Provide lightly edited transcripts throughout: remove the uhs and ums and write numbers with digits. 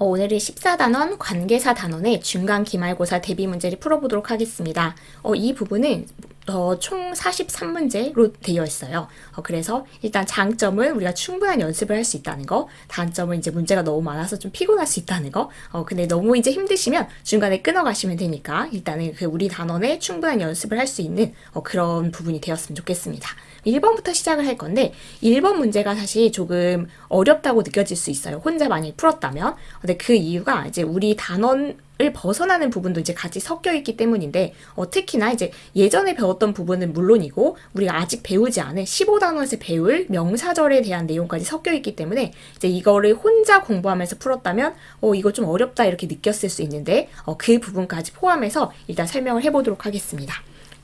오늘은 14단원 관계사 단원의 중간 기말고사 대비 문제를 풀어보도록 하겠습니다. 이 부분은 총 43문제로 되어 있어요. 그래서 일단 장점은 우리가 충분한 연습을 할 수 있다는 거, 단점은 이제 문제가 너무 많아서 좀 피곤할 수 있다는 거. 근데 너무 이제 힘드시면 중간에 끊어가시면 되니까 일단은 그 우리 단원에 충분한 연습을 할 수 있는 그런 부분이 되었으면 좋겠습니다. 1번부터 시작을 할 건데 1번 문제가 사실 조금 어렵다고 느껴질 수 있어요. 혼자 많이 풀었다면. 근데 그 이유가 이제 우리 단원을 벗어나는 부분도 이제 같이 섞여 있기 때문인데 특히나 이제 예전에 배웠던 부분은 물론이고 우리가 아직 배우지 않은 15단원에서 배울 명사절에 대한 내용까지 섞여 있기 때문에 이제 이거를 혼자 공부하면서 풀었다면 이거 좀 어렵다 이렇게 느꼈을 수 있는데 그 부분까지 포함해서 일단 설명을 해보도록 하겠습니다.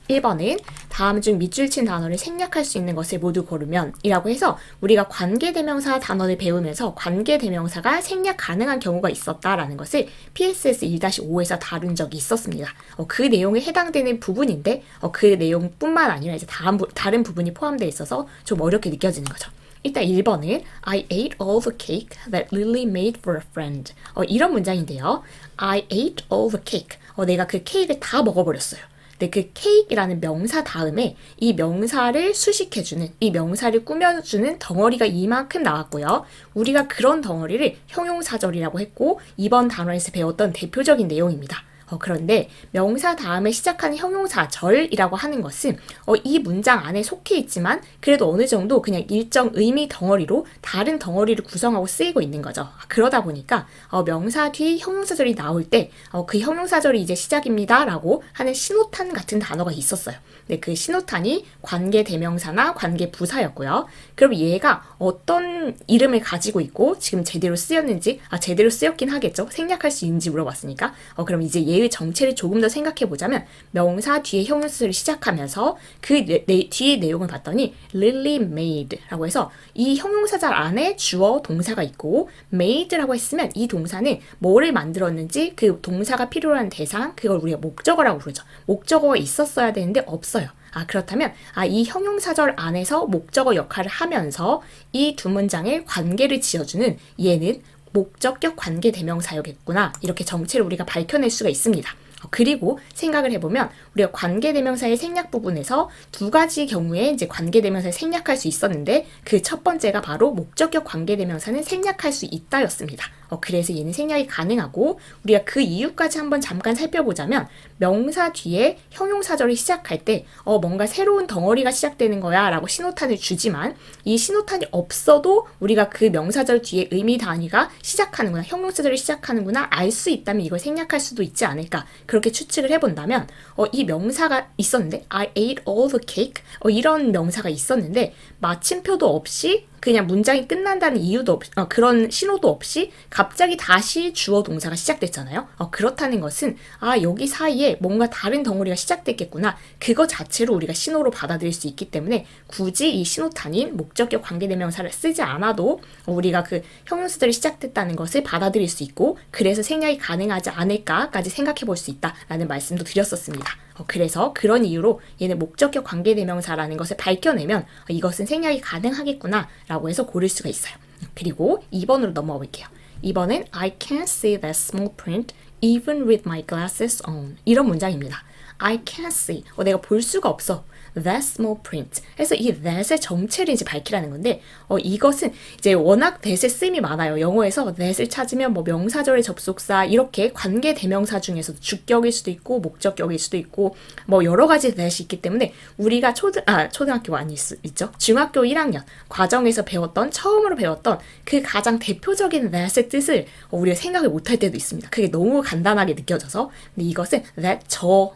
1번은 다음 중 밑줄 친 단어를 생략할 수 있는 것을 모두 고르면 이라고 해서 우리가 관계대명사 단어를 배우면서 관계대명사가 생략 가능한 경우가 있었다라는 것을 PSS 1-5에서 다룬 적이 있었습니다. 그 내용에 해당되는 부분인데 그 내용뿐만 아니라 이제 다른 부분이 포함되어 있어서 좀 어렵게 느껴지는 거죠. 일단 1번은 I ate all the cake that Lily made for a friend. 이런 문장인데요. I ate all the cake. 내가 그 케이크를 다 먹어버렸어요. 근데 그 케이크라는 명사 다음에 이 명사를 수식해주는, 이 명사를 꾸며주는 덩어리가 이만큼 나왔고요. 우리가 그런 덩어리를 형용사절이라고 했고 이번 단원에서 배웠던 대표적인 내용입니다. 그런데 명사 다음에 시작하는 형용사절이라고 하는 것은 이 문장 안에 속해 있지만 그래도 어느 정도 그냥 일정 의미 덩어리로 다른 덩어리를 구성하고 쓰이고 있는 거죠. 그러다 보니까 명사 뒤 형용사절이 나올 때 그 형용사절이 이제 시작입니다 라고 하는 신호탄 같은 단어가 있었어요. 근데 그 신호탄이 관계대명사나 관계부사였고요. 그럼 얘가 어떤 이름을 가지고 있고 지금 제대로 쓰였는지, 제대로 쓰였긴 하겠죠. 생략할 수 있는지 물어봤으니까. 그럼 이제 얘의 정체를 조금 더 생각해 보자면 명사 뒤에 형용사를 시작하면서 그 뒤의 내용을 봤더니 Lily made 라고 해서 이 형용사절 안에 주어 동사가 있고 made라고 했으면 이 동사는 뭐를 만들었는지 그 동사가 필요한 대상, 그걸 우리가 목적어라고 부르죠. 목적어가 있었어야 되는데 없어요. 그렇다면 이 형용사절 안에서 목적어 역할을 하면서 이 두 문장의 관계를 지어주는 얘는 목적격 관계대명사였겠구나. 이렇게 정체를 우리가 밝혀낼 수가 있습니다. 그리고 생각을 해보면 우리가 관계대명사의 생략 부분에서 두 가지 경우에 이제 관계대명사를 생략할 수 있었는데 그 첫 번째가 바로 목적격 관계대명사는 생략할 수 있다였습니다. 그래서 얘는 생략이 가능하고 우리가 그 이유까지 한번 잠깐 살펴보자면 명사 뒤에 형용사절이 시작할 때 뭔가 새로운 덩어리가 시작되는 거야 라고 신호탄을 주지만 이 신호탄이 없어도 우리가 그 명사절 뒤에 의미 단위가 시작하는구나, 형용사절이 시작하는구나 알 수 있다면 이걸 생략할 수도 있지 않을까, 그렇게 추측을 해본다면 이 명사가 있었는데 I ate all the cake 이런 명사가 있었는데 마침표도 없이 그냥 문장이 끝난다는 이유도 그런 신호도 없이 갑자기 다시 주어 동사가 시작됐잖아요. 그렇다는 것은 여기 사이에 뭔가 다른 덩어리가 시작됐겠구나. 그거 자체로 우리가 신호로 받아들일 수 있기 때문에 굳이 이 신호탄인 목적격 관계대명사를 쓰지 않아도 우리가 그 형용사절이 시작됐다는 것을 받아들일 수 있고 그래서 생략이 가능하지 않을까까지 생각해 볼 수 있다라는 말씀도 드렸었습니다. 그래서 그런 이유로 얘는 목적격 관계대명사라는 것을 밝혀내면 이것은 생략이 가능하겠구나 라고 해서 고를 수가 있어요. 그리고 2번으로 넘어가 볼게요. 2번은 I can't see that small print even with my glasses on. 이런 문장입니다. I can't see. 내가 볼 수가 없어. That small print. 그래서 이 that의 정체를 이제 밝히라는 건데 이것은 이제 워낙 that의 쓰임이 많아요. 영어에서 that을 찾으면 뭐 명사절의 접속사 이렇게 관계 대명사 중에서도 주격일 수도 있고 목적격일 수도 있고 뭐 여러 가지 that이 있기 때문에 우리가 초등학교가 아닐 수 있죠. 중학교 1학년 과정에서 처음으로 배웠던 그 가장 대표적인 that의 뜻을 우리가 생각을 못할 때도 있습니다. 그게 너무 간단하게 느껴져서. 근데 이것은 that,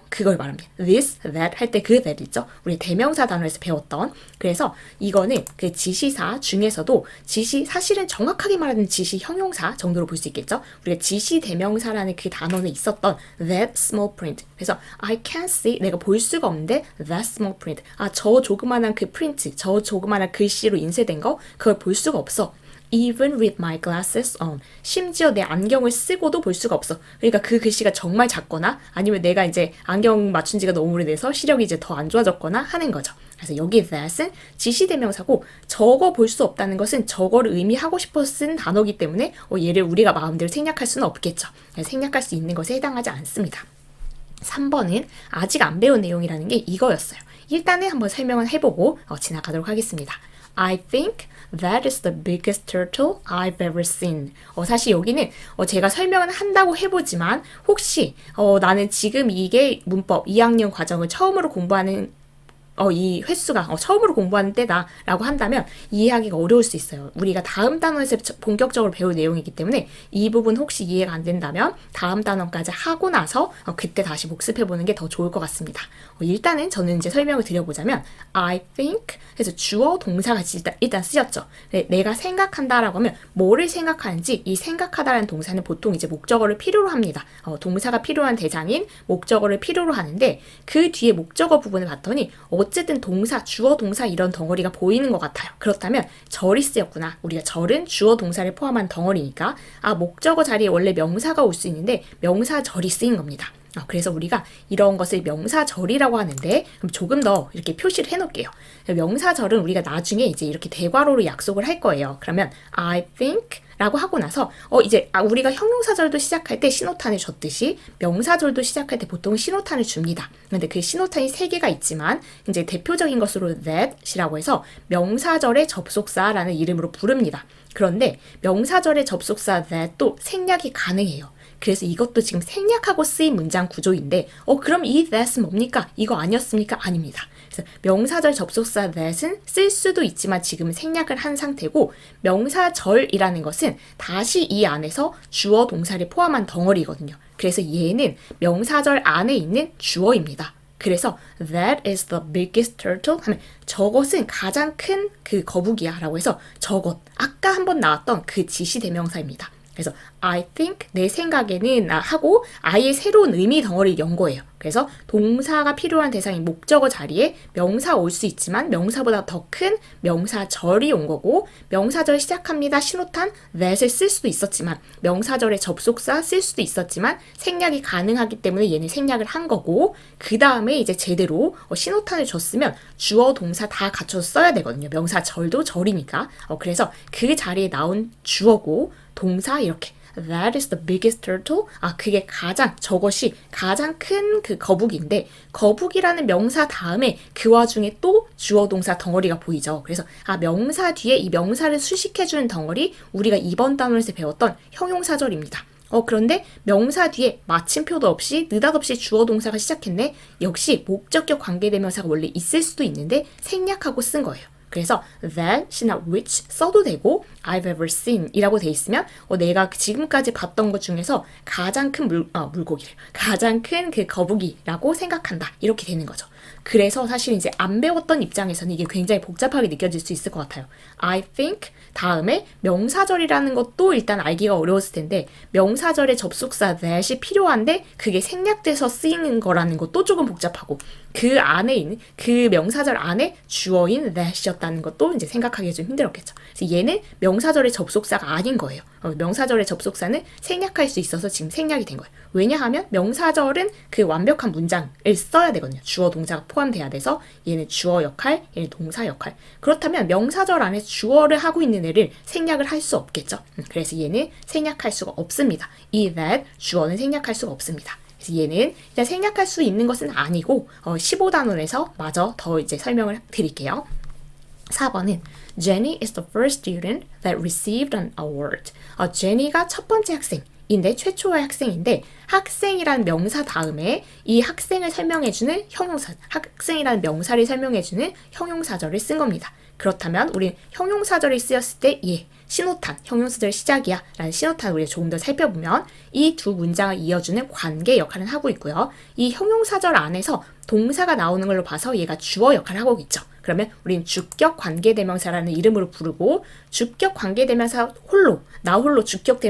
그걸 말합니다. this, that 할 때 그 that 있죠. 우리 대명사 단어에서 배웠던. 그래서 이거는 그 지시사 중에서도 사실은 정확하게 말하는 지시 형용사 정도로 볼 수 있겠죠. 우리가 지시 대명사라는 그 단어는 있었던 that small print. 그래서 I can't see, 내가 볼 수가 없는데 that small print. 저 조그만한 그 프린트, 저 조그만한 글씨로 인쇄된 거 그걸 볼 수가 없어. Even with my glasses on. 심지어 내 안경을 쓰고도 볼 수가 없어. 그러니까 그 글씨가 정말 작거나 아니면 내가 이제 안경 맞춘 지가 너무 오래돼서 시력이 이제 더 안 좋아졌거나 하는 거죠. 그래서 여기 that은 지시대명사고 적어 볼 수 없다는 것은 저거를 의미하고 싶어서 쓴 단어이기 때문에 얘를 우리가 마음대로 생략할 수는 없겠죠. 생략할 수 있는 것에 해당하지 않습니다. 3번은 아직 안 배운 내용이라는 게 이거였어요. 일단은 한번 설명을 해보고 지나가도록 하겠습니다. I think that is the biggest turtle I've ever seen. 사실 여기는 제가 설명을 한다고 해보지만 혹시 나는 지금 이게 문법 2학년 과정을 처음으로 공부하는 이 횟수가 처음으로 공부하는 때다 라고 한다면 이해하기가 어려울 수 있어요. 우리가 다음 단원에서 본격적으로 배울 내용이기 때문에 이 부분 혹시 이해가 안 된다면 다음 단원까지 하고 나서 그때 다시 복습해보는 게 더 좋을 것 같습니다. 일단은 저는 이제 설명을 드려보자면 I think 해서 주어 동사가 일단 쓰였죠. 내가 생각한다 라고 하면 뭐를 생각하는지 이 생각하다라는 동사는 보통 이제 목적어를 필요로 합니다. 동사가 필요한 대상인 목적어를 필요로 하는데 그 뒤에 목적어 부분을 봤더니 어쨌든 동사, 주어, 동사 이런 덩어리가 보이는 것 같아요. 그렇다면 절이 쓰였구나. 우리가 절은 주어, 동사를 포함한 덩어리니까 목적어 자리에 원래 명사가 올 수 있는데 명사절이 쓰인 겁니다. 그래서 우리가 이런 것을 명사절이라고 하는데 그럼 조금 더 이렇게 표시를 해놓을게요. 명사절은 우리가 나중에 이제 이렇게 대괄호로 약속을 할 거예요. 그러면 I think 라고 하고 나서 이제 우리가 형용사절도 시작할 때 신호탄을 줬듯이 명사절도 시작할 때 보통 신호탄을 줍니다. 근데 그 신호탄이 3개가 있지만 이제 대표적인 것으로 that이라고 해서 명사절의 접속사라는 이름으로 부릅니다. 그런데 명사절의 접속사 that도 생략이 가능해요. 그래서 이것도 지금 생략하고 쓰인 문장 구조인데 그럼 이 that은 뭡니까? 이거 아니었습니까? 아닙니다. 그래서 명사절 접속사 that은 쓸 수도 있지만 지금은 생략을 한 상태고 명사절이라는 것은 다시 이 안에서 주어 동사를 포함한 덩어리거든요. 그래서 얘는 명사절 안에 있는 주어입니다. 그래서 that is the biggest turtle 하면 저것은 가장 큰 그 거북이야 라고 해서 저것 아까 한번 나왔던 그 지시대명사입니다. 그래서 I think 내 생각에는 하고 아예 새로운 의미 덩어리를 연 거예요. 그래서 동사가 필요한 대상인 목적어 자리에 명사 올 수 있지만 명사보다 더 큰 명사절이 온 거고 명사절 시작합니다. 신호탄 that을 쓸 수도 있었지만 명사절의 접속사 쓸 수도 있었지만 생략이 가능하기 때문에 얘는 생략을 한 거고 그 다음에 이제 제대로 신호탄을 줬으면 주어 동사 다 갖춰서 써야 되거든요. 명사절도 절이니까. 그래서 그 자리에 나온 주어고 동사 이렇게 That is the biggest turtle. 그게 저것이 가장 큰 그 거북인데 거북이라는 명사 다음에 그 와중에 또 주어 동사 덩어리가 보이죠. 그래서 명사 뒤에 이 명사를 수식해주는 덩어리 우리가 이번 단원에서 배웠던 형용사절입니다. 그런데 명사 뒤에 마침표도 없이 느닷없이 주어 동사가 시작했네. 역시 목적격 관계대명사가 원래 있을 수도 있는데 생략하고 쓴 거예요. 그래서 that이나 which 써도 되고 I've ever seen 이라고 돼 있으면 내가 지금까지 봤던 것 중에서 가장 큰 물고기를 가장 큰 그 거북이라고 생각한다 이렇게 되는 거죠. 그래서 사실 이제 안 배웠던 입장에서는 이게 굉장히 복잡하게 느껴질 수 있을 것 같아요. I think 다음에 명사절이라는 것도 일단 알기가 어려웠을 텐데 명사절의 접속사 that이 필요한데 그게 생략돼서 쓰이는 거라는 것도 조금 복잡하고 그 안에 있는 그 명사절 안에 주어인 that이었다는 것도 이제 생각하기가 좀 힘들었겠죠. 그래서 얘는 명사절의 접속사가 아닌 거예요. 명사절의 접속사는 생략할 수 있어서 지금 생략이 된 거예요. 왜냐하면 명사절은 그 완벽한 문장을 써야 되거든요. 주어 동사가 포함돼야 돼서 얘는 주어 역할, 얘는 동사 역할. 그렇다면 명사절 안에 주어를 하고 있는 애를 생략을 할 수 없겠죠. 그래서 얘는 생략할 수가 없습니다. 이 that 주어는 생략할 수가 없습니다. 그래서 얘는 일단 생략할 수 있는 것은 아니고 15단원에서 마저 더 이제 설명을 드릴게요. 4번은 Jenny is the first student that received an award. 제니가 첫 번째 학생인데 최초의 학생인데 학생이라는 명사 다음에 이 학생을 설명해주는 학생이라는 명사를 설명해주는 형용사절을 쓴 겁니다. 그렇다면 우리 형용사절이 쓰였을 때 신호탄, 형용사절 시작이야 라는 신호탄을 우리가 조금 더 살펴보면 이 두 문장을 이어주는 관계 역할을 하고 있고요. 이 형용사절 안에서 동사가 나오는 걸로 봐서 얘가 주어 역할을 하고 있죠. 그러면 우리는 주격 관계대명사라는 이름으로 부르고 주격 관계대명사 나 홀로 주격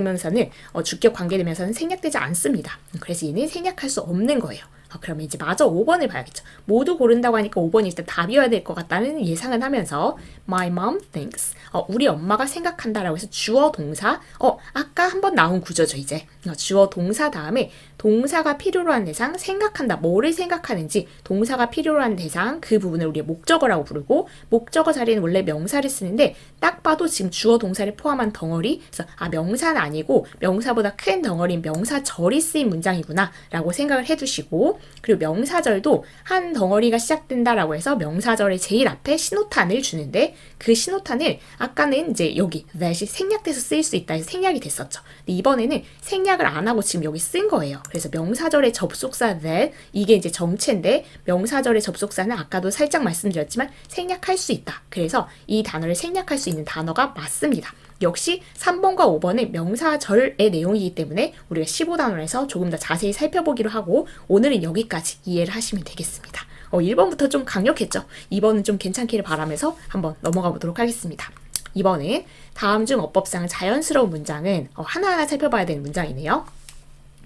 관계대명사는 생략되지 않습니다. 그래서 얘는 생략할 수 없는 거예요. 그러면 이제 마저 5번을 봐야겠죠. 모두 고른다고 하니까 5번이 일단 답이어야 될 것 같다는 예상은 하면서 My mom thinks. 우리 엄마가 생각한다라고 해서 주어 동사. 아까 한번 나온 구조죠, 이제. 주어 동사 다음에 동사가 필요로 한 대상, 생각한다. 뭐를 생각하는지 동사가 필요로 한 대상, 그 부분을 우리가 목적어라고 부르고 목적어 자리에는 원래 명사를 쓰는데 딱 봐도 지금 주어 동사를 포함한 덩어리. 그래서 명사는 아니고 명사보다 큰 덩어리인 명사절이 쓰인 문장이구나 라고 생각을 해두시고 그리고 명사절도 한 덩어리가 시작된다라고 해서 명사절의 제일 앞에 신호탄을 주는데 그 신호탄을 아까는 이제 여기 that이 생략돼서 쓰일 수 있다 해서 생략이 됐었죠. 근데 이번에는 생략을 안 하고 지금 여기 쓴 거예요. 그래서 명사절의 접속사 that 이게 이제 정체인데 명사절의 접속사는 아까도 살짝 말씀드렸지만 생략할 수 있다. 그래서 이 단어를 생략할 수 있는 단어가 맞습니다. 역시 3번과 5번은 명사절의 내용이기 때문에 우리가 15단원에서 조금 더 자세히 살펴보기로 하고 오늘은 여기까지 이해를 하시면 되겠습니다. 1번부터 좀 강력했죠? 2번은 좀 괜찮기를 바라면서 한번 넘어가 보도록 하겠습니다. 2번은 다음 중 어법상 자연스러운 문장은 하나하나 살펴봐야 되는 문장이네요.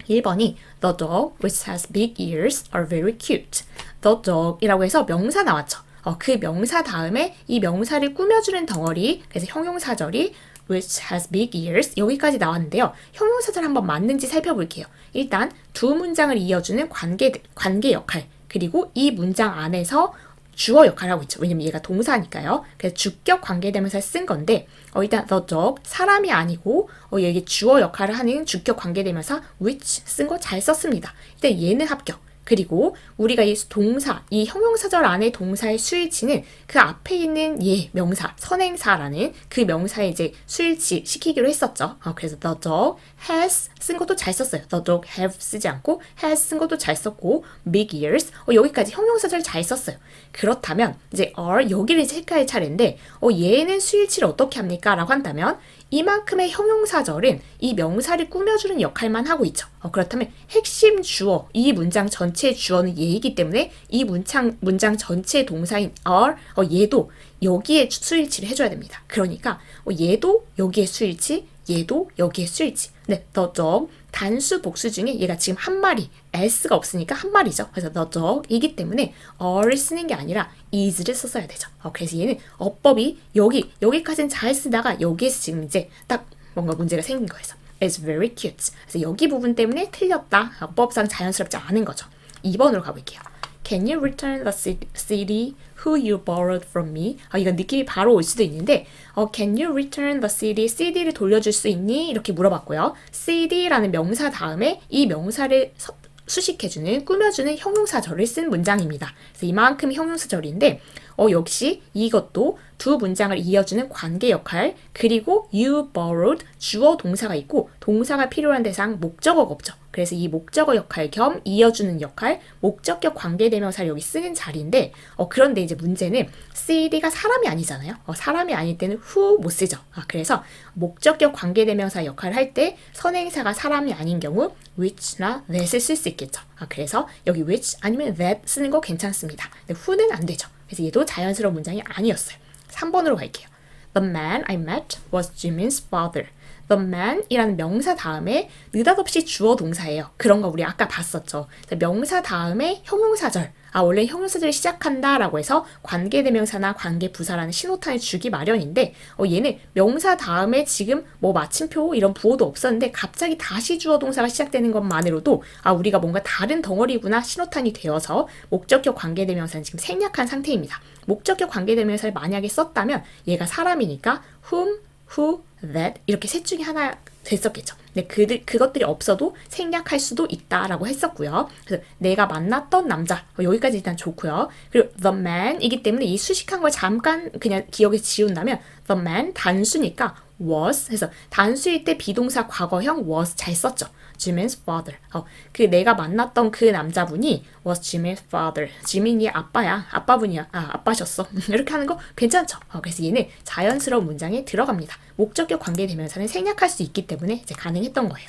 1번이 The dog which has big ears are very cute. The dog이라고 해서 명사 나왔죠. 그 명사 다음에 이 명사를 꾸며주는 덩어리, 그래서 형용사절이 which has big ears 여기까지 나왔는데요. 형용사절 한번 맞는지 살펴볼게요. 일단 두 문장을 이어주는 관계 역할, 그리고 이 문장 안에서 주어 역할을 하고 있죠. 왜냐면 얘가 동사니까요. 그래서 주격 관계대명사를 쓴 건데 일단 the dog 사람이 아니고 여기 주어 역할을 하는 주격 관계대명사 which 쓴 거 잘 썼습니다. 일단 얘는 합격. 그리고 우리가 이 동사, 이 형용사절 안에 동사의 수일치는 그 앞에 있는 명사, 선행사라는 그 명사에 이제 수일치 시키기로 했었죠. 그래서 the dog has 쓴 것도 잘 썼어요. the dog have 쓰지 않고 has 쓴 것도 잘 썼고 big ears 여기까지 형용사절 잘 썼어요. 그렇다면 이제 are 여기를 체크할 차례인데 얘는 수일치를 어떻게 합니까? 라고 한다면 이만큼의 형용사절은 이 명사를 꾸며주는 역할만 하고 있죠. 그렇다면 핵심 주어, 이 문장 전체의 주어는 얘이기 때문에 이 문장 전체의 동사인 are, 얘도 여기에 수일치를 해줘야 됩니다. 그러니까 얘도 여기에 수일치, 얘도 여기에 수일치. 네, the dog 단수 복수 중에 얘가 지금 한 마리, s가 없으니까 한 마리죠. 그래서 the dog이기 때문에 are를 쓰는 게 아니라 is를 썼어야 되죠. 그래서 얘는 어법이 여기까지는 잘 쓰다가 여기에서 지금 이제 딱 뭔가 문제가 생긴 거예요. It's very cute. 그래서 여기 부분 때문에 틀렸다. 어법상 자연스럽지 않은 거죠. 2번으로 가볼게요. Can you return the CD who you borrowed from me? 이건 느낌이 바로 올 수도 있는데 Can you return the CD? CD를 돌려줄 수 있니? 이렇게 물어봤고요. CD라는 명사 다음에 이 명사를 수식해주는, 꾸며주는 형용사절을 쓴 문장입니다. 그래서 이만큼 형용사절인데 역시 이것도 두 문장을 이어주는 관계 역할, 그리고 you borrowed 주어 동사가 있고 동사가 필요한 대상 목적어가 없죠. 그래서 이 목적어 역할 겸 이어주는 역할, 목적격 관계대명사를 여기 쓰는 자리인데 그런데 이제 문제는 CD가 사람이 아니잖아요. 사람이 아닐 때는 who 못 쓰죠. 그래서 목적격 관계대명사 역할을 할 때 선행사가 사람이 아닌 경우 which나 that을 쓸 수 있겠죠. 그래서 여기 which 아니면 that 쓰는 거 괜찮습니다. 근데 who는 안 되죠. 그래서 얘도 자연스러운 문장이 아니었어요. 3번으로 갈게요. The man I met was Jimin's father. The man 이라는 명사 다음에 느닷없이 주어 동사예요. 그런 거 우리 아까 봤었죠. 명사 다음에 형용사절. 원래 형용사절이 시작한다 라고 해서 관계대명사나 관계부사라는 신호탄을 주기 마련인데 얘는 명사 다음에 지금 뭐 마침표 이런 부호도 없었는데 갑자기 다시 주어 동사가 시작되는 것만으로도 우리가 뭔가 다른 덩어리구나 신호탄이 되어서 목적격 관계대명사는 지금 생략한 상태입니다. 목적격 관계대명사를 만약에 썼다면 얘가 사람이니까 whom, who, that 이렇게 셋 중에 하나 됐었겠죠. 근데 그것들이 없어도 생략할 수도 있다라고 했었고요. 그래서 내가 만났던 남자 여기까지 일단 좋고요. 그리고 the man이기 때문에 이 수식한 걸 잠깐 그냥 기억에 지운다면 the man 단수니까 was 해서 단수일 때 비동사 과거형 was 잘 썼죠. Jimin's father. 그 내가 만났던 그 남자분이 was Jimin's father. 지민이 아빠야. 아빠분이야. 아빠셨어. 이렇게 하는 거 괜찮죠? 그래서 얘는 자연스러운 문장에 들어갑니다. 목적격 관계대명사는 생략할 수 있기 때문에 이제 가능했던 거예요.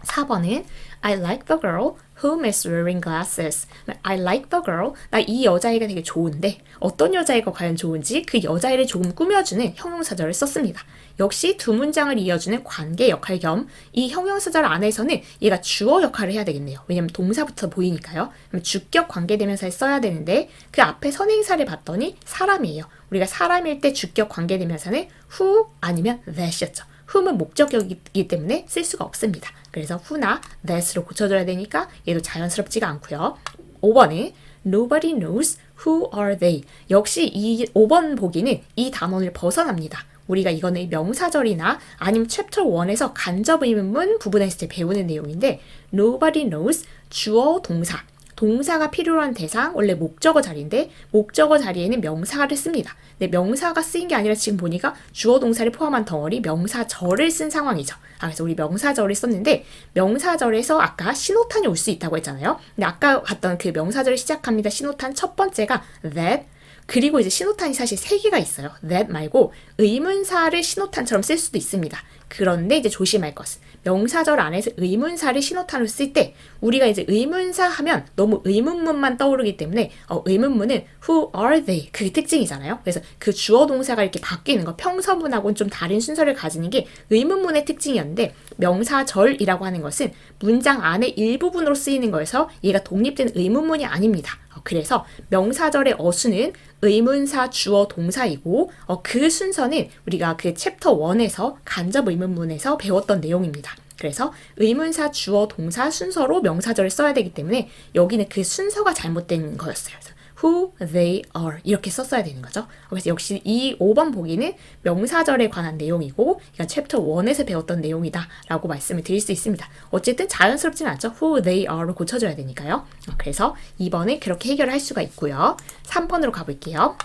4번은 I like the girl whom is wearing glasses. I like the girl. 나 이 여자애가 되게 좋은데 어떤 여자애가 과연 좋은지 그 여자애를 조금 꾸며주는 형용사절을 썼습니다. 역시 두 문장을 이어주는 관계 역할 겸 이 형용사절 안에서는 얘가 주어 역할을 해야 되겠네요. 왜냐면 동사부터 보이니까요. 그럼 주격 관계대명사에 써야 되는데 그 앞에 선행사를 봤더니 사람이에요. 우리가 사람일 때 주격 관계대명사는 who 아니면 that이었죠. whom은 목적격이기 때문에 쓸 수가 없습니다. 그래서 who나 that으로 고쳐줘야 되니까 얘도 자연스럽지가 않고요. 5번은 Nobody knows who are they. 역시 이 5번 보기는 이 단원을 벗어납니다. 우리가 이거는 명사절이나 아니면 챕터 1에서 간접 의문문 부분에서 때 배우는 내용인데 Nobody knows 주어 동사. 동사가 필요한 대상, 원래 목적어 자리인데 목적어 자리에는 명사를 씁니다. 근데 명사가 쓰인 게 아니라 지금 보니까 주어 동사를 포함한 덩어리 명사절을 쓴 상황이죠. 그래서 우리 명사절을 썼는데 명사절에서 아까 신호탄이 올 수 있다고 했잖아요. 근데 아까 봤던 그 명사절을 시작합니다. 신호탄 첫 번째가 that, 그리고 이제 신호탄이 사실 3개가 있어요. that 말고 의문사를 신호탄처럼 쓸 수도 있습니다. 그런데 이제 조심할 것은 명사절 안에서 의문사를 신호탄으로 쓸 때 우리가 이제 의문사 하면 너무 의문문만 떠오르기 때문에 의문문은 who are they 그게 특징이잖아요. 그래서 그 주어 동사가 이렇게 바뀌는 거 평서문하고는 좀 다른 순서를 가지는 게 의문문의 특징이었는데 명사절이라고 하는 것은 문장 안의 일부분으로 쓰이는 거여서 얘가 독립된 의문문이 아닙니다. 그래서 명사절의 어수는 의문사 주어 동사이고 그 순서는 우리가 그 챕터 1에서 간접 의문문에서 배웠던 내용입니다. 그래서 의문사 주어 동사 순서로 명사절을 써야 되기 때문에 여기는 그 순서가 잘못된 거였어요. 그래서 who they are 이렇게 썼어야 되는 거죠. 그래서 역시 이 5번 보기는 명사절에 관한 내용이고 이건 챕터 1에서 배웠던 내용이다 라고 말씀을 드릴 수 있습니다. 어쨌든 자연스럽진 않죠. who they are로 고쳐줘야 되니까요. 그래서 2번을 그렇게 해결할 수가 있고요. 3번으로 가볼게요.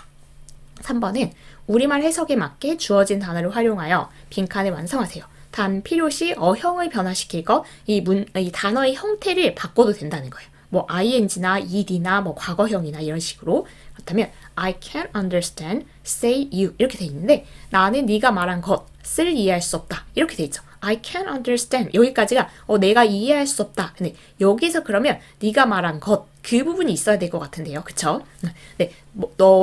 3번은 우리말 해석에 맞게 주어진 단어를 활용하여 빈칸을 완성하세요. 단 필요시 어형을 변화시킬 것, 이 단어의 형태를 바꿔도 된다는 거예요. 뭐 ing나 ed나 뭐 과거형이나 이런 식으로. 그렇다면 I can't understand, say you 이렇게 돼 있는데 나는 네가 말한 것을 이해할 수 없다 이렇게 돼 있죠. I can't understand 여기까지가 내가 이해할 수 없다. 근데 여기서 그러면 네가 말한 것 그 부분이 있어야 될 것 같은데요. 그쵸? 네,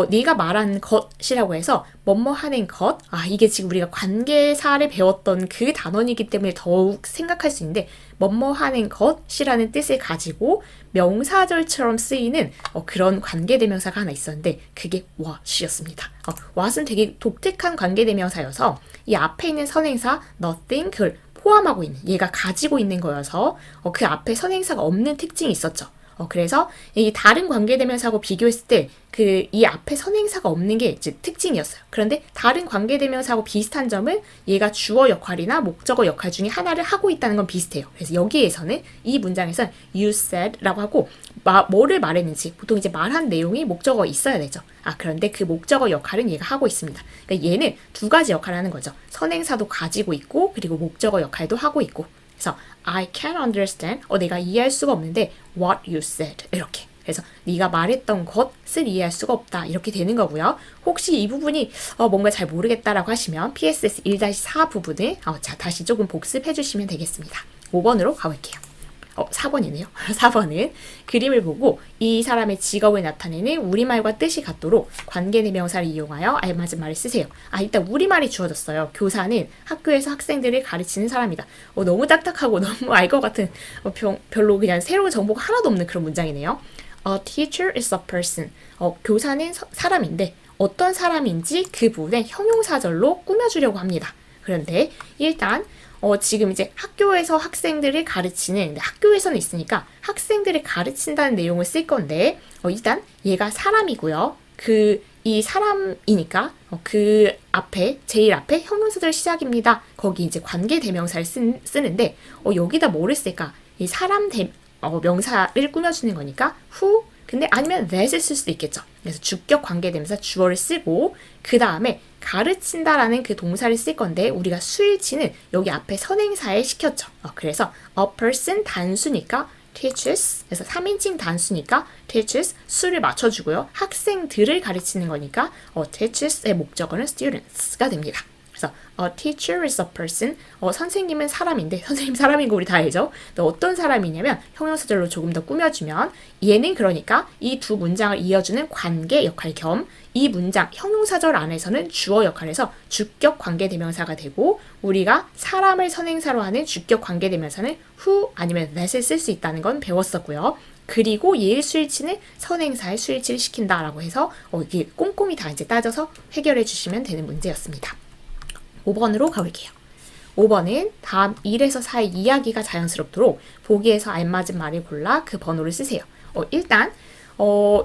네가 말한 것이라고 해서 뭐뭐 하는 것 이게 지금 우리가 관계사를 배웠던 그 단원이기 때문에 더욱 생각할 수 있는데 뭐뭐 하는 것이라는 뜻을 가지고 명사절처럼 쓰이는 그런 관계대명사가 하나 있었는데 그게 what이었습니다. what은 되게 독특한 관계대명사여서 이 앞에 있는 선행사 nothing 그걸 포함하고 있는 얘가 가지고 있는 거여서 그 앞에 선행사가 없는 특징이 있었죠. 그래서 이 다른 관계대명사하고 비교했을 때 이 앞에 선행사가 없는 게 이제 특징이었어요. 그런데 다른 관계대명사하고 비슷한 점은 얘가 주어 역할이나 목적어 역할 중에 하나를 하고 있다는 건 비슷해요. 그래서 여기에서는 이 문장에서는 you said라고 하고 뭐를 말했는지 보통 이제 말한 내용이 목적어 있어야 되죠. 그런데 그 목적어 역할은 얘가 하고 있습니다. 그러니까 얘는 두 가지 역할을 하는 거죠. 선행사도 가지고 있고 그리고 목적어 역할도 하고 있고. 그래서 I can't understand. 내가 이해할 수가 없는데 what you said. 이렇게. 그래서 네가 말했던 것을 이해할 수가 없다. 이렇게 되는 거고요. 혹시 이 부분이 뭔가 잘 모르겠다라고 하시면 PSS 1-4 부분을 다시 조금 복습해 주시면 되겠습니다. 5번으로 가볼게요. 4번이네요. 4번은 그림을 보고 이 사람의 직업을 나타내는 우리말과 뜻이 같도록 관계의 명사를 이용하여 알맞은 말을 쓰세요. 일단 우리말이 주어졌어요. 교사는 학교에서 학생들을 가르치는 사람이다. 너무 딱딱하고 너무 알 것 같은 별로 그냥 새로운 정보가 하나도 없는 그런 문장이네요. A teacher is a person. 교사는 사람인데 어떤 사람인지 그 부분에 형용사절로 꾸며주려고 합니다. 그런데 일단 지금 이제 학교에서 학생들을 가르치는 학교에서는 있으니까 학생들을 가르친다는 내용을 쓸 건데 일단 얘가 사람이고요. 이 사람이니까 그 앞에 제일 앞에 형용사절 시작입니다. 거기 이제 관계 대명사를 쓰는데 여기다 뭐를 쓸까? 이 사람 명사를 꾸며주는 거니까 who 근데 아니면 that을 쓸 수도 있겠죠. 그래서 주격 관계대명사 주어를 쓰고 그 다음에 가르친다라는 그 동사를 쓸 건데 우리가 수일치는 여기 앞에 선행사에 시켰죠. 그래서 a person 단수니까 teaches 그래서 3인칭 단수니까 teaches 수를 맞춰주고요. 학생들을 가르치는 거니까 teaches의 목적어는 students가 됩니다. 그래서 a teacher is a person. 선생님은 사람인데 선생님 사람인 거 우리 다 알죠? 또 어떤 사람이냐면 형용사절로 조금 더 꾸며주면 얘는 그러니까 이 두 문장을 이어주는 관계 역할 겸 이 문장 형용사절 안에서는 주어 역할에서 주격 관계대명사가 되고 우리가 사람을 선행사로 하는 주격 관계대명사는 who 아니면 that을 쓸 수 있다는 건 배웠었고요. 그리고 얘의 수일치는 선행사의 수일치를 시킨다라고 해서 이게 꼼꼼히 다 이제 따져서 해결해 주시면 되는 문제였습니다. 5번으로 가볼게요. 5번은 다음 1에서 4의 이야기가 자연스럽도록 보기에서 알맞은 말을 골라 그 번호를 쓰세요. 일단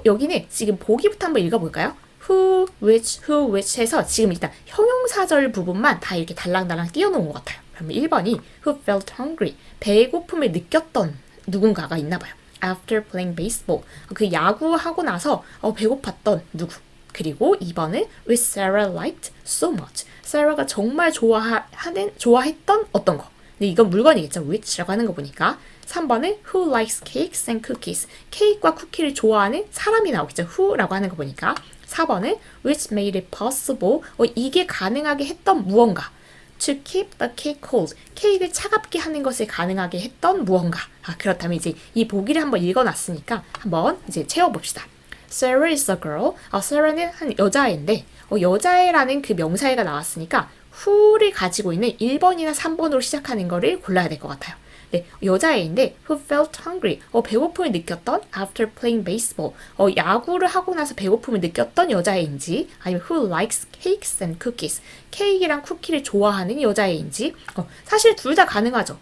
여기는 지금 보기부터 한번 읽어볼까요? who, which 해서 지금 일단 형용사절 부분만 다 이렇게 달랑달랑 띄워놓은 것 같아요. 그러면 1번이 who felt hungry, 배고픔을 느꼈던 누군가가 있나 봐요. After playing baseball, 그 야구하고 나서 배고팠던 누구. 그리고 2번은 which Sarah liked so much, Sarah가 정말 좋아했던 어떤 거. 근데 이건 물건이겠죠. which라고 하는 거 보니까. 3번은 who likes cakes and cookies, 케이크와 쿠키를 좋아하는 사람이 나오겠죠. who라고 하는 거 보니까. 4번은 which made it possible, 이게 가능하게 했던 무언가. to keep the cake cold, 케이크를 차갑게 하는 것을 가능하게 했던 무언가. 그렇다면 이제 이 보기를 한번 읽어놨으니까 한번 이제 채워봅시다. Sarah is a girl. Sarah는 한 여자애인데 여자애라는 그 명사애가 나왔으니까 who를 가지고 있는 1번이나 3번으로 시작하는 거를 골라야 될 것 같아요. 네, 여자애인데 who felt hungry, 배고픔을 느꼈던 after playing baseball, 야구를 하고 나서 배고픔을 느꼈던 여자애인지 아니면 who likes cakes and cookies, 케이크랑 쿠키를 좋아하는 여자애인지 사실 둘 다 가능하죠.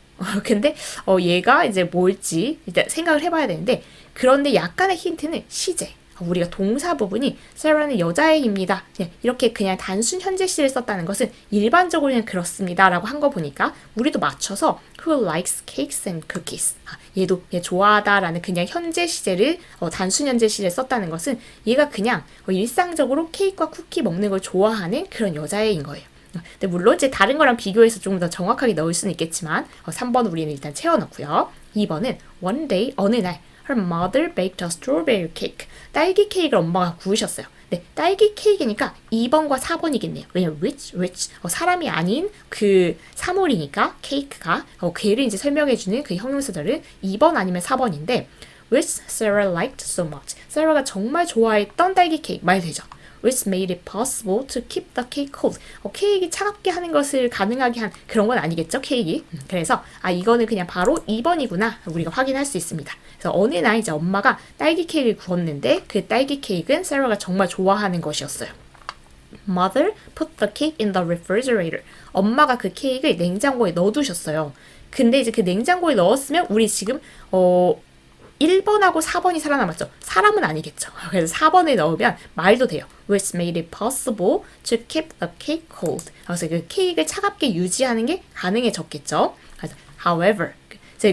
근데 얘가 이제 뭘지 일단 생각을 해봐야 되는데 그런데 약간의 힌트는 시제. 우리가 동사 부분이 Sarah는 여자애입니다. 이렇게 그냥 단순 현재시를 썼다는 것은 일반적으로 그냥 그렇습니다 라고 한 거 보니까 우리도 맞춰서 who likes cakes and cookies, 얘도 얘 좋아하다라는 그냥 현재 시제를 단순 현재 시제를 썼다는 것은 얘가 그냥 일상적으로 케이크와 쿠키 먹는 걸 좋아하는 그런 여자애인 거예요. 근데 물론 이제 다른 거랑 비교해서 좀 더 정확하게 넣을 수는 있겠지만 3번 우리는 일단 채워넣고요. 2번은 one day, 어느 날 her mother baked a strawberry cake, 딸기 케이크를 엄마가 구우셨어요. 네, 딸기 케이크니까 2번과 4번이겠네요. 왜냐면 which 사람이 아닌 그 사물이니까 케이크가 걔를 이제 설명해주는 그 형용사절은 2번 아니면 4번인데 which Sarah liked so much, Sarah가 정말 좋아했던 딸기 케이크 말 되죠. which made it possible to keep the cake cold. 케이크 차갑게 하는 것을 가능하게 한 그런 건 아니겠죠, 케이크. 그래서 이거는 그냥 바로 2번이구나 우리가 확인할 수 있습니다. 그래서 어느 날 이제 엄마가 딸기 케이크를 구웠는데 그 딸기 케이크는 Sarah가 정말 좋아하는 것이었어요. Mother put the cake in the refrigerator. 엄마가 그 케이크를 냉장고에 넣어두셨어요. 근데 이제 그 냉장고에 넣었으면 우리 지금 1번하고 4번이 살아남았죠. 사람은 아니겠죠. 그래서 4번에 넣으면 말도 돼요. Which made it possible to keep the cake cold. 그래서 그 케이크를 차갑게 유지하는 게 가능해졌겠죠. 그래서 however,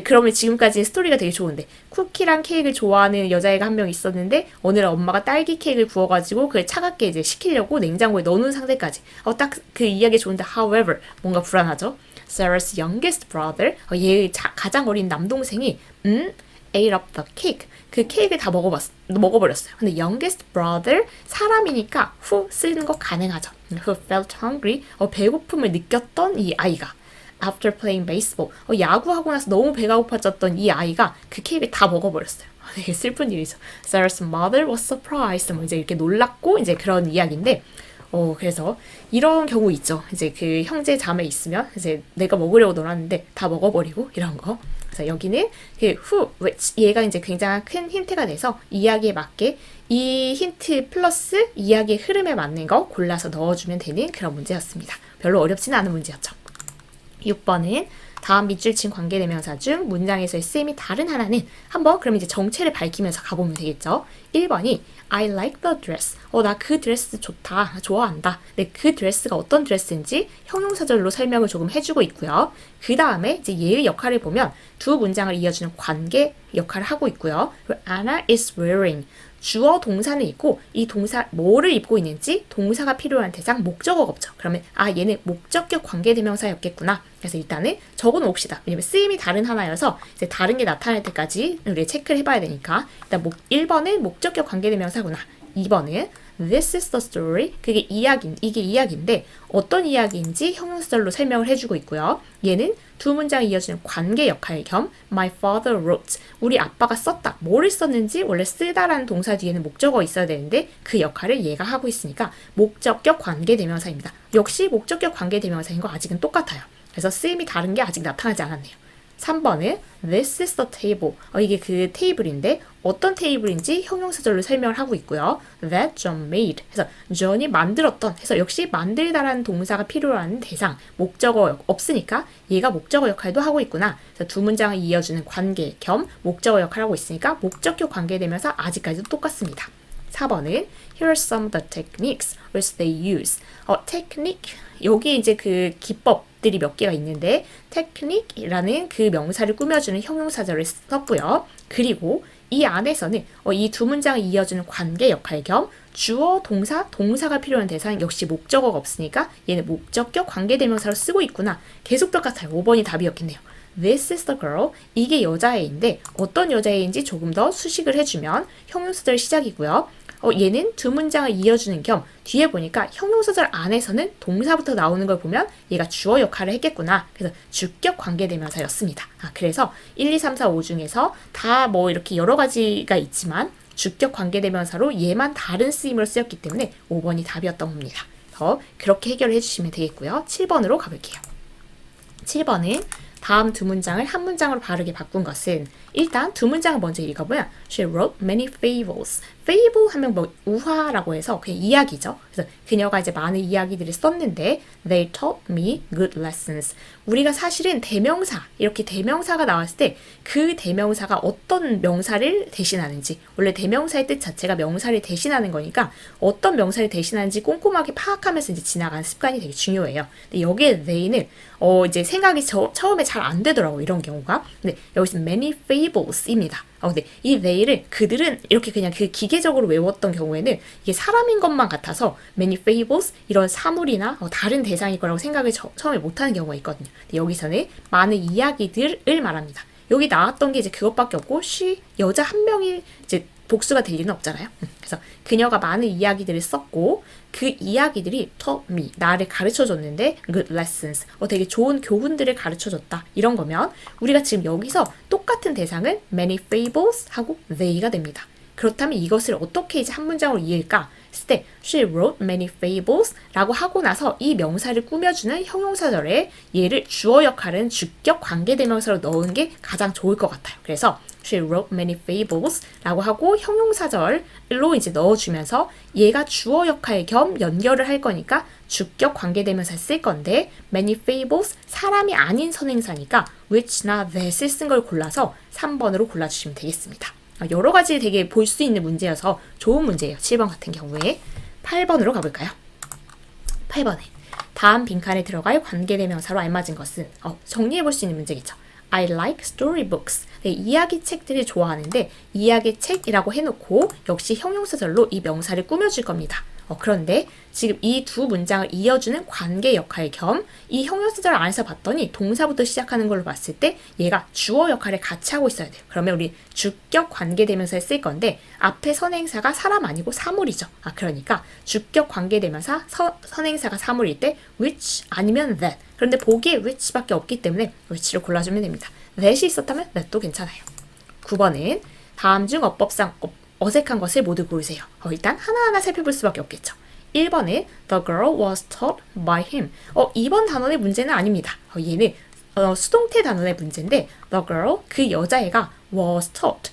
그러면 지금까지 스토리가 되게 좋은데 쿠키랑 케이크를 좋아하는 여자애가 한 명 있었는데 어느 날 엄마가 딸기 케이크를 구워가지고 그걸 차갑게 이제 식히려고 냉장고에 넣어놓은 상태까지 딱 그 이야기 좋은데 however 뭔가 불안하죠. Sarah's youngest brother, 얘의 가장 어린 남동생이 ate up the cake. 그 케이크를 다 먹어버렸어요. 근데 youngest brother, 사람이니까 who 쓰는 거 가능하죠. who felt hungry, 배고픔을 느꼈던 이 아이가 after playing baseball, 야구하고 나서 너무 배가 고파졌던 이 아이가 그 케이크를 다 먹어버렸어요. 되게 슬픈 일이죠. Sarah's mother was surprised. 이제 이렇게 놀랐고 이제 그런 이야기인데 그래서 이런 경우 있죠. 이제 그 형제 자매 있으면 이제 내가 먹으려고 놀았는데 다 먹어버리고 이런 거. 그래서 여기는 그 who, which 얘가 이제 굉장히 큰 힌트가 돼서 이야기에 맞게 이 힌트 플러스 이야기의 흐름에 맞는 거 골라서 넣어주면 되는 그런 문제였습니다. 별로 어렵지는 않은 문제였죠. 6번은 다음 밑줄친 관계대명사 중 문장에서의 쓰임이 다른 하나는 한번 그럼 이제 정체를 밝히면서 가보면 되겠죠. 1번이 I like the dress. 나 그 드레스 좋다. 좋아한다. 네, 그 드레스가 어떤 드레스인지 형용사절로 설명을 조금 해주고 있고요. 그 다음에 이제 얘의 역할을 보면 두 문장을 이어주는 관계 역할을 하고 있고요. 그리고 Anna is wearing. 주어 동사는 있고 이 동사 뭐를 입고 있는지 동사가 필요한 대상 목적어가 없죠. 그러면 얘는 목적격 관계대명사였겠구나. 그래서 일단은 적어 놓읍시다. 왜냐면 쓰임이 다른 하나여서 이제 다른 게 나타날 때까지 우리 체크를 해봐야 되니까 일단 1번은 목적격 관계대명사구나. 2번은 this is the story. 이게 이야기인데 어떤 이야기인지 형용사절로 설명을 해주고 있고요. 얘는 두 문장을 이어주는 관계 역할 겸 my father wrote. 우리 아빠가 썼다. 뭐를 썼는지 원래 쓰다라는 동사 뒤에는 목적어 있어야 되는데 그 역할을 얘가 하고 있으니까 목적격 관계대명사입니다. 역시 목적격 관계대명사인 거 아직은 똑같아요. 그래서 쓰임이 다른 게 아직 나타나지 않았네요. 3번은 this is the table. 이게 그 테이블인데 어떤 테이블인지 형용사절로 설명을 하고 있고요. that John made. 그래서 John이 만들었던. 해서 역시 만들다라는 동사가 필요한 대상. 목적어 없으니까 얘가 목적어 역할도 하고 있구나. 그래서 두 문장을 이어주는 관계 겸 목적어 역할을 하고 있으니까 목적격 관계되면서 아직까지도 똑같습니다. 4번은 here are some of the techniques which they use. technique. 여기 이제 그 기법들이 몇 개가 있는데 technique라는 그 명사를 꾸며주는 형용사절을 썼고요. 그리고 이 안에서는 이 두 문장을 이어주는 관계 역할 겸 주어, 동사가 필요한 대상 역시 목적어가 없으니까 얘는 목적격 관계대명사로 쓰고 있구나. 계속 똑같아요. 5번이 답이었겠네요. This is the girl. 이게 여자애인데 어떤 여자애인지 조금 더 수식을 해주면 형용사절 시작이고요. 얘는 두 문장을 이어주는 겸 뒤에 보니까 형용사절 안에서는 동사부터 나오는 걸 보면 얘가 주어 역할을 했겠구나. 그래서 주격 관계대명사였습니다. 그래서 1, 2, 3, 4, 5 중에서 다 뭐 이렇게 여러 가지가 있지만 주격 관계대명사로 얘만 다른 쓰임으로 쓰였기 때문에 5번이 답이었던 겁니다. 그렇게 해결을 해주시면 되겠고요. 7번으로 가볼게요. 7번은 다음 두 문장을 한 문장으로 바르게 바꾼 것은 일단 두 문장을 먼저 읽어보면 She wrote many fables. fable 하면 뭐 우화라고 해서 그냥 이야기죠. 그래서 그녀가 이제 많은 이야기들을 썼는데 They taught me good lessons. 우리가 사실은 대명사, 이렇게 대명사가 나왔을 때 그 대명사가 어떤 명사를 대신하는지 원래 대명사의 뜻 자체가 명사를 대신하는 거니까 어떤 명사를 대신하는지 꼼꼼하게 파악하면서 이제 지나가는 습관이 되게 중요해요. 근데 여기에 they는 이제 생각이 처음에 잘 안 되더라고요. 이런 경우가. 근데 여기서 many fables입니다. 근데 이 they를 그들은 이렇게 그냥 그 기계적으로 외웠던 경우에는 이게 사람인 것만 같아서 many fables 이런 사물이나 다른 대상일 거라고 생각을 처음에 못하는 경우가 있거든요. 근데 여기서는 많은 이야기들을 말합니다. 여기 나왔던 게 이제 그것밖에 없고 she 여자 한 명이 이제 복수가 될 리는 없잖아요. 그래서 그녀가 많은 이야기들을 썼고 그 이야기들이 taught me, 나를 가르쳐줬는데 good lessons, 되게 좋은 교훈들을 가르쳐줬다. 이런 거면 우리가 지금 여기서 똑같은 대상은 many fables 하고 they가 됩니다. 그렇다면 이것을 어떻게 이제 한 문장으로 이을까 했을 때 she wrote many fables 라고 하고 나서 이 명사를 꾸며주는 형용사절에 얘를 주어 역할은 주격 관계대명사로 넣은 게 가장 좋을 것 같아요. 그래서 she wrote many fables 라고 하고 형용사절로 이제 넣어주면서 얘가 주어 역할 겸 연결을 할 거니까 주격 관계대명사 쓸 건데 many fables 사람이 아닌 선행사니까 which나 that을 쓴 걸 골라서 3번으로 골라주시면 되겠습니다. 여러 가지 되게 볼 수 있는 문제여서 좋은 문제예요. 7번 같은 경우에. 8번으로 가볼까요? 8번에 다음 빈칸에 들어갈 관계대명사로 알맞은 것은 정리해볼 수 있는 문제겠죠. I like storybooks. 네, 이야기책들을 좋아하는데 이야기책이라고 해놓고 역시 형용사절로 이 명사를 꾸며줄 겁니다. 그런데 지금 이 두 문장을 이어주는 관계 역할 겸 이 형용사절 안에서 봤더니 동사부터 시작하는 걸로 봤을 때 얘가 주어 역할을 같이 하고 있어야 돼요. 그러면 우리 주격 관계대명사에 쓸 건데 앞에 선행사가 사람 아니고 사물이죠. 그러니까 주격 관계대명사 선행사가 사물일 때 which 아니면 that. 그런데 보기에 which밖에 없기 때문에 which를 골라주면 됩니다. that이 있었다면 that도 괜찮아요. 9번은 다음 중 어법상 어색한 것을 모두 고르세요. 일단 하나하나 살펴볼 수밖에 없겠죠. 1번은 The girl was taught by him. 2번 단원의 문제는 아닙니다. 얘는 수동태 단원의 문제인데 The girl, 그 여자애가 was taught.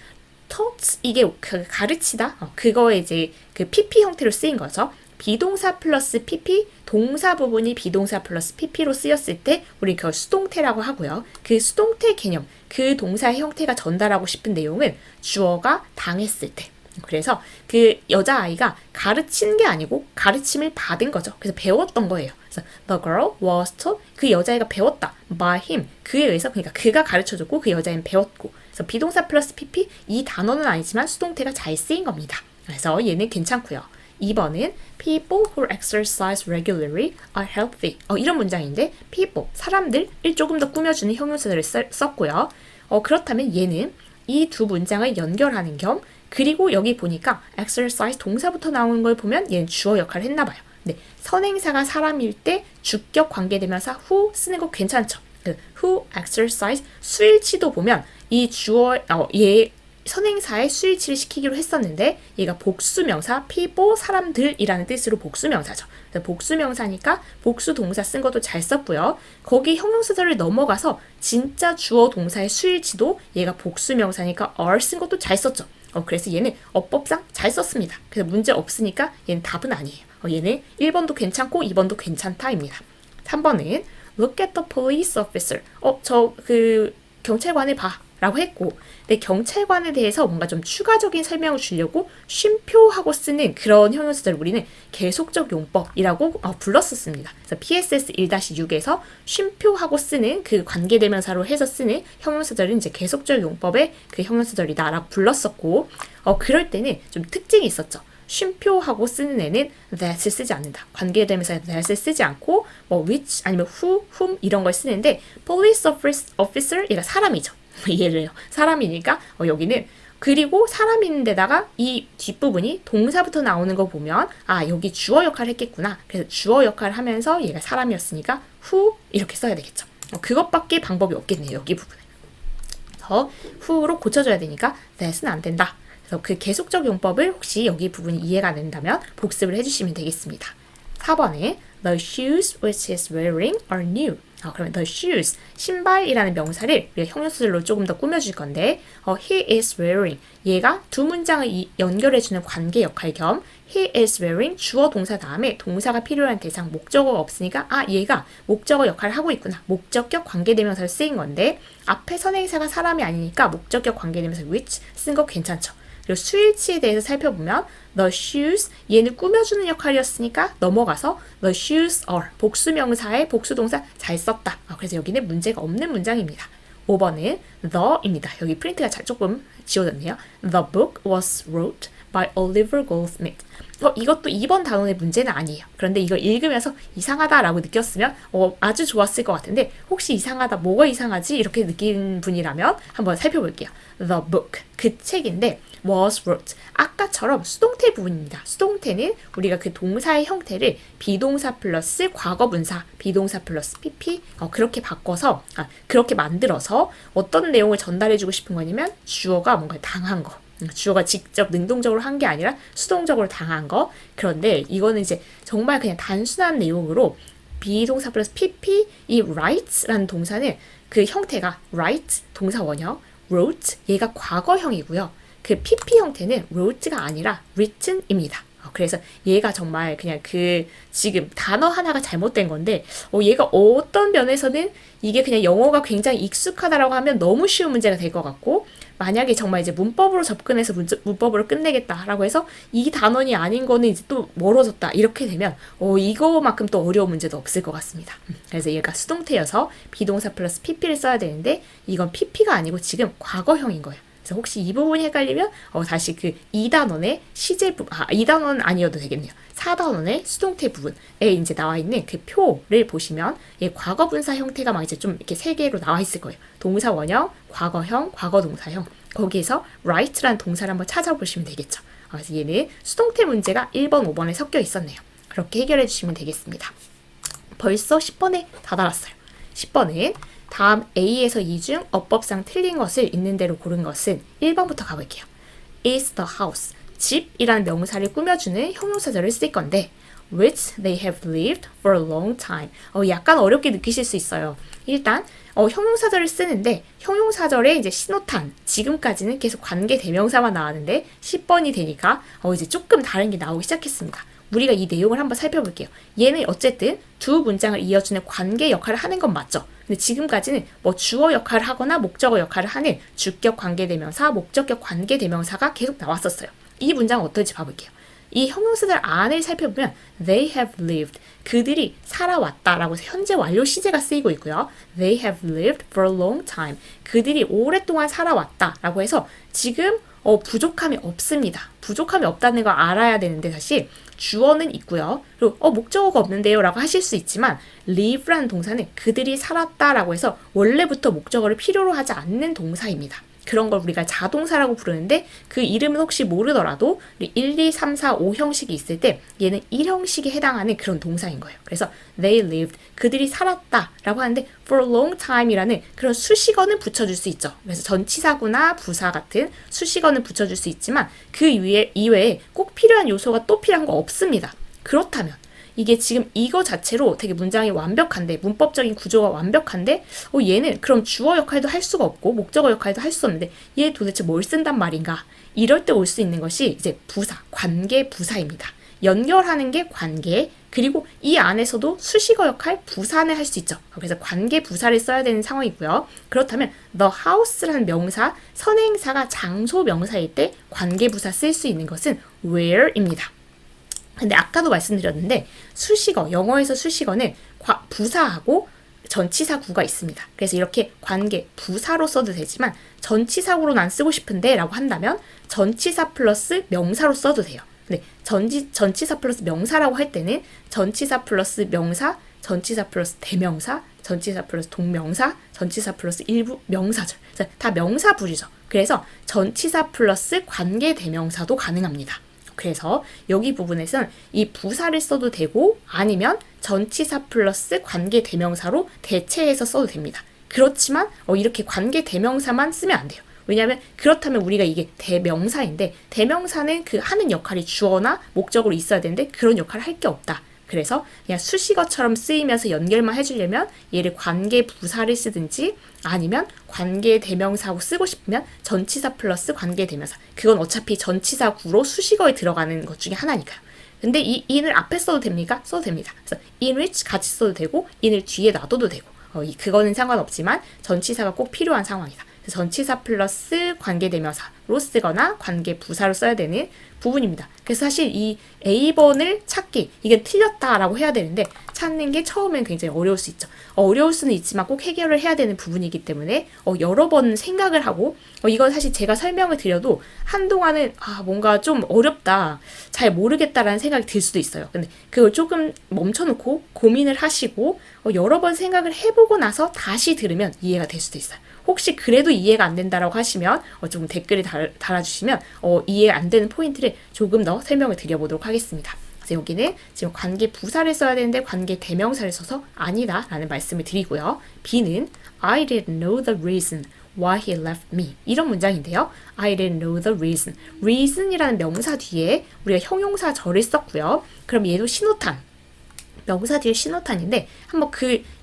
taught, 이게 그 가르치다. 그거에 이제 그 PP 형태로 쓰인 거죠. 비동사 플러스 PP, 동사 부분이 비동사 플러스 PP로 쓰였을 때 우리 그걸 수동태라고 하고요. 그 수동태 개념, 그 동사의 형태가 전달하고 싶은 내용은 주어가 당했을 때. 그래서 그 여자아이가 가르친 게 아니고 가르침을 받은 거죠. 그래서 배웠던 거예요. 그래서 the girl was taught, 그 여자애가 배웠다. by him, 그에 의해서, 그러니까 그가 가르쳐줬고 그 여자애는 배웠고. 그래서 비동사 플러스 PP, 이 단어는 아니지만 수동태가 잘 쓰인 겁니다. 그래서 얘는 괜찮고요. 2번은 people who exercise regularly are healthy. 이런 문장인데 people, 사람들을 조금 더 꾸며주는 형용사들을 썼고요. 그렇다면 얘는 이 두 문장을 연결하는 겸 그리고 여기 보니까 exercise 동사부터 나오는 걸 보면 얘는 주어 역할을 했나 봐요. 네, 선행사가 사람일 때 주격 관계대명사 who 쓰는 거 괜찮죠? who exercise 수일치도 보면 이 주어 얘 선행사의 수일치를 시키기로 했었는데 얘가 복수명사 people 사람들이라는 뜻으로 복수명사죠. 복수명사니까 복수 동사 쓴 것도 잘 썼고요. 거기 형용사절을 넘어가서 진짜 주어 동사의 수일치도 얘가 복수명사니까 are 쓴 것도 잘 썼죠. 그래서 얘는 어법상 잘 썼습니다. 그래서 문제 없으니까 얘는 답은 아니에요. 얘는 1번도 괜찮고 2번도 괜찮다입니다. 3번은 look at the police officer. 저 경찰관을 봐. 라고 했고, 근데 경찰관에 대해서 뭔가 좀 추가적인 설명을 주려고 쉼표하고 쓰는 그런 형용사절을 우리는 계속적 용법이라고 불렀었습니다. 그래서 PSS 1-6에서 쉼표하고 쓰는 그 관계대명사로 해서 쓰는 형용사절은 이제 계속적 용법의 그 형용사절이다라고 불렀었고, 그럴 때는 좀 특징이 있었죠. 쉼표하고 쓰는 애는 that을 쓰지 않는다. 관계대명사에 that을 쓰지 않고 뭐 which 아니면 who, whom 이런 걸 쓰는데 police officer 얘가 사람이죠. 예를요. 사람이니까 여기는 그리고 사람인데다가 이 뒷부분이 동사부터 나오는 거 보면 여기 주어 역할을 했겠구나. 그래서 주어 역할을 하면서 얘가 사람이었으니까 who 이렇게 써야 되겠죠. 그것밖에 방법이 없겠네요. 여기 부분에. 그래서 who로 고쳐줘야 되니까 that은 안 된다. 그래서 그 계속적 용법을 혹시 여기 부분이 이해가 안 된다면 복습을 해주시면 되겠습니다. 4번에 the shoes which he is wearing are new. 그러면 the shoes, 신발이라는 명사를 우리가 형용사절로 조금 더 꾸며줄 건데 he is wearing, 얘가 두 문장을 연결해주는 관계 역할 겸 he is wearing 주어 동사 다음에 동사가 필요한 대상 목적어가 없으니까 얘가 목적어 역할을 하고 있구나. 목적격 관계대명사를 쓰인 건데 앞에 선행사가 사람이 아니니까 목적격 관계대명사 which 쓴 거 괜찮죠. 그리고 수일치에 대해서 살펴보면 the shoes 얘는 꾸며주는 역할이었으니까 넘어가서 the shoes are 복수명사의 복수동사 잘 썼다. 그래서 여기는 문제가 없는 문장입니다. 5번은 the입니다. 여기 프린트가 조금 지워졌네요. The book was wrote by Oliver Goldsmith. 이것도 2번 단원의 문제는 아니에요. 그런데 이걸 읽으면서 이상하다라고 느꼈으면 아주 좋았을 것 같은데 혹시 이상하다, 뭐가 이상하지? 이렇게 느낀 분이라면 한번 살펴볼게요. The book, 그 책인데 was wrote, 아까처럼 수동태 부분입니다. 수동태는 우리가 그 동사의 형태를 비동사 플러스 과거분사, 비동사 플러스 PP 그렇게 바꿔서 그렇게 만들어서 어떤 내용을 전달해주고 싶은 거냐면 주어가 뭔가 당한 거, 주어가 직접 능동적으로 한 게 아니라 수동적으로 당한 거. 그런데 이거는 이제 정말 그냥 단순한 내용으로 비동사 플러스 PP, 이 write라는 동사는 그 형태가 write, 동사 원형, wrote, 얘가 과거형이고요. 그 PP 형태는 wrote가 아니라 written입니다. 그래서 얘가 정말 그냥 지금 단어 하나가 잘못된 건데 얘가 어떤 면에서는 이게 그냥 영어가 굉장히 익숙하다라고 하면 너무 쉬운 문제가 될 것 같고, 만약에 정말 이제 문법으로 접근해서 문법으로 끝내겠다라고 해서 이 단원이 아닌 거는 이제 또 멀어졌다 이렇게 되면 이거만큼 또 어려운 문제도 없을 것 같습니다. 그래서 얘가 수동태여서 비동사 플러스 PP를 써야 되는데 이건 PP가 아니고 지금 과거형인 거예요. 그래서 혹시 이 부분이 헷갈리면 다시 그 2단원의 시제 부분, 2단원 아니어도 되겠네요. 4단원의 수동태 부분에 이제 나와 있는 그 표를 보시면 과거 분사 형태가 막 이제 좀 이렇게 3개로 나와 있을 거예요. 동사 원형, 과거형, 과거 동사형. 거기에서 write라는 동사를 한번 찾아보시면 되겠죠. 그래서 얘는 수동태 문제가 1번, 5번에 섞여 있었네요. 그렇게 해결해 주시면 되겠습니다. 벌써 10번에 다 달았어요. 10번은 다음 A에서 E 중 어법상 틀린 것을 있는 대로 고른 것은 1번부터 가볼게요. is the house, 집이라는 명사를 꾸며주는 형용사절을 쓸 건데 which they have lived for a long time. 약간 어렵게 느끼실 수 있어요. 일단 형용사절을 쓰는데 형용사절의 이제 신호탄, 지금까지는 계속 관계 대명사만 나왔는데 10번이 되니까 이제 조금 다른 게 나오기 시작했습니다. 우리가 이 내용을 한번 살펴볼게요. 얘는 어쨌든 두 문장을 이어주는 관계 역할을 하는 건 맞죠. 근데 지금까지는 뭐 주어 역할을 하거나 목적어 역할을 하는 주격 관계대명사, 목적격 관계대명사가 계속 나왔었어요. 이 문장은 어떨지 봐볼게요. 이 형용사들 안을 살펴보면 they have lived, 그들이 살아왔다라고 해서 현재 완료 시제가 쓰이고 있고요. They have lived for a long time, 그들이 오랫동안 살아왔다라고 해서 지금 부족함이 없습니다. 부족함이 없다는 걸 알아야 되는데 사실 주어는 있고요. 그리고 목적어가 없는데요 라고 하실 수 있지만 live라는 동사는 그들이 살았다라고 해서 원래부터 목적어를 필요로 하지 않는 동사입니다. 그런 걸 우리가 자동사라고 부르는데 그 이름은 혹시 모르더라도 1, 2, 3, 4, 5 형식이 있을 때 얘는 1형식에 해당하는 그런 동사인 거예요. 그래서 they lived, 그들이 살았다 라고 하는데 for a long time이라는 그런 수식어는 붙여줄 수 있죠. 그래서 전치사구나 부사 같은 수식어는 붙여줄 수 있지만 그 이외에 꼭 필요한 요소가 또 필요한 거 없습니다. 그렇다면 이게 지금 이거 자체로 되게 문장이 완벽한데 문법적인 구조가 완벽한데 얘는 그럼 주어 역할도 할 수가 없고 목적어 역할도 할 수 없는데 얘 도대체 뭘 쓴단 말인가? 이럴 때 올 수 있는 것이 이제 부사, 관계 부사입니다. 연결하는 게 관계, 그리고 이 안에서도 수식어 역할, 부사는 할 수 있죠. 그래서 관계 부사를 써야 되는 상황이고요. 그렇다면 the house라는 명사, 선행사가 장소 명사일 때 관계 부사 쓸 수 있는 것은 where입니다. 근데 아까도 말씀드렸는데 수식어, 영어에서 수식어는 부사하고 전치사구가 있습니다. 그래서 이렇게 관계, 부사로 써도 되지만 전치사구로는 안 쓰고 싶은데 라고 한다면 전치사 플러스 명사로 써도 돼요. 근데 전치사 플러스 명사라고 할 때는 전치사 플러스 명사, 전치사 플러스 대명사, 전치사 플러스 동명사, 전치사 플러스 일부 명사절. 다 명사부류죠. 그래서 전치사 플러스 관계 대명사도 가능합니다. 그래서 여기 부분에서는 이 부사를 써도 되고 아니면 전치사 플러스 관계 대명사로 대체해서 써도 됩니다. 그렇지만 이렇게 관계 대명사만 쓰면 안 돼요. 왜냐하면 그렇다면 우리가 이게 대명사인데 대명사는 그 하는 역할이 주어나 목적으로 있어야 되는데 그런 역할을 할 게 없다. 그래서 그냥 수식어처럼 쓰이면서 연결만 해주려면 얘를 관계 부사를 쓰든지 아니면 관계 대명사로 쓰고 싶으면 전치사 플러스 관계 대명사. 그건 어차피 전치사구로 수식어에 들어가는 것 중에 하나니까요. 근데 이 in을 앞에 써도 됩니까? 써도 됩니다. 그래서 in which 같이 써도 되고 in을 뒤에 놔둬도 되고 그거는 상관없지만 전치사가 꼭 필요한 상황이다. 전치사 플러스 관계대명사로 쓰거나 관계부사로 써야 되는 부분입니다. 그래서 사실 이 A번을 찾기, 이게 틀렸다라고 해야 되는데 찾는 게 처음엔 굉장히 어려울 수 있죠. 어려울 수는 있지만 꼭 해결을 해야 되는 부분이기 때문에 여러 번 생각을 하고 이건 사실 제가 설명을 드려도 한동안은 뭔가 좀 어렵다, 잘 모르겠다라는 생각이 들 수도 있어요. 근데 그걸 조금 멈춰놓고 고민을 하시고 여러 번 생각을 해보고 나서 다시 들으면 이해가 될 수도 있어요. 혹시 그래도 이해가 안 된다라고 하시면 조금 댓글에 달아주시면 이해 안 되는 포인트를 조금 더 설명을 드려보도록 하겠습니다. 그래서 여기는 지금 관계 부사를 써야 되는데 관계 대명사를 써서 아니다 라는 말씀을 드리고요. B는 I didn't know the reason why he left me. 이런 문장인데요. I didn't know the reason. reason이라는 명사 뒤에 우리가 형용사절을 썼고요. 그럼 얘도 신호탄. 명사 뒤에 신호탄인데 한번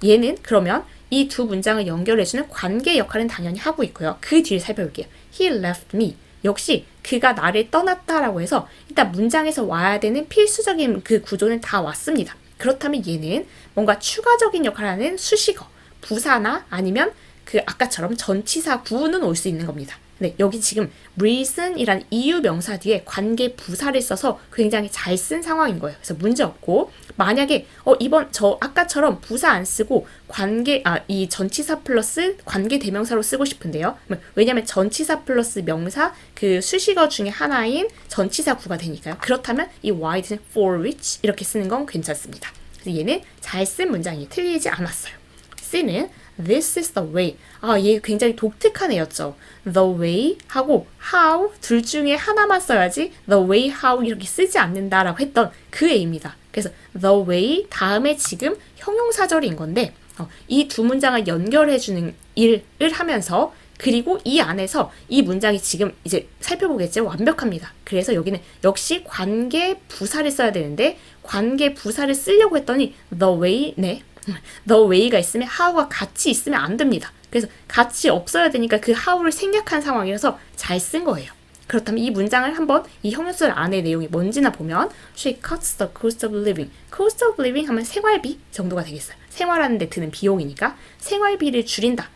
얘는 그러면 이 두 문장을 연결해주는 관계 역할은 당연히 하고 있고요. 그 뒤를 살펴볼게요. He left me. 역시 그가 나를 떠났다라고 해서 일단 문장에서 와야 되는 필수적인 그 구조는 다 왔습니다. 그렇다면 얘는 뭔가 추가적인 역할을 하는 수식어, 부사나 아니면 그 아까처럼 전치사 구는 올 수 있는 겁니다. 네, 여기 지금 reason이라는 이유 명사 뒤에 관계 부사를 써서 굉장히 잘 쓴 상황인 거예요. 그래서 문제 없고 만약에 이번 아까처럼 부사 안 쓰고 이 전치사 플러스 관계 대명사로 쓰고 싶은데요. 왜냐면 전치사 플러스 명사 그 수식어 중에 하나인 전치사 구가 되니까요. 그렇다면 이 why는 for which 이렇게 쓰는 건 괜찮습니다. 그래서 얘는 잘 쓴 문장이 틀리지 않았어요. C는 This is the way. 얘 굉장히 독특한 애였죠. The way 하고 how 둘 중에 하나만 써야지 the way how 이렇게 쓰지 않는다라고 했던 그 애입니다. 그래서 the way 다음에 지금 형용사절인 건데 이 두 문장을 연결해주는 일을 하면서 그리고 이 안에서 이 문장이 지금 이제 살펴보겠죠. 완벽합니다. 그래서 여기는 역시 관계 부사를 써야 되는데 관계 부사를 쓰려고 했더니 the way네. the way가 있으면 how가 같이 있으면 안 됩니다. 그래서 같이 없어야 되니까 그 how를 생략한 상황이라서 잘 쓴 거예요. 그렇다면 이 문장을 한번 이 형용사 안의 내용이 뭔지나 보면 She cuts the cost of living. cost of living 하면 생활비 정도가 되겠어요. 생활하는 데 드는 비용이니까 생활비를 줄인다.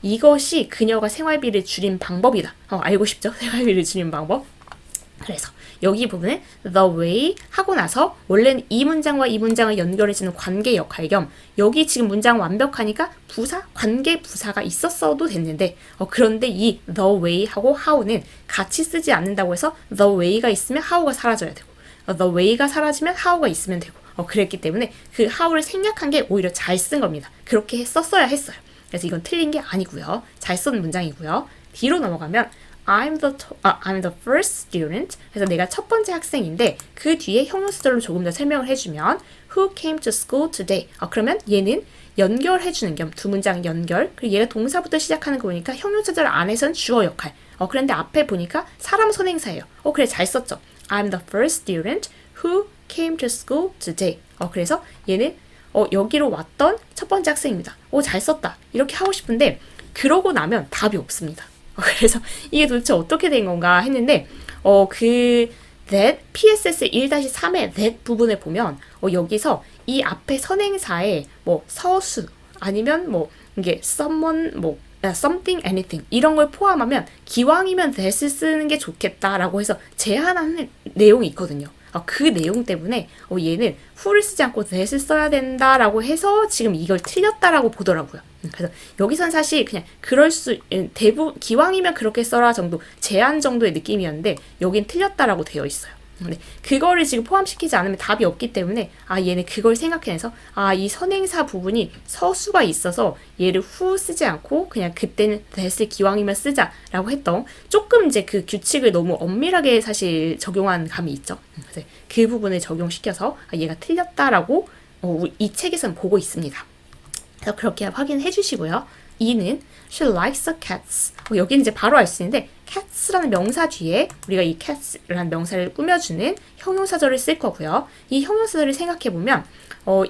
이것이 그녀가 생활비를 줄인 방법이다. 알고 싶죠? 생활비를 줄인 방법. 그래서 여기 부분은 the way 하고 나서 원래는 이 문장과 이 문장을 연결해주는 관계 역할 겸 여기 지금 문장 완벽하니까 부사, 관계 부사가 있었어도 됐는데 그런데 이 the way 하고 how는 같이 쓰지 않는다고 해서 the way가 있으면 how가 사라져야 되고 the way가 사라지면 how가 있으면 되고 그랬기 때문에 그 how를 생략한 게 오히려 잘 쓴 겁니다. 그렇게 썼어야 했어요. 그래서 이건 틀린 게 아니고요. 잘 쓴 문장이고요. 뒤로 넘어가면 I'm the first student. 그래서 내가 첫 번째 학생인데 그 뒤에 형용사절로 조금 더 설명을 해주면 Who came to school today? 그러면 얘는 연결해주는 겸 두 문장 연결. 그리고 얘가 동사부터 시작하는 거 보니까 형용사절 안에선 주어 역할. 그런데 앞에 보니까 사람 선행사예요. 그래 잘 썼죠. I'm the first student who came to school today. 그래서 얘는 여기로 왔던 첫 번째 학생입니다. 잘 썼다. 이렇게 하고 싶은데 그러고 나면 답이 없습니다. 그래서 이게 도대체 어떻게 된 건가 했는데 that PSS 1-3의 that 부분을 보면 여기서 이 앞에 선행사에 뭐 서수 아니면 이게 someone something, anything 이런 걸 포함하면 기왕이면 that을 쓰는 게 좋겠다라고 해서 제한하는 내용이 있거든요. 그 내용 때문에 얘는 who를 쓰지 않고 that을 써야 된다라고 해서 지금 이걸 틀렸다라고 보더라고요. 그래서 여기선 사실 그냥 기왕이면 그렇게 써라 정도 제한 정도의 느낌이었는데 여긴 틀렸다라고 되어 있어요. 근데 그거를 지금 포함시키지 않으면 답이 없기 때문에 얘는 그걸 생각해내서 이 선행사 부분이 서수가 있어서 얘를 who 쓰지 않고 그냥 그때는 that을 기왕이면 쓰자라고 했던 조금 이제 그 규칙을 너무 엄밀하게 사실 적용한 감이 있죠. 그래서 그 부분을 적용시켜서 얘가 틀렸다라고 이 책에서는 보고 있습니다. 그래서 그렇게 확인해 주시고요. 2는 She likes the cats. 여기는 이제 바로 알 수 있는데 cats라는 명사 뒤에 우리가 이 cats라는 명사를 꾸며주는 형용사절을 쓸 거고요. 이 형용사절을 생각해보면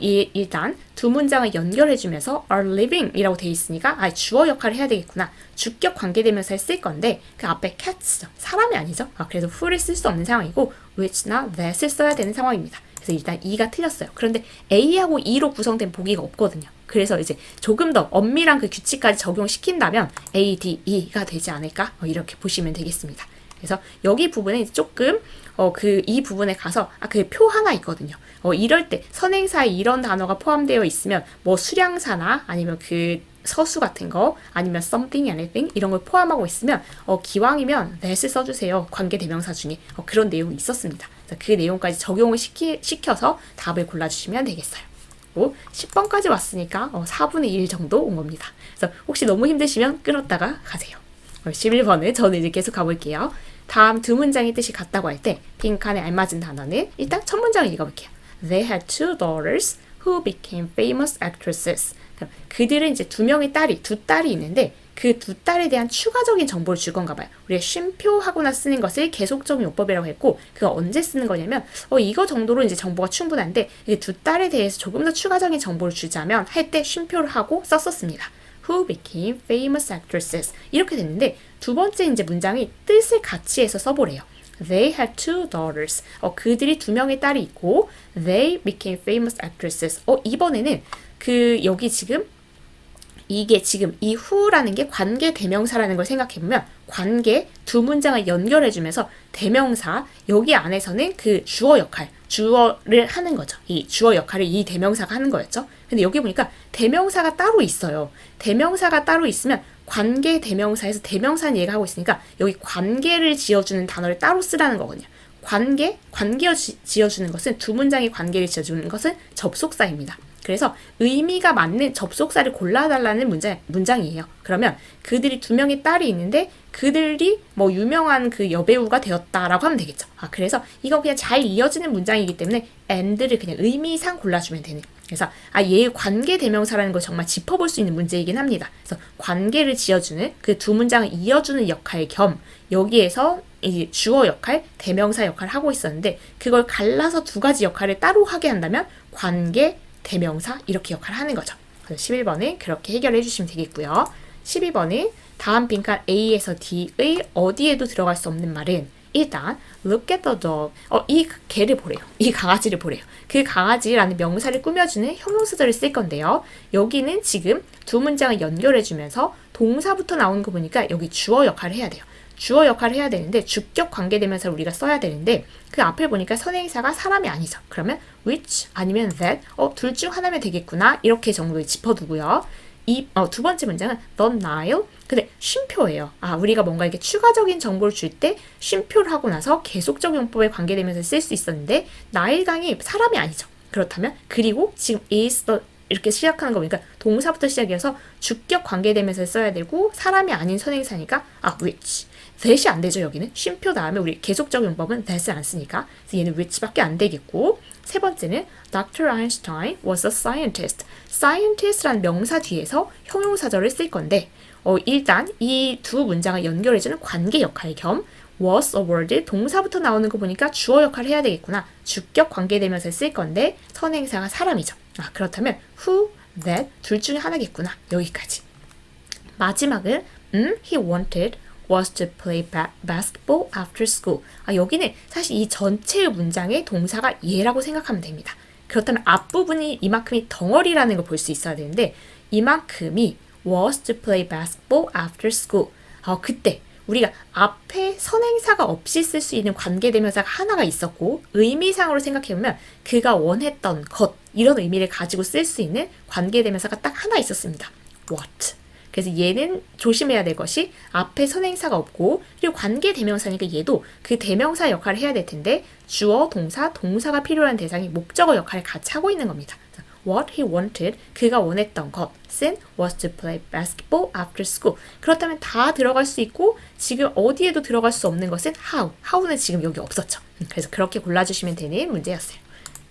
일단 두 문장을 연결해주면서 are living이라고 되어 있으니까 주어 역할을 해야 되겠구나. 주격 관계대명사를 쓸 건데 그 앞에 cats죠. 사람이 아니죠. 그래서 who를 쓸 수 없는 상황이고 which나 that을 써야 되는 상황입니다. 그래서 일단 2가 틀렸어요. 그런데 A하고 E로 구성된 보기가 없거든요. 그래서 이제 조금 더 엄밀한 그 규칙까지 적용시킨다면 A, D, E가 되지 않을까? 이렇게 보시면 되겠습니다. 그래서 여기 부분에 조금 이 부분에 가서 그 표 하나 있거든요. 이럴 때 선행사에 이런 단어가 포함되어 있으면 뭐 수량사나 아니면 그 서수 같은 거 아니면 something, anything 이런 걸 포함하고 있으면 기왕이면 that을 써주세요. 관계대명사 중에 그런 내용이 있었습니다. 그래서 그 내용까지 적용을 시켜서 답을 골라주시면 되겠어요. 10번까지 왔으니까 4분의 1 정도 온 겁니다. 그래서 혹시 너무 힘드시면 끊었다가 가세요. 11번은 저는 이제 계속 가볼게요. 다음 두 문장의 뜻이 같다고 할 때 빈칸에 알맞은 단어는 일단 첫 문장을 읽어볼게요. They had two daughters who became famous actresses. 그들은 이제 두 딸이 있는데 그 두 딸에 대한 추가적인 정보를 줄 건가 봐요. 우리가 쉼표하거나 쓰는 것을 계속적인 용법이라고 했고 그거 언제 쓰는 거냐면 이거 정도로 이제 정보가 충분한데 이게 두 딸에 대해서 조금 더 추가적인 정보를 주자면 할 때 쉼표를 하고 썼었습니다. Who became famous actresses 이렇게 됐는데 두 번째 이제 문장이 뜻을 같이 해서 써보래요. They had two daughters. 그들이 두 명의 딸이 있고 they became famous actresses. 이번에는 여기 지금 이게 지금 이 who라는 게 관계 대명사라는 걸 생각해보면 관계 두 문장을 연결해주면서 대명사 여기 안에서는 그 주어를 하는 거죠. 이 주어 역할을 이 대명사가 하는 거였죠. 근데 여기 보니까 대명사가 따로 있어요. 대명사가 따로 있으면 관계 대명사에서 대명사는 얘가 하고 있으니까 여기 관계를 지어주는 단어를 따로 쓰라는 거거든요. 관계를 지어주는 것은 두 문장의 관계를 지어주는 것은 접속사입니다. 그래서 의미가 맞는 접속사를 골라달라는 문장이에요. 그러면 그들이 두 명의 딸이 있는데 그들이 뭐 유명한 그 여배우가 되었다라고 하면 되겠죠. 그래서 이건 그냥 잘 이어지는 문장이기 때문에 and를 그냥 의미상 골라주면 되는. 그래서 얘의 관계 대명사라는 걸 정말 짚어볼 수 있는 문제이긴 합니다. 그래서 관계를 지어주는 그 두 문장을 이어주는 역할 겸 여기에서 이 주어 역할, 대명사 역할을 하고 있었는데 그걸 갈라서 두 가지 역할을 따로 하게 한다면 관계, 대명사 이렇게 역할을 하는 거죠. 그래서 11번은 그렇게 해결해 주시면 되겠고요. 12번은 다음 빈칸 A에서 D의 어디에도 들어갈 수 없는 말은 일단 look at the dog. 이 개를 보래요. 이 강아지를 보래요. 그 강아지라는 명사를 꾸며주는 형용사절을 쓸 건데요. 여기는 지금 두 문장을 연결해주면서 동사부터 나오는 거 보니까 여기 주어 역할을 해야 돼요. 주어 역할을 해야 되는데 주격 관계대명사를 우리가 써야 되는데 그 앞에 보니까 선행사가 사람이 아니죠. 그러면 which 아니면 that 둘 중 하나면 되겠구나 이렇게 정도에 짚어두고요. 두 번째 문장은 the Nile 근데 쉼표예요. 우리가 뭔가 이렇게 추가적인 정보를 줄 때 쉼표를 하고 나서 계속적 용법에 관계되면서 쓸 수 있었는데 나일강이 사람이 아니죠. 그렇다면 그리고 지금 is the 이렇게 시작하는 거 보니까 동사부터 시작이어서 주격 관계대명사를 써야 되고 사람이 아닌 선행사니까 which. that이 안 되죠, 여기는. 쉼표 다음에 우리 계속적 용법은 that을 안 쓰니까. 그래서 얘는 which밖에 안 되겠고. 세 번째는 Dr. Einstein was a scientist. scientist라는 명사 뒤에서 형용사절을 쓸 건데 일단 이 두 문장을 연결해주는 관계 역할 겸 was awarded 동사부터 나오는 거 보니까 주어 역할을 해야 되겠구나. 주격 관계대명사를 쓸 건데 선행사가 사람이죠. 그렇다면 who, that 둘 중에 하나겠구나. 여기까지. 마지막은 he wanted was to play basketball after school. 여기는 사실 이 전체의 문장의 동사가 얘라고 생각하면 됩니다. 그렇다면 앞부분이 이만큼이 덩어리라는 걸 볼 수 있어야 되는데 이만큼이 was to play basketball after school. 그때 우리가 앞에 선행사가 없이 쓸 수 있는 관계대명사가 하나가 있었고 의미상으로 생각해보면 그가 원했던 것 이런 의미를 가지고 쓸 수 있는 관계대명사가 딱 하나 있었습니다. what. 그래서 얘는 조심해야 될 것이 앞에 선행사가 없고 그리고 관계대명사니까 얘도 그 대명사 역할을 해야 될 텐데 주어, 동사, 동사가 필요한 대상이 목적어 역할을 같이 하고 있는 겁니다. What he wanted, 그가 원했던 것은 was to play basketball after school. 그렇다면 다 들어갈 수 있고 지금 어디에도 들어갈 수 없는 것은 how. how는 지금 여기 없었죠. 그래서 그렇게 골라주시면 되는 문제였어요.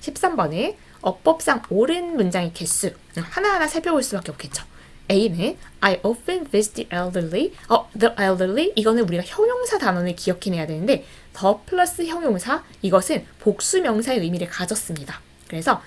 13번에 어법상 옳은 문장의 개수 하나하나 살펴볼 수밖에 없겠죠. A는 I often visit the elderly. The elderly 이거는 우리가 형용사 단원을 기억해내야 되는데 the 플러스 형용사 이것은 복수 명사의 의미를 가졌습니다. 그래서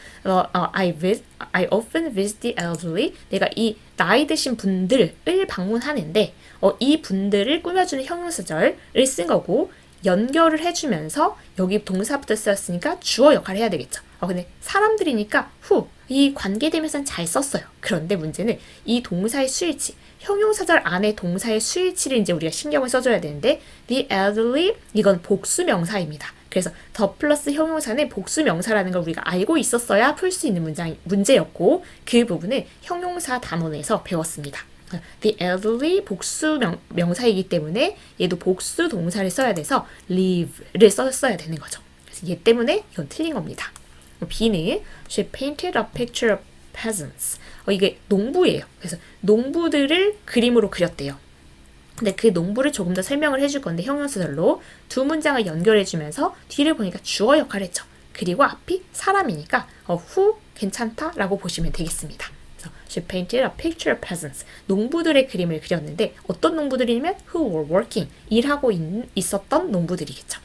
I often visit the elderly. 내가 이 나이 드신 분들을 방문하는데 이 분들을 꾸며주는 형용사절을 쓴 거고 연결을 해주면서 여기 동사부터 쓰였으니까 주어 역할을 해야 되겠죠. 근데 사람들이니까 who 이 관계대명사는 잘 썼어요. 그런데 문제는 이 동사의 수일치 형용사절 안에 동사의 수일치를 이제 우리가 신경을 써줘야 되는데 the elderly 이건 복수 명사입니다. 그래서 더 플러스 형용사는 복수 명사라는 걸 우리가 알고 있었어야 풀 수 있는 문제였고 그 부분은 형용사 단원에서 배웠습니다. The elderly 복수 명사이기 때문에 얘도 복수 동사를 써야 돼서 live를 써야 되는 거죠. 그래서 얘 때문에 이건 틀린 겁니다. B는 She painted a picture of peasants. 이게 농부예요. 그래서 농부들을 그림으로 그렸대요. 근데 그 농부를 조금 더 설명을 해줄 건데 형용사절로 두 문장을 연결해주면서 뒤를 보니까 주어 역할을 했죠. 그리고 앞이 사람이니까 who 괜찮다라고 보시면 되겠습니다. 그래서 She painted a picture of peasants. 농부들의 그림을 그렸는데 어떤 농부들이냐면 who were working. 일하고 있었던 농부들이겠죠.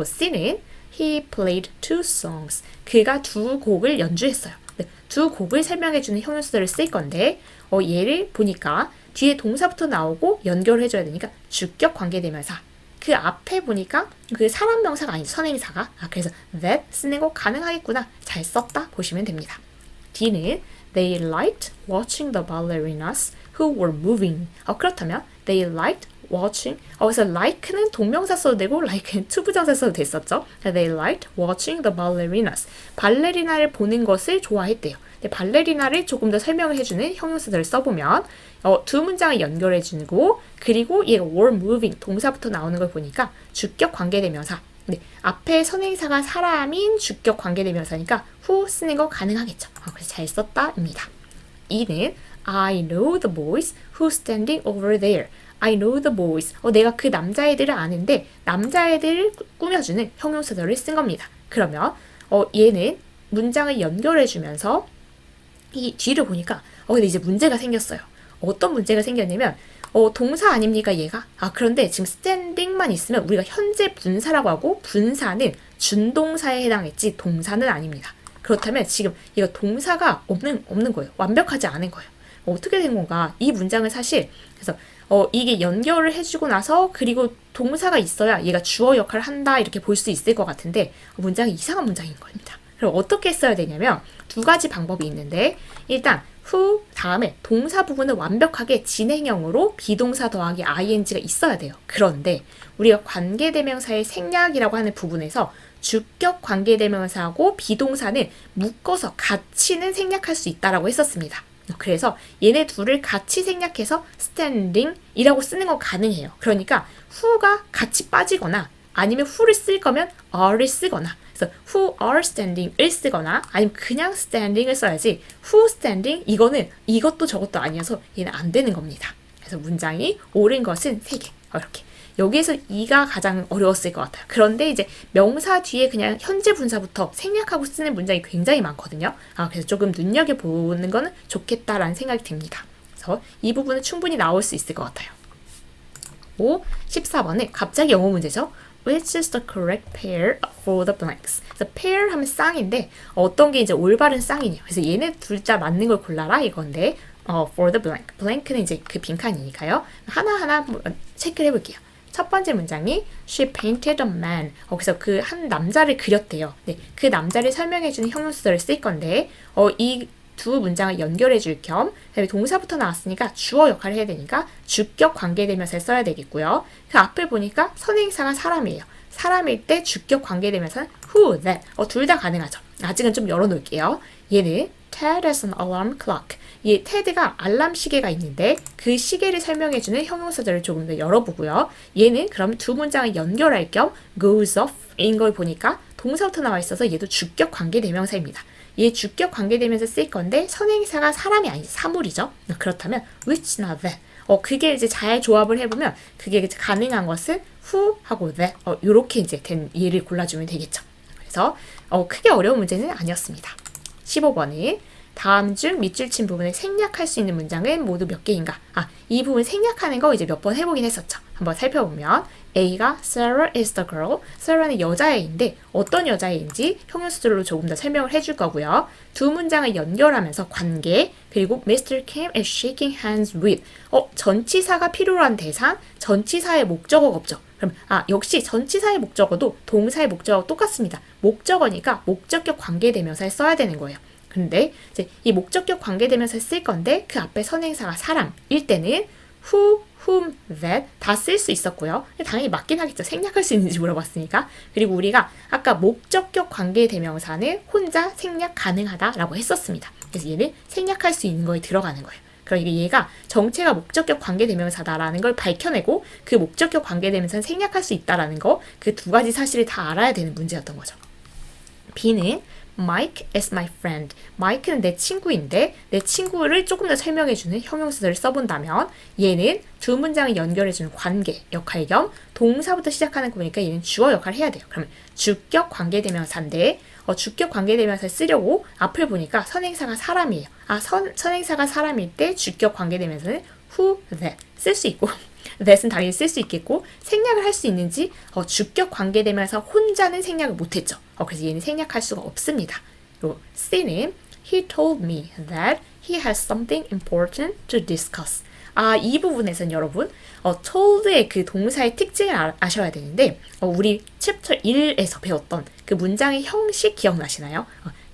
C는 He played two songs. 그가 두 곡을 연주했어요. 두 곡을 설명해주는 형용사절을 쓸 건데 얘를 보니까 뒤에 동사부터 나오고 연결해줘야 되니까 주격 관계대명사. 그 앞에 보니까 그 사람 명사가 아니죠. 선행사가. 그래서 that 쓰는 거 가능하겠구나. 잘 썼다 보시면 됩니다. D는 They liked watching the ballerinas who were moving. 그렇다면 they liked watching. 그래서 like는 동명사 써도 되고 like는 투부정사 써도 됐었죠. They liked watching the ballerinas. 발레리나를 보는 것을 좋아했대요. 근데 발레리나를 조금 더 설명을 해주는 형용사들을 써보면 두 문장을 연결해주고 그리고 얘가 were moving 동사부터 나오는 걸 보니까 주격 관계대명사. 근데 앞에 선행사가 사람인 주격 관계대명사니까 who 쓰는 거 가능하겠죠. 그래서 잘 썼다입니다. E는 I know the boys who's standing over there. I know the boys. 내가 그 남자애들을 아는데 남자애들을 꾸며주는 형용사절을 쓴 겁니다. 그러면 얘는 문장을 연결해주면서 이 뒤를 보니까 근데 이제 문제가 생겼어요. 어떤 문제가 생겼냐면 동사 아닙니까 얘가? 그런데 지금 standing만 있으면 우리가 현재 분사라고 하고 분사는 준동사에 해당했지 동사는 아닙니다. 그렇다면 지금 이거 동사가 없는 거예요. 완벽하지 않은 거예요. 어떻게 된 건가? 이 문장은 사실 그래서 이게 연결을 해주고 나서 그리고 동사가 있어야 얘가 주어 역할을 한다 이렇게 볼 수 있을 것 같은데 문장이 이상한 문장인 겁니다. 그럼 어떻게 써야 되냐면 두 가지 방법이 있는데 일단 who 다음에 동사 부분은 완벽하게 진행형으로 비동사 더하기 ing가 있어야 돼요. 그런데 우리가 관계대명사의 생략이라고 하는 부분에서 주격 관계대명사하고 비동사는 묶어서 같이는 생략할 수 있다라고 했었습니다. 그래서 얘네 둘을 같이 생략해서 standing이라고 쓰는 건 가능해요. 그러니까 who가 같이 빠지거나 아니면 who를 쓸 거면 are를 쓰거나 그래서 who are standing을 쓰거나 아니면 그냥 standing을 써야지 who standing 이것도 저것도 아니어서 얘는 안 되는 겁니다. 그래서 문장이 옳은 것은 3개. 이렇게. 여기에서 이가 가장 어려웠을 것 같아요. 그런데 이제 명사 뒤에 그냥 현재 분사부터 생략하고 쓰는 문장이 굉장히 많거든요. 그래서 조금 눈여겨보는 거는 좋겠다라는 생각이 듭니다. 그래서 이 부분은 충분히 나올 수 있을 것 같아요. 14번은 갑자기 영어 문제죠. Which is the correct pair for the blanks? 그래서 pair 하면 쌍인데 어떤 게 이제 올바른 쌍이냐. 그래서 얘네 둘 다 맞는 걸 골라라 이건데 for the blank. blank는 이제 그 빈칸이니까요. 하나하나 체크를 해볼게요. 첫 번째 문장이 She painted a man. 그래서 그 한 남자를 그렸대요. 네, 그 남자를 설명해주는 형용사를 쓸 건데 이 두 문장을 연결해 줄 겸 동사부터 나왔으니까 주어 역할을 해야 되니까 주격 관계대명사를 써야 되겠고요. 그 앞을 보니까 선행사가 사람이에요. 사람일 때 주격 관계대명사는 who, that. 둘 다 가능하죠. 아직은 좀 열어놓을게요. 얘는 Ted has an alarm clock. 이 테드가 알람 시계가 있는데 그 시계를 설명해주는 형용사절을 조금 더 열어보고요. 얘는 그럼 두 문장을 연결할 겸 goes off 인 걸 보니까 동사부터 나와 있어서 얘도 주격 관계대명사입니다. 얘 주격 관계대명사 쓸 건데 선행사가 사람이 아니지 사물이죠. 그렇다면 which not that. 그게 이제 잘 조합을 해보면 그게 이제 가능한 것은 who 하고 that. 요렇게 이제 된 얘를 골라주면 되겠죠. 그래서 크게 어려운 문제는 아니었습니다. 15번은 다음 중 밑줄 친 부분을 생략할 수 있는 문장은 모두 몇 개인가? 이 부분 생략하는 거 이제 몇 번 해보긴 했었죠. 한번 살펴보면 A가 Sarah is the girl. Sarah는 여자애인데 어떤 여자애인지 형용사절로 조금 더 설명을 해줄 거고요. 두 문장을 연결하면서 관계 그리고 Mr. Kim is shaking hands with. 전치사가 필요로 한 대상, 전치사의 목적어가 없죠. 그럼 역시 전치사의 목적어도 동사의 목적어가 똑같습니다. 목적어니까 목적격 관계대명사를 써야 되는 거예요. 근데 이제 이 목적격 관계대명사를 쓸 건데 그 앞에 선행사가 사람일 때는 who, whom, that 다 쓸 수 있었고요. 당연히 맞긴 하겠죠. 생략할 수 있는지 물어봤으니까. 그리고 우리가 아까 목적격 관계대명사는 혼자 생략 가능하다라고 했었습니다. 그래서 얘는 생략할 수 있는 거에 들어가는 거예요. 그러니까 얘가 정체가 목적격 관계대명사다라는 걸 밝혀내고 그 목적격 관계대명사는 생략할 수 있다라는 거 그 두 가지 사실을 다 알아야 되는 문제였던 거죠. B는 Mike is my friend. Mike는 내 친구인데 내 친구를 조금 더 설명해주는 형용사를 써본다면 얘는 두 문장을 연결해주는 관계 역할 겸 동사부터 시작하는 거 보니까 얘는 주어 역할을 해야 돼요. 그러면 주격 관계대명사인데 주격 관계대명사를 쓰려고 앞을 보니까 선행사가 사람이에요. 선행사가 사람일 때 주격 관계대명사는 who, that 쓸 수 있고 that은 당연히 쓸 수 있겠고 생략을 할 수 있는지 주격 관계대명사 혼자는 생략을 못했죠. 그래서 얘는 생략할 수가 없습니다. 그리고 C는 He told me that he has something important to discuss. 이 부분에서는 여러분 told의 그 동사의 특징을 아셔야 되는데 우리 챕터 1에서 배웠던 그 문장의 형식 기억나시나요?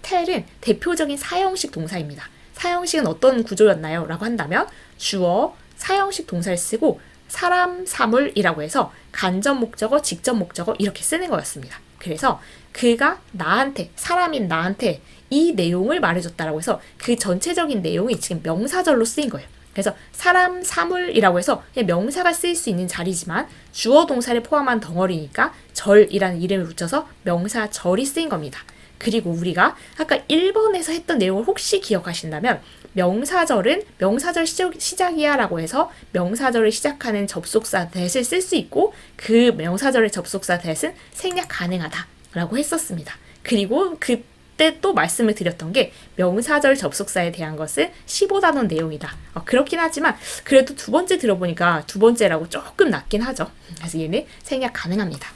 tell은 대표적인 사형식 동사입니다. 사형식은 어떤 구조였나요? 라고 한다면 주어, 사형식 동사를 쓰고 사람, 사물이라고 해서 간접 목적어, 직접 목적어 이렇게 쓰는 거였습니다. 그래서 그가 나한테, 사람인 나한테 이 내용을 말해줬다라고 해서 그 전체적인 내용이 지금 명사절로 쓰인 거예요. 그래서 사람, 사물이라고 해서 그냥 명사가 쓰일 수 있는 자리지만 주어 동사를 포함한 덩어리니까 절이라는 이름을 붙여서 명사절이 쓰인 겁니다. 그리고 우리가 아까 1번에서 했던 내용을 혹시 기억하신다면 명사절은 명사절 시작이야 라고 해서 명사절을 시작하는 접속사 that을 쓸 수 있고 그 명사절의 접속사 that은 생략 가능하다 라고 했었습니다. 그리고 그때 또 말씀을 드렸던 게 명사절 접속사에 대한 것은 15단원 내용이다. 그렇긴 하지만 그래도 두 번째 들어보니까 두 번째라고 조금 낮긴 하죠. 그래서 얘는 생략 가능합니다.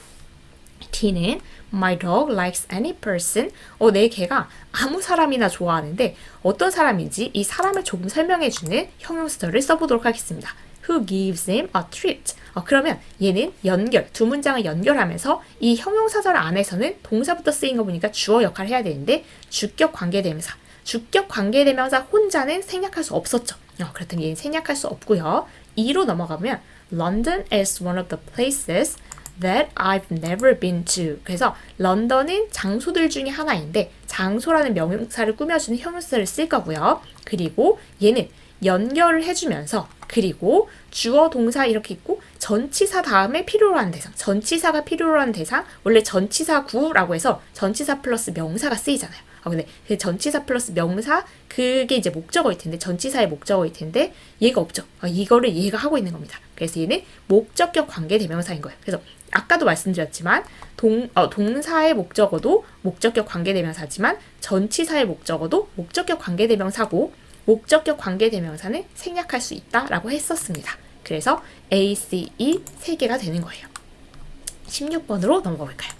T는 My dog likes any person. 내 개가 아무 사람이나 좋아하는데 어떤 사람인지 이 사람을 조금 설명해주는 형용사절을 써보도록 하겠습니다. Who gives him a treat? 그러면 얘는 두 문장을 연결하면서 이 형용사절 안에서는 동사부터 쓰인 거 보니까 주어 역할을 해야 되는데 주격 관계대명사. 주격 관계대명사 혼자는 생략할 수 없었죠. 그렇다면 얘는 생략할 수 없고요. 2로 넘어가면 London is one of the places that I've never been to. 그래서 런던은 장소들 중에 하나인데 장소라는 명사를 꾸며주는 형용사를 쓸 거고요. 그리고 얘는 연결을 해주면서 그리고 주어 동사 이렇게 있고 전치사 다음에 필요로 하는 대상, 전치사가 필요로 하는 대상, 원래 전치사 구라고 해서 전치사 플러스 명사가 쓰이잖아요. 근데 그 전치사 플러스 명사 그게 이제 목적어일 텐데 전치사의 목적어일 텐데 얘가 없죠. 이거를 얘가 하고 있는 겁니다. 그래서 얘는 목적격 관계대명사인 거예요. 그래서 아까도 말씀드렸지만 동사의 목적어도 목적격 관계대명사지만 전치사의 목적어도 목적격 관계대명사고 목적격 관계대명사는 생략할 수 있다라고 했었습니다. 그래서 A, C, E 세 개가 되는 거예요. 16번으로 넘어가 볼까요?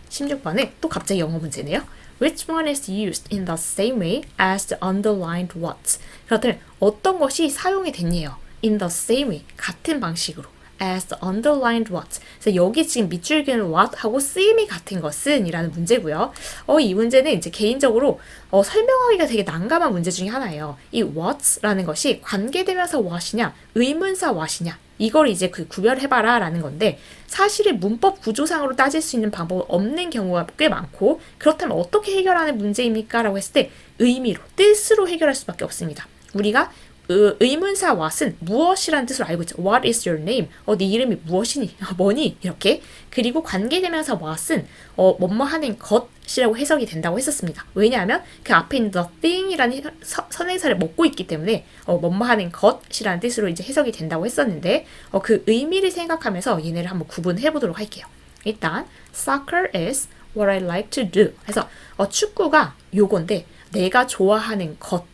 16번은 또 갑자기 영어 문제네요. Which one is used in the same way as the underlined what? 그렇다면 어떤 것이 사용이 됐니요? In the same way, 같은 방식으로. As the underlined what. 그래서 여기 지금 밑줄 그은 what 하고 쓰임이 같은 것은 이라는 문제고요. 이 문제는 이제 개인적으로 설명하기가 되게 난감한 문제 중에 하나예요. 이 what라는 것이 관계대명사 what이냐, 의문사 what이냐. 이걸 이제 구별해봐라 라는 건데 사실은 문법 구조상으로 따질 수 있는 방법은 없는 경우가 꽤 많고 그렇다면 어떻게 해결하는 문제입니까? 라고 했을 때 의미로, 뜻으로 해결할 수밖에 없습니다. 우리가 의문사 what은 무엇이라는 뜻으로 알고 있죠. What is your name? 네 이름이 무엇이니? 뭐니? 이렇게. 그리고 관계대명사 what은 뭐뭐 하는 것이라고 해석이 된다고 했었습니다. 왜냐하면 그 앞에 있는 the thing이라는 선행사를 먹고 있기 때문에 뭐뭐 하는 것이라는 뜻으로 이제 해석이 된다고 했었는데 그 의미를 생각하면서 얘네를 한번 구분해 보도록 할게요. 일단 soccer is what I like to do. 그래서 축구가 요건데 내가 좋아하는 것.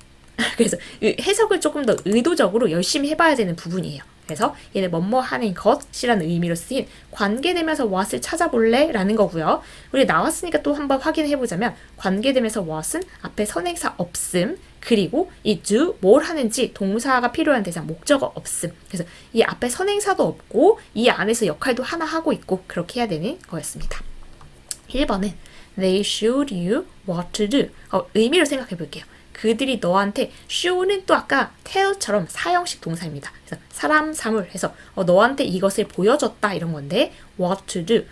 그래서 해석을 조금 더 의도적으로 열심히 해봐야 되는 부분이에요. 그래서 얘는 뭐뭐 하는 것이라는 의미로 쓰인 관계대명사 what을 찾아볼래? 라는 거고요. 우리 나왔으니까 또 한번 확인해보자면 관계대명사 what은 앞에 선행사 없음 그리고 이 do 뭘 하는지 동사가 필요한 대상 목적어 없음. 그래서 이 앞에 선행사도 없고 이 안에서 역할도 하나 하고 있고 그렇게 해야 되는 거였습니다. 1번은 They showed you what to do. 의미로 생각해 볼게요. 그들이 너한테 show는 또 아까 tell처럼 사형식 동사입니다. 그래서 사람, 사물 해서 너한테 이것을 보여줬다 이런 건데 what to do.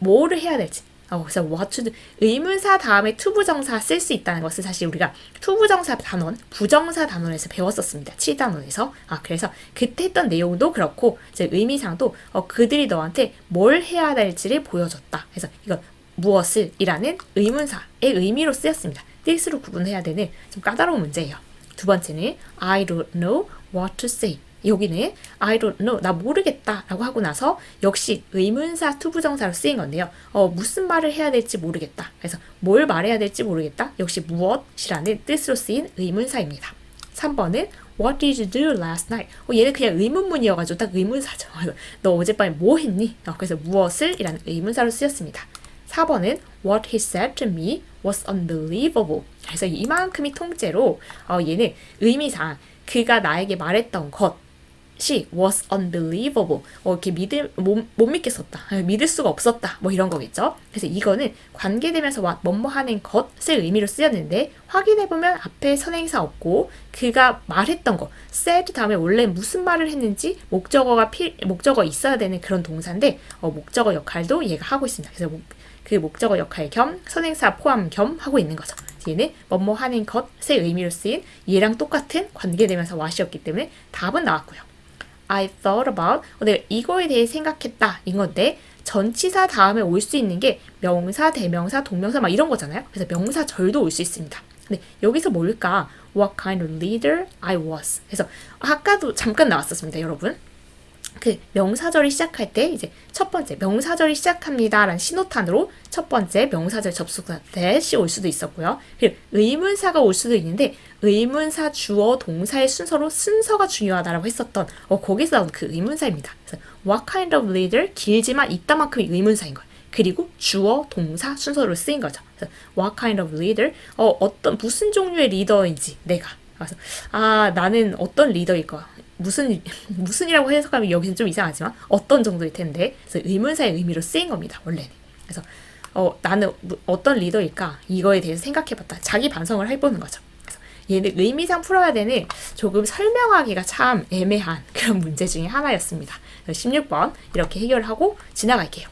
뭐를 해야 될지. 그래서 what to do. 의문사 다음에 투부정사 쓸 수 있다는 것을 사실 우리가 투부정사 단원, 부정사 단원에서 배웠었습니다. 7단원에서. 그래서 그때 했던 내용도 그렇고 이제 의미상도 그들이 너한테 뭘 해야 될지를 보여줬다. 그래서 이건 무엇을 이라는 의문사의 의미로 쓰였습니다. 뜻으로 구분해야 되는 좀 까다로운 문제예요. 두 번째는 I don't know what to say. 여기는 I don't know, 나 모르겠다 라고 하고 나서 역시 의문사 투부정사로 쓰인 건데요. 무슨 말을 해야 될지 모르겠다. 그래서 뭘 말해야 될지 모르겠다. 역시 무엇이라는 뜻으로 쓰인 의문사입니다. 3번은 What did you do last night? 얘는 그냥 의문문이어가지고 딱 의문사죠. 너 어젯밤에 뭐 했니? 그래서 무엇을 이라는 의문사로 쓰였습니다. 4번은 What he said to me was unbelievable. 그래서 이만큼이 통째로 얘는 의미상 그가 나에게 말했던 것이 was unbelievable. 이렇게 못 믿겠었다. 믿을 수가 없었다. 뭐 이런 거겠죠. 그래서 이거는 관계되면서 뭐뭐 하는 것을 의미로 쓰였는데 확인해보면 앞에 선행사 없고 그가 말했던 거 said 다음에 원래 무슨 말을 했는지 목적어 있어야 되는 그런 동사인데 목적어 역할도 얘가 하고 있습니다. 그래서 그 목적어 역할 겸 선행사 포함 겸 하고 있는 거죠. 얘는 뭐뭐 하는 것의 의미로 쓰인 얘랑 똑같은 관계되면서 what이었기 때문에 답은 나왔고요. I thought about 내가 이거에 대해 생각했다 인 건데 전치사 다음에 올 수 있는 게 명사, 대명사, 동명사 막 이런 거잖아요. 그래서 명사절도 올 수 있습니다. 근데 여기서 뭘까? What kind of leader I was. 그래서 아까도 잠깐 나왔었습니다, 여러분. 그 명사절이 시작할 때 이제 첫 번째 명사절이 시작합니다 라는 신호탄으로 첫 번째 명사절 접속사 that이 올 수도 있었고요. 그리고 의문사가 올 수도 있는데 의문사 주어 동사의 순서가 중요하다라고 했었던 거기서 나온 그 의문사입니다. 그래서 what kind of leader 길지만 이따만큼이 의문사인 거예요. 그리고 주어 동사 순서로 쓰인 거죠. 그래서 what kind of leader 무슨 종류의 리더인지 내가 그래서 나는 어떤 리더일 거야. 무슨이라고 해석하면 여기는 좀 이상하지만 어떤 정도일 텐데 그래서 의문사의 의미로 쓰인 겁니다. 원래는. 그래서 나는 어떤 리더일까 이거에 대해서 생각해봤다. 자기 반성을 해보는 거죠. 그래서 얘는 의미상 풀어야 되는 조금 설명하기가 참 애매한 그런 문제 중에 하나였습니다. 16번 이렇게 해결하고 지나갈게요.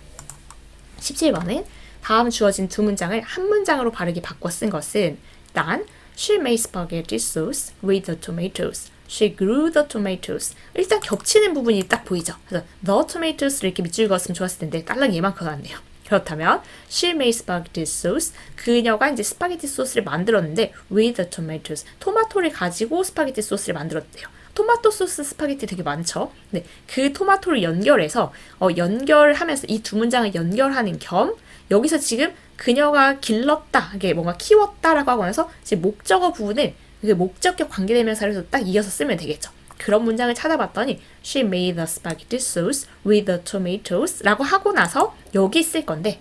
17번은 다음 주어진 두 문장을 한 문장으로 바르게 바꿔 쓴 것은 일단 She made spaghetti sauce with the tomatoes. She grew the tomatoes. 일단 겹치는 부분이 딱 보이죠. 그래서 the tomatoes를 이렇게 밑줄 그었으면 좋았을 텐데 딸랑 얘만 그어놨네요. 그렇다면 she made spaghetti sauce. 그녀가 이제 스파게티 소스를 만들었는데 with the tomatoes. 토마토를 가지고 스파게티 소스를 만들었대요. 토마토 소스 스파게티 되게 많죠. 네, 그 토마토를 연결해서 연결하면서 이 두 문장을 연결하는 겸 여기서 지금 그녀가 길렀다, 이게 뭔가 키웠다라고 하고 나서 이제 목적어 부분을 목적격 관계대명사를 딱 이어서 쓰면 되겠죠. 그런 문장을 찾아봤더니 she made the spaghetti sauce with the tomatoes 라고 하고 나서 여기 쓸 건데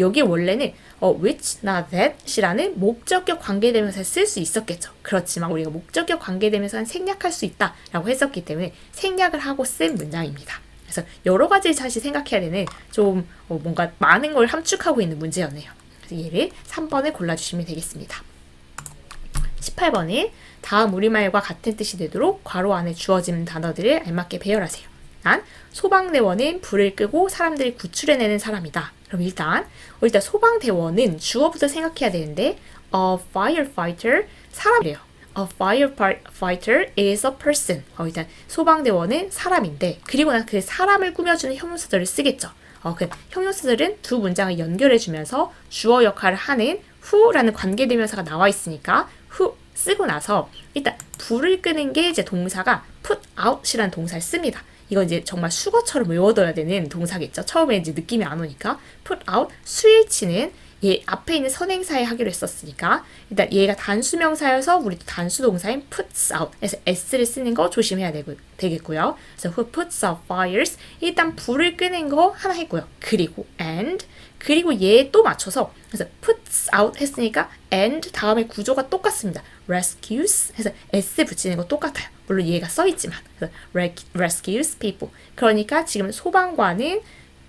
여기 원래는 which나 that이라는 목적격 관계대명사를 쓸 수 있었겠죠. 그렇지만 우리가 목적격 관계대명사는 생략할 수 있다라고 했었기 때문에 생략을 하고 쓴 문장입니다. 그래서 여러 가지를 다시 생각해야 되는 좀 뭔가 많은 걸 함축하고 있는 문제였네요. 그래서 얘를 3번을 골라주시면 되겠습니다. 18번은 다음 우리말과 같은 뜻이 되도록 괄호 안에 주어진 단어들을 알맞게 배열하세요. 난 소방대원은 불을 끄고 사람들을 구출해내는 사람이다. 그럼 일단 소방대원은 주어부터 생각해야 되는데 a firefighter 사람이래요. A firefighter is a person. 일단 소방대원은 사람인데 그리고 난 그 사람을 꾸며주는 형용사절을 쓰겠죠. 그 형용사절은 두 문장을 연결해주면서 주어 역할을 하는 who라는 관계대명사가 나와 있으니까 who 쓰고 나서 일단 불을 끄는 게 이제 동사가 put out이라는 동사를 씁니다. 이거 이제 정말 수거처럼 외워둬야 되는 동사겠죠. 처음에 이제 느낌이 안 오니까 put out 수일치는 얘 앞에 있는 선행사에 하기로 했었으니까 일단 얘가 단수명사여서 우리도 단수동사인 puts out 그래서 s를 쓰는 거 조심해야 되겠고요. 그래서 who puts out fires 일단 불을 끄는 거 하나 했고요. 그리고 얘 또 맞춰서 그래서 puts out 했으니까 and 다음에 구조가 똑같습니다. rescues 해서 s 붙이는 거 똑같아요. 물론 얘가 써있지만 그래서 rescues people 그러니까 지금 소방관은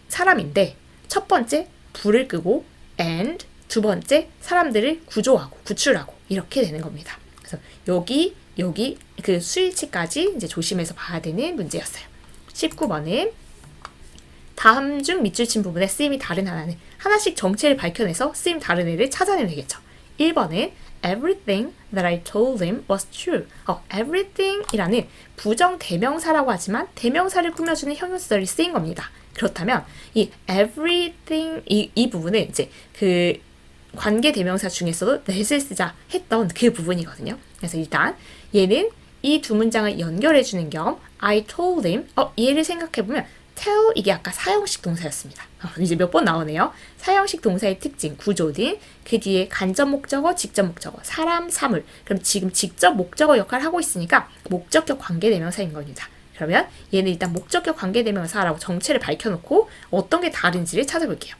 사람인데 첫 번째 불을 끄고 and 두 번째 사람들을 구출하고 이렇게 되는 겁니다. 그래서 여기 그 수일치까지 이제 조심해서 봐야 되는 문제였어요. 19번은 다음 중 밑줄 친 부분에 쓰임이 다른 하나는 하나씩 정체를 밝혀내서 쓰임 다른 애를 찾아내면 되겠죠. 1번은 everything that I told him was true. everything이라는 부정 대명사라고 하지만 대명사를 꾸며주는 형용사절이 쓰인 겁니다. 그렇다면 이 everything 이 부분은 이제 그 관계 대명사 중에서도 that을 쓰자 했던 그 부분이거든요. 그래서 일단 얘는 이 두 문장을 연결해주는 겸 I told him 얘를 생각해보면 tell 이게 아까 사형식 동사였습니다. 이제 몇 번 나오네요. 사형식 동사의 특징, 구조는 그 뒤에 간접 목적어, 직접 목적어, 사람, 사물. 그럼 지금 직접 목적어 역할을 하고 있으니까 목적격 관계대명사인 겁니다. 그러면 얘는 일단 목적격 관계대명사라고 정체를 밝혀놓고 어떤 게 다른지를 찾아볼게요.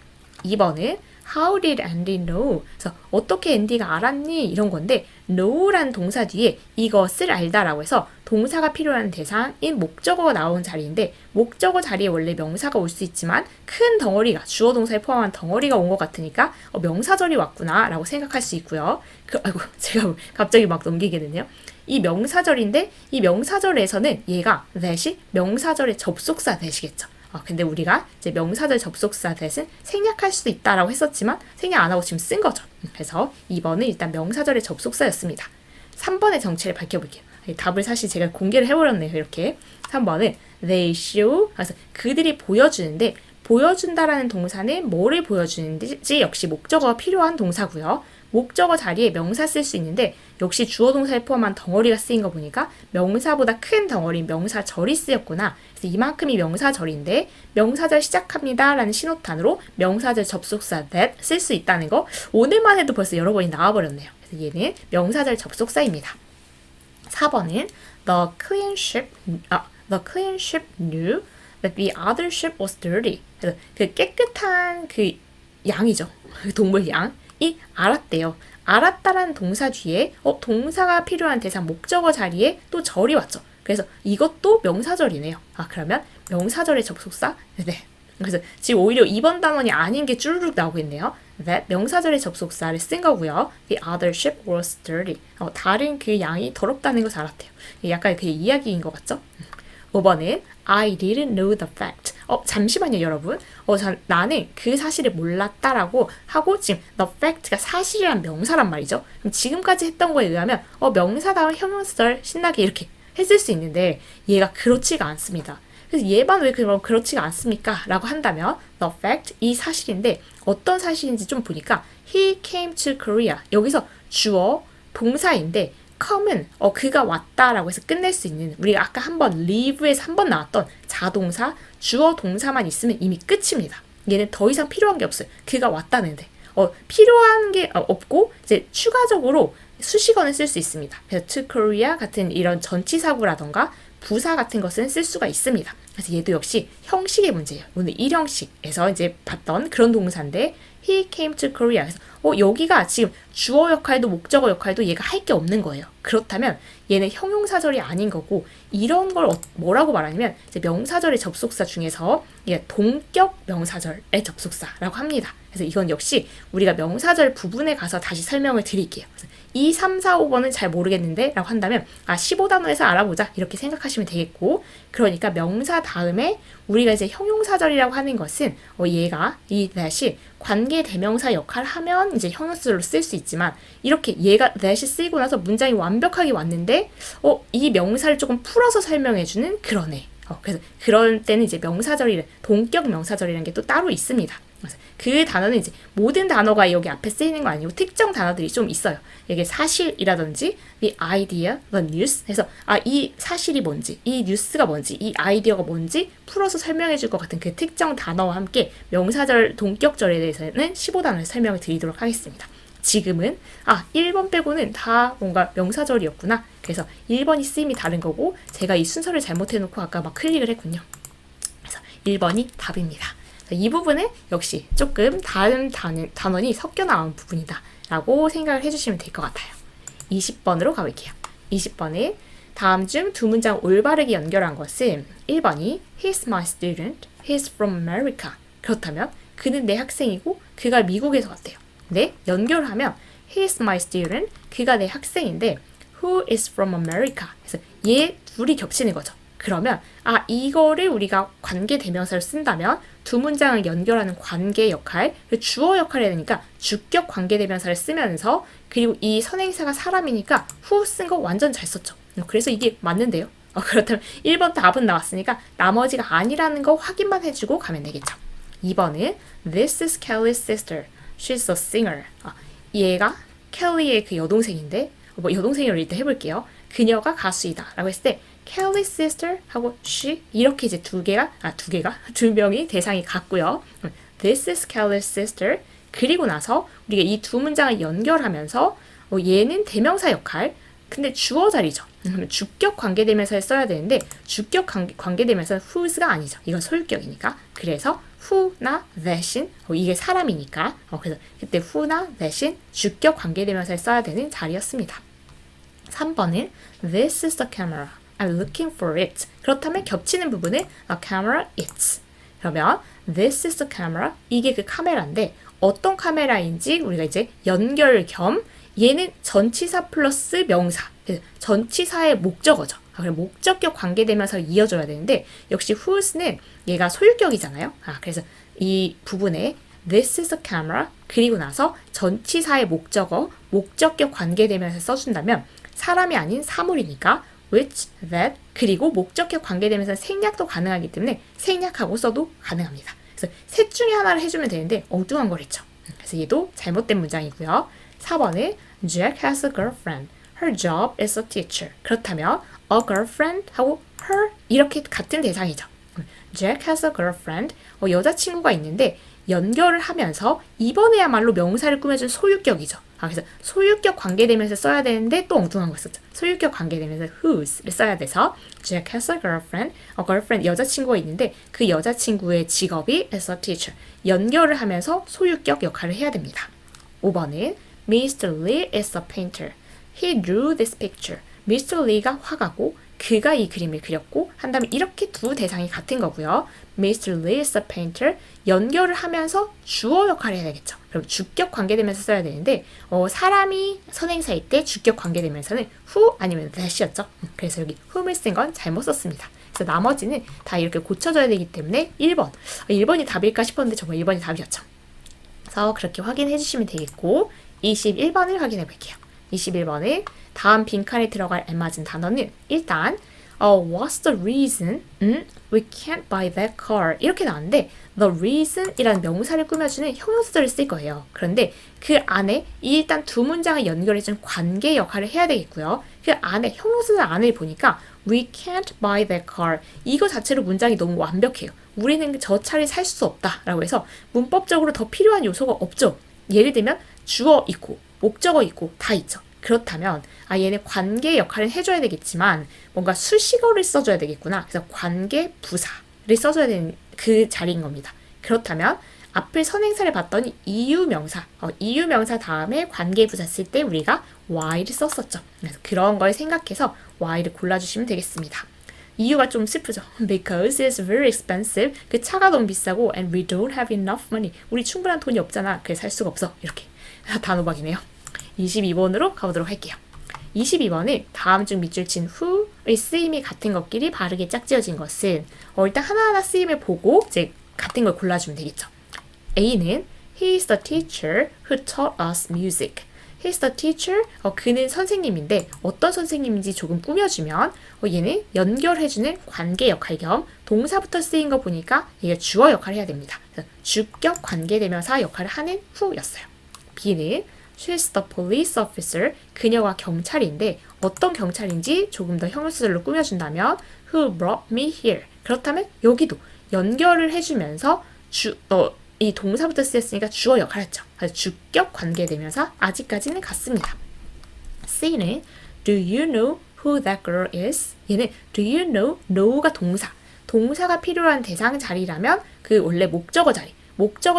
2번은 How did Andy know? 그래서 어떻게 앤디가 알았니? 이런 건데 know라는 동사 뒤에 이것을 알다라고 해서 동사가 필요한 대상인 목적어가 나오는 자리인데 목적어 자리에 원래 명사가 올 수 있지만 큰 덩어리가 주어 동사에 포함한 덩어리가 온 것 같으니까 명사절이 왔구나 라고 생각할 수 있고요. 제가 갑자기 막 넘기게 됐네요. 이 명사절인데 이 명사절에서는 얘가 that이 명사절의 접속사 that이겠죠. 근데 우리가 이제 명사절 접속사 that은 생략할 수도 있다라고 했었지만 생략 안 하고 지금 쓴 거죠. 그래서 2번은 일단 명사절의 접속사였습니다. 3번의 정체를 밝혀볼게요. 답을 사실 제가 공개를 해버렸네요. 이렇게 3번은 they show 그래서 그들이 보여주는데 보여준다라는 동사는 뭐를 보여주는지 역시 목적어가 필요한 동사고요. 목적어 자리에 명사 쓸 수 있는데 역시 주어 동사에 포함한 덩어리가 쓰인 거 보니까 명사보다 큰 덩어리인 명사절이 쓰였구나. 그래서 이만큼이 명사절인데 명사절 시작합니다 라는 신호탄으로 명사절 접속사 that 쓸 수 있다는 거 오늘만 해도 벌써 여러 번이 나와버렸네요. 그래서 얘는 명사절 접속사입니다. 4번은 the clean ship knew that the other ship was dirty. 그래서 그 깨끗한 그 양이죠. 동물 양이 알았대요. 알았다라는 동사 뒤에 동사가 필요한 대상 목적어 자리에 또 절이 왔죠. 그래서 이것도 명사절이네요. 그러면 명사절의 접속사? 네. 그래서 지금 오히려 2번 단원이 아닌 게 쭈르륵 나오고 있네요. that 명사절의 접속사를 쓴 거고요. The other ship was dirty. 다른 그 양이 더럽다는 걸 알았대요. 약간 그 이야기인 것 같죠? 5번은 I didn't know the fact. 잠시만요, 여러분. 나는 그 사실을 몰랐다라고 하고 지금 the fact가 사실이란 명사란 말이죠. 그럼 지금까지 했던 거에 의하면 명사다운 형용사절 신나게 이렇게 했을 수 있는데 얘가 그렇지가 않습니다. 그래서 얘만 왜 그럼 그렇지가 않습니까? 라고 한다면 the fact, 이 사실인데 어떤 사실인지 좀 보니까 he came to Korea, 여기서 주어 동사인데 come은 그가 왔다라고 해서 끝낼 수 있는, 우리가 아까 한번 live에서 한번 나왔던 자동사 주어 동사만 있으면 이미 끝입니다. 얘는 더 이상 필요한 게 없어요. 그가 왔다는데 필요한 게 없고 이제 추가적으로 수식어는 쓸 수 있습니다. 그래서 to Korea 같은 이런 전치사구라던가 부사 같은 것은 쓸 수가 있습니다. 그래서 얘도 역시 형식의 문제예요. 오늘 1형식에서 이제 봤던 그런 동사인데 he came to Korea. 그래서 여기가 지금 주어 역할도 목적어 역할도 얘가 할 게 없는 거예요. 그렇다면 얘는 형용사절이 아닌 거고, 이런 걸 뭐라고 말하냐면 이제 명사절의 접속사 중에서 얘 동격 명사절의 접속사라고 합니다. 그래서 이건 역시 우리가 명사절 부분에 가서 다시 설명을 드릴게요. 그래서 2, 3, 4, 5번은 잘 모르겠는데 라고 한다면 15단원에서 알아보자 이렇게 생각하시면 되겠고, 그러니까 명사 다음에 우리가 이제 형용사절이라고 하는 것은 얘가 이 that이 관계 대명사 역할을 하면 이제 형용사절로 쓸 수 있지만, 이렇게 얘가 that이 쓰이고 나서 문장이 완벽하게 왔는데 이 명사를 조금 풀어서 설명해주는 그런 애. 그래서 그럴 때는 이제 명사절이란, 동격 명사절이라는 게 또 따로 있습니다. 그 단어는 이제 모든 단어가 여기 앞에 쓰이는 거 아니고 특정 단어들이 좀 있어요. 이게 사실이라든지 the idea, the news. 그래서 이 사실이 뭔지, 이 뉴스가 뭔지, 이 아이디어가 뭔지 풀어서 설명해 줄 것 같은 그 특정 단어와 함께 명사절, 동격절에 대해서는 15단어를 설명을 드리도록 하겠습니다. 지금은 1번 빼고는 다 뭔가 명사절이었구나. 그래서 1번이 쓰임이 다른 거고 제가 이 순서를 잘못해놓고 아까 막 클릭을 했군요. 그래서 1번이 답입니다. 이 부분은 역시 조금 다른 단원이 섞여 나온 부분이다 라고 생각을 해주시면 될 것 같아요. 20번으로 가볼게요. 20번은 다음 중 두 문장 올바르게 연결한 것은 1번이 He's my student, he's from America. 그렇다면 그는 내 학생이고 그가 미국에서 왔대요. 네, 연결하면 He's my student, 그가 내 학생인데 Who is from America. 그래서 얘 둘이 겹치는 거죠. 그러면 이거를 우리가 관계 대명사를 쓴다면 두 문장을 연결하는 관계 역할, 주어 역할을 해야 되니까 주격 관계 대명사를 쓰면서, 그리고 이 선행사가 사람이니까 who 쓴 거 완전 잘 썼죠. 그래서 이게 맞는데요. 그렇다면 1번 답은 나왔으니까 나머지가 아니라는 거 확인만 해주고 가면 되겠죠. 2번은 This is Kelly's sister. She's a singer. 얘가 켈리의 그 여동생인데, 여동생으로 일단 해볼게요. 그녀가 가수이다 라고 했을 때 Kelly's sister 하고 she, 이렇게 이제 두 명이 대상이 같고요. This is Kelly's sister. 그리고 나서 우리가 이 두 문장을 연결하면서 얘는 대명사 역할, 근데 주어 자리죠. 주격 관계대명사를 써야 되는데 주격 관계대명사는 who's가 아니죠. 이건 소유격이니까. 그래서 who나 that인 이게 사람이니까 그래서 그때 who나 that인 주격 관계대명사를 써야 되는 자리였습니다. 3번은 This is the camera. I'm looking for it. 그렇다면 겹치는 부분은 a camera is. 그러면 This is the camera. 이게 그 카메라인데 어떤 카메라인지 우리가 이제 연결 겸 얘는 전치사 플러스 명사. 전치사의 목적어죠. 그럼 목적격 관계대명사를 이어줘야 되는데 역시 who's는 얘가 소유격이잖아요. 그래서 이 부분에 This is a camera 그리고 나서 전치사의 목적어, 목적격 관계대명사 써준다면 사람이 아닌 사물이니까 which, that 그리고 목적격 관계대명사 생략도 가능하기 때문에 생략하고 써도 가능합니다. 그래서 셋 중에 하나를 해주면 되는데 엉뚱한 걸 했죠. 그래서 얘도 잘못된 문장이고요. 4번은 Jack has a girlfriend. Her job is a teacher. 그렇다면 a girlfriend 하고 her 이렇게 같은 대상이죠. Jack has a girlfriend. 여자친구가 있는데 연결을 하면서 이번에야말로 명사를 꾸며준 소유격이죠. 그래서 소유격 관계대명사 써야 되는데 또 엉뚱한 거 썼죠. 소유격 관계대명사 who's를 써야 돼서 Jack has a girlfriend. girlfriend 여자친구가 있는데 그 여자친구의 직업이 is a teacher. 연결을 하면서 소유격 역할을 해야 됩니다. 5번은 Mr. Lee is a painter. He drew this picture. Mr. Lee가 화가고 그가 이 그림을 그렸고 한다면 이렇게 두 대상이 같은 거고요. Mr. Lee is a painter. 연결을 하면서 주어 역할을 해야 되겠죠. 그럼 주격 관계대명사 써야 되는데 사람이 선행사일 때 주격 관계대명사는 who 아니면 that이었죠. 그래서 여기 whom을 쓴 건 잘못 썼습니다. 그래서 나머지는 다 이렇게 고쳐줘야 되기 때문에 1번이 답일까 싶었는데 정말 1번이 답이었죠. 그래서 그렇게 확인해 주시면 되겠고 21번을 확인해 볼게요. 21번은 다음 빈칸에 들어갈 알맞은 단어는 일단 what's the reason? We can't buy that car. 이렇게 나왔는데 the reason 이라는 명사를 꾸며주는 형용사절을 쓸 거예요. 그런데 그 안에 일단 두 문장을 연결해준 관계 역할을 해야 되겠고요. 그 안에 형용사절 안을 보니까 we can't buy that car. 이거 자체로 문장이 너무 완벽해요. 우리는 저 차를 살 수 없다 라고 해서 문법적으로 더 필요한 요소가 없죠. 예를 들면 주어 있고 목적어 있고 다 있죠. 그렇다면 얘는 관계 역할을 해줘야 되겠지만 뭔가 수식어를 써줘야 되겠구나. 그래서 관계 부사를 써줘야 되는 그 자리인 겁니다. 그렇다면 앞을 선행사를 봤더니 이유명사, 이유명사 다음에 관계 부사 쓸 때 우리가 why를 썼었죠. 그래서 그런 걸 생각해서 why를 골라주시면 되겠습니다. 이유가 좀 슬프죠. Because it's very expensive. 그 차가 너무 비싸고 and we don't have enough money. 우리 충분한 돈이 없잖아. 그래서 살 수가 없어. 이렇게 단호박이네요. 22번으로 가보도록 할게요. 22번은 다음 중 밑줄 친 who의 쓰임이 같은 것끼리 바르게 짝지어진 것은 일단 하나하나 쓰임을 보고 이제 같은 걸 골라주면 되겠죠. A는 He is the teacher who taught us music. He is the teacher. 그는 선생님인데 어떤 선생님인지 조금 꾸며주면 얘는 연결해주는 관계 역할 겸 동사부터 쓰인 거 보니까 이게 주어 역할을 해야 됩니다. 그래서 주격 관계대명사 역할을 하는 who였어요. B는 She's the police officer. 그녀가 경찰인데 어떤 경찰인지 조금 더 형용사절로 꾸며준다면 Who brought me here. 그렇다면 여기도 연결을 해주면서 이 동사부터 쓰였으니까 주어 역할을 했죠. 그래서 주격 관계대명사 아직까지는 같습니다. C는 Do you know who that girl is? 얘는 Do you know? know가 동사가 필요한 대상 자리라면 그 원래 목적어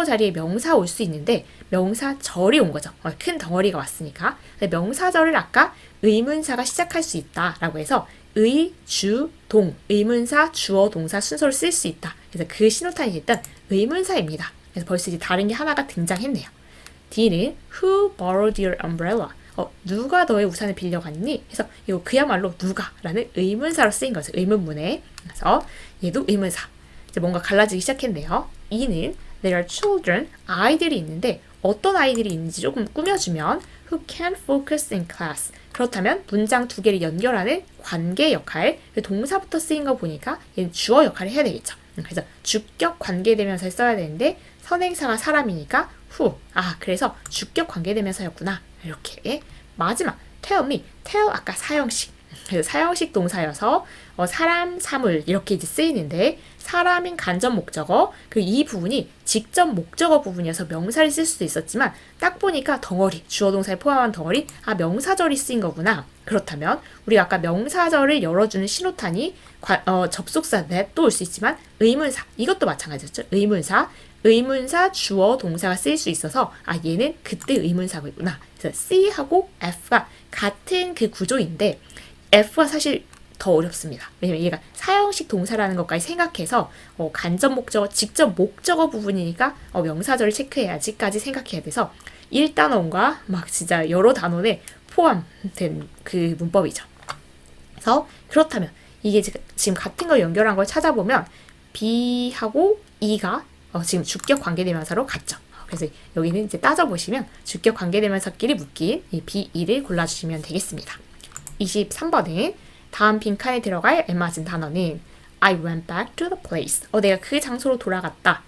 자리에 명사 올 수 있는데 명사절이 온 거죠. 큰 덩어리가 왔으니까. 명사절을 아까 의문사가 시작할 수 있다라고 해서 의, 주, 동, 의문사, 주어, 동사 순서를 쓸 수 있다. 그래서 그 신호탄이 됐던 의문사입니다. 그래서 벌써 이제 다른 게 하나가 등장했네요. D는 Who borrowed your umbrella? 누가 너의 우산을 빌려갔니? 그래서 이거 그야말로 누가라는 의문사로 쓰인 거죠. 의문문에. 그래서 얘도 의문사. 이제 뭔가 갈라지기 시작했네요. E는 There are children, 아이들이 있는데 어떤 아이들이 있는지 조금 꾸며주면 Who can't focus in class. 그렇다면 문장 두 개를 연결하는 관계 역할, 동사부터 쓰인 거 보니까 얘는 주어 역할을 해야 되겠죠. 그래서 주격 관계대명사를 써야 되는데 선행사가 사람이니까 who. 그래서 주격 관계대명사였구나. 이렇게. 마지막 tell me. tell 아까 사형식. 그래서 사형식 동사여서 사람, 사물 이렇게 이제 쓰이는데 사람인 간접 목적어 그리고 이 부분이 직접 목적어 부분이어서 명사를 쓸 수도 있었지만 딱 보니까 덩어리, 주어 동사에 포함한 덩어리 명사절이 쓰인 거구나. 그렇다면 우리가 아까 명사절을 열어주는 신호탄이 접속사 that도 올 수 있지만 의문사 이것도 마찬가지였죠. 의문사, 주어, 동사가 쓰일 수 있어서 얘는 그때 의문사구나. 그래서 C하고 F가 같은 그 구조인데 F가 사실 더 어렵습니다. 왜냐면 얘가 사형식 동사라는 것까지 생각해서 간접 목적어, 직접 목적어 부분이니까 명사절을 체크해야지까지 생각해야 돼서 1단원과 막 진짜 여러 단원에 포함된 그 문법이죠. 그래서 그렇다면 이게 지금 같은 걸 연결한 걸 찾아보면 B하고 E가 지금 주격 관계대명사로 같죠. 그래서 여기는 이제 따져보시면 주격 관계대명사끼리 묶인 이 B, E를 골라주시면 되겠습니다. 23번은 다음 빈칸에 들어갈 알맞은 단어는 I went back to the place. 내가 그 장소로 돌아갔다.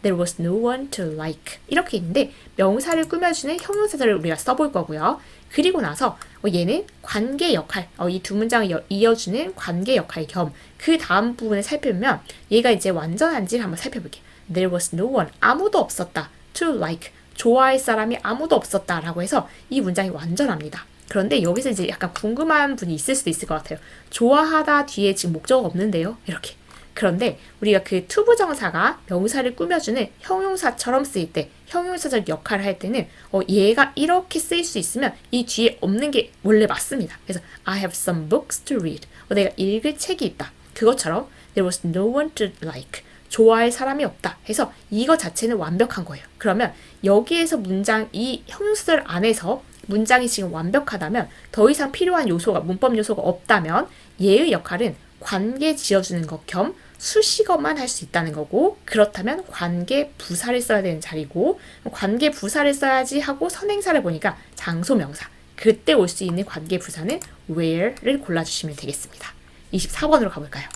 There was no one to like. 이렇게 있는데 명사를 꾸며주는 형용사절을 우리가 써볼 거고요. 그리고 나서 얘는 관계 역할, 이 두 문장을 이어주는 관계 역할 겸 그 다음 부분을 살펴보면 얘가 이제 완전한지를 한번 살펴볼게요. There was no one. 아무도 없었다. To like. 좋아할 사람이 아무도 없었다. 라고 해서 이 문장이 완전합니다. 그런데 여기서 이제 약간 궁금한 분이 있을 수도 있을 것 같아요. 좋아하다 뒤에 지금 목적어가 없는데요? 이렇게. 그런데 우리가 그 투부정사가 명사를 꾸며주는 형용사처럼 쓰일 때, 형용사적 역할을 할 때는 얘가 이렇게 쓰일 수 있으면 이 뒤에 없는 게 원래 맞습니다. 그래서 I have some books to read. 내가 읽을 책이 있다. 그것처럼 there was no one to like. 좋아할 사람이 없다 해서 이거 자체는 완벽한 거예요. 그러면 여기에서 문장, 이 형용사절 안에서 문장이 지금 완벽하다면 더 이상 필요한 요소가, 문법 요소가 없다면 얘의 역할은 관계 지어주는 것 겸 수식어만 할 수 있다는 거고, 그렇다면 관계 부사를 써야 되는 자리고, 관계 부사를 써야지 하고 선행사를 보니까 장소명사, 그때 올 수 있는 관계 부사는 where를 골라주시면 되겠습니다. 24번으로 가볼까요?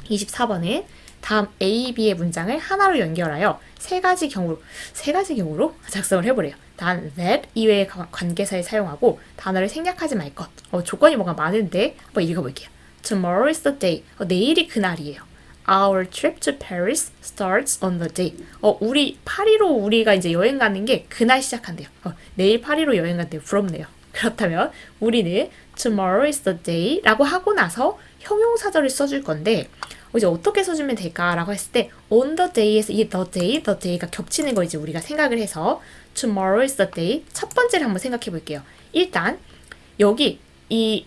24번은 다음 A, B의 문장을 하나로 연결하여 세 가지 경우로 작성을 해보래요. 단 that 이외의 관계사에 사용하고 단어를 생략하지 말 것. 조건이 뭔가 많은데 한번 읽어볼게요. Tomorrow is the day. 내일이 그날이에요. Our trip to Paris starts on the day. 파리로 우리가 이제 여행 가는 게 그날 시작한대요. 내일 파리로 여행 간대요. 부럽네요. 그렇다면 우리는 tomorrow is the day 라고 하고 나서 형용사절을 써줄 건데 이제 어떻게 써주면 될까라고 했을 때 on the day에서 이 the day가 겹치는 거 이제 우리가 생각을 해서 tomorrow is the day 첫 번째를 한번 생각해 볼게요. 일단 여기 이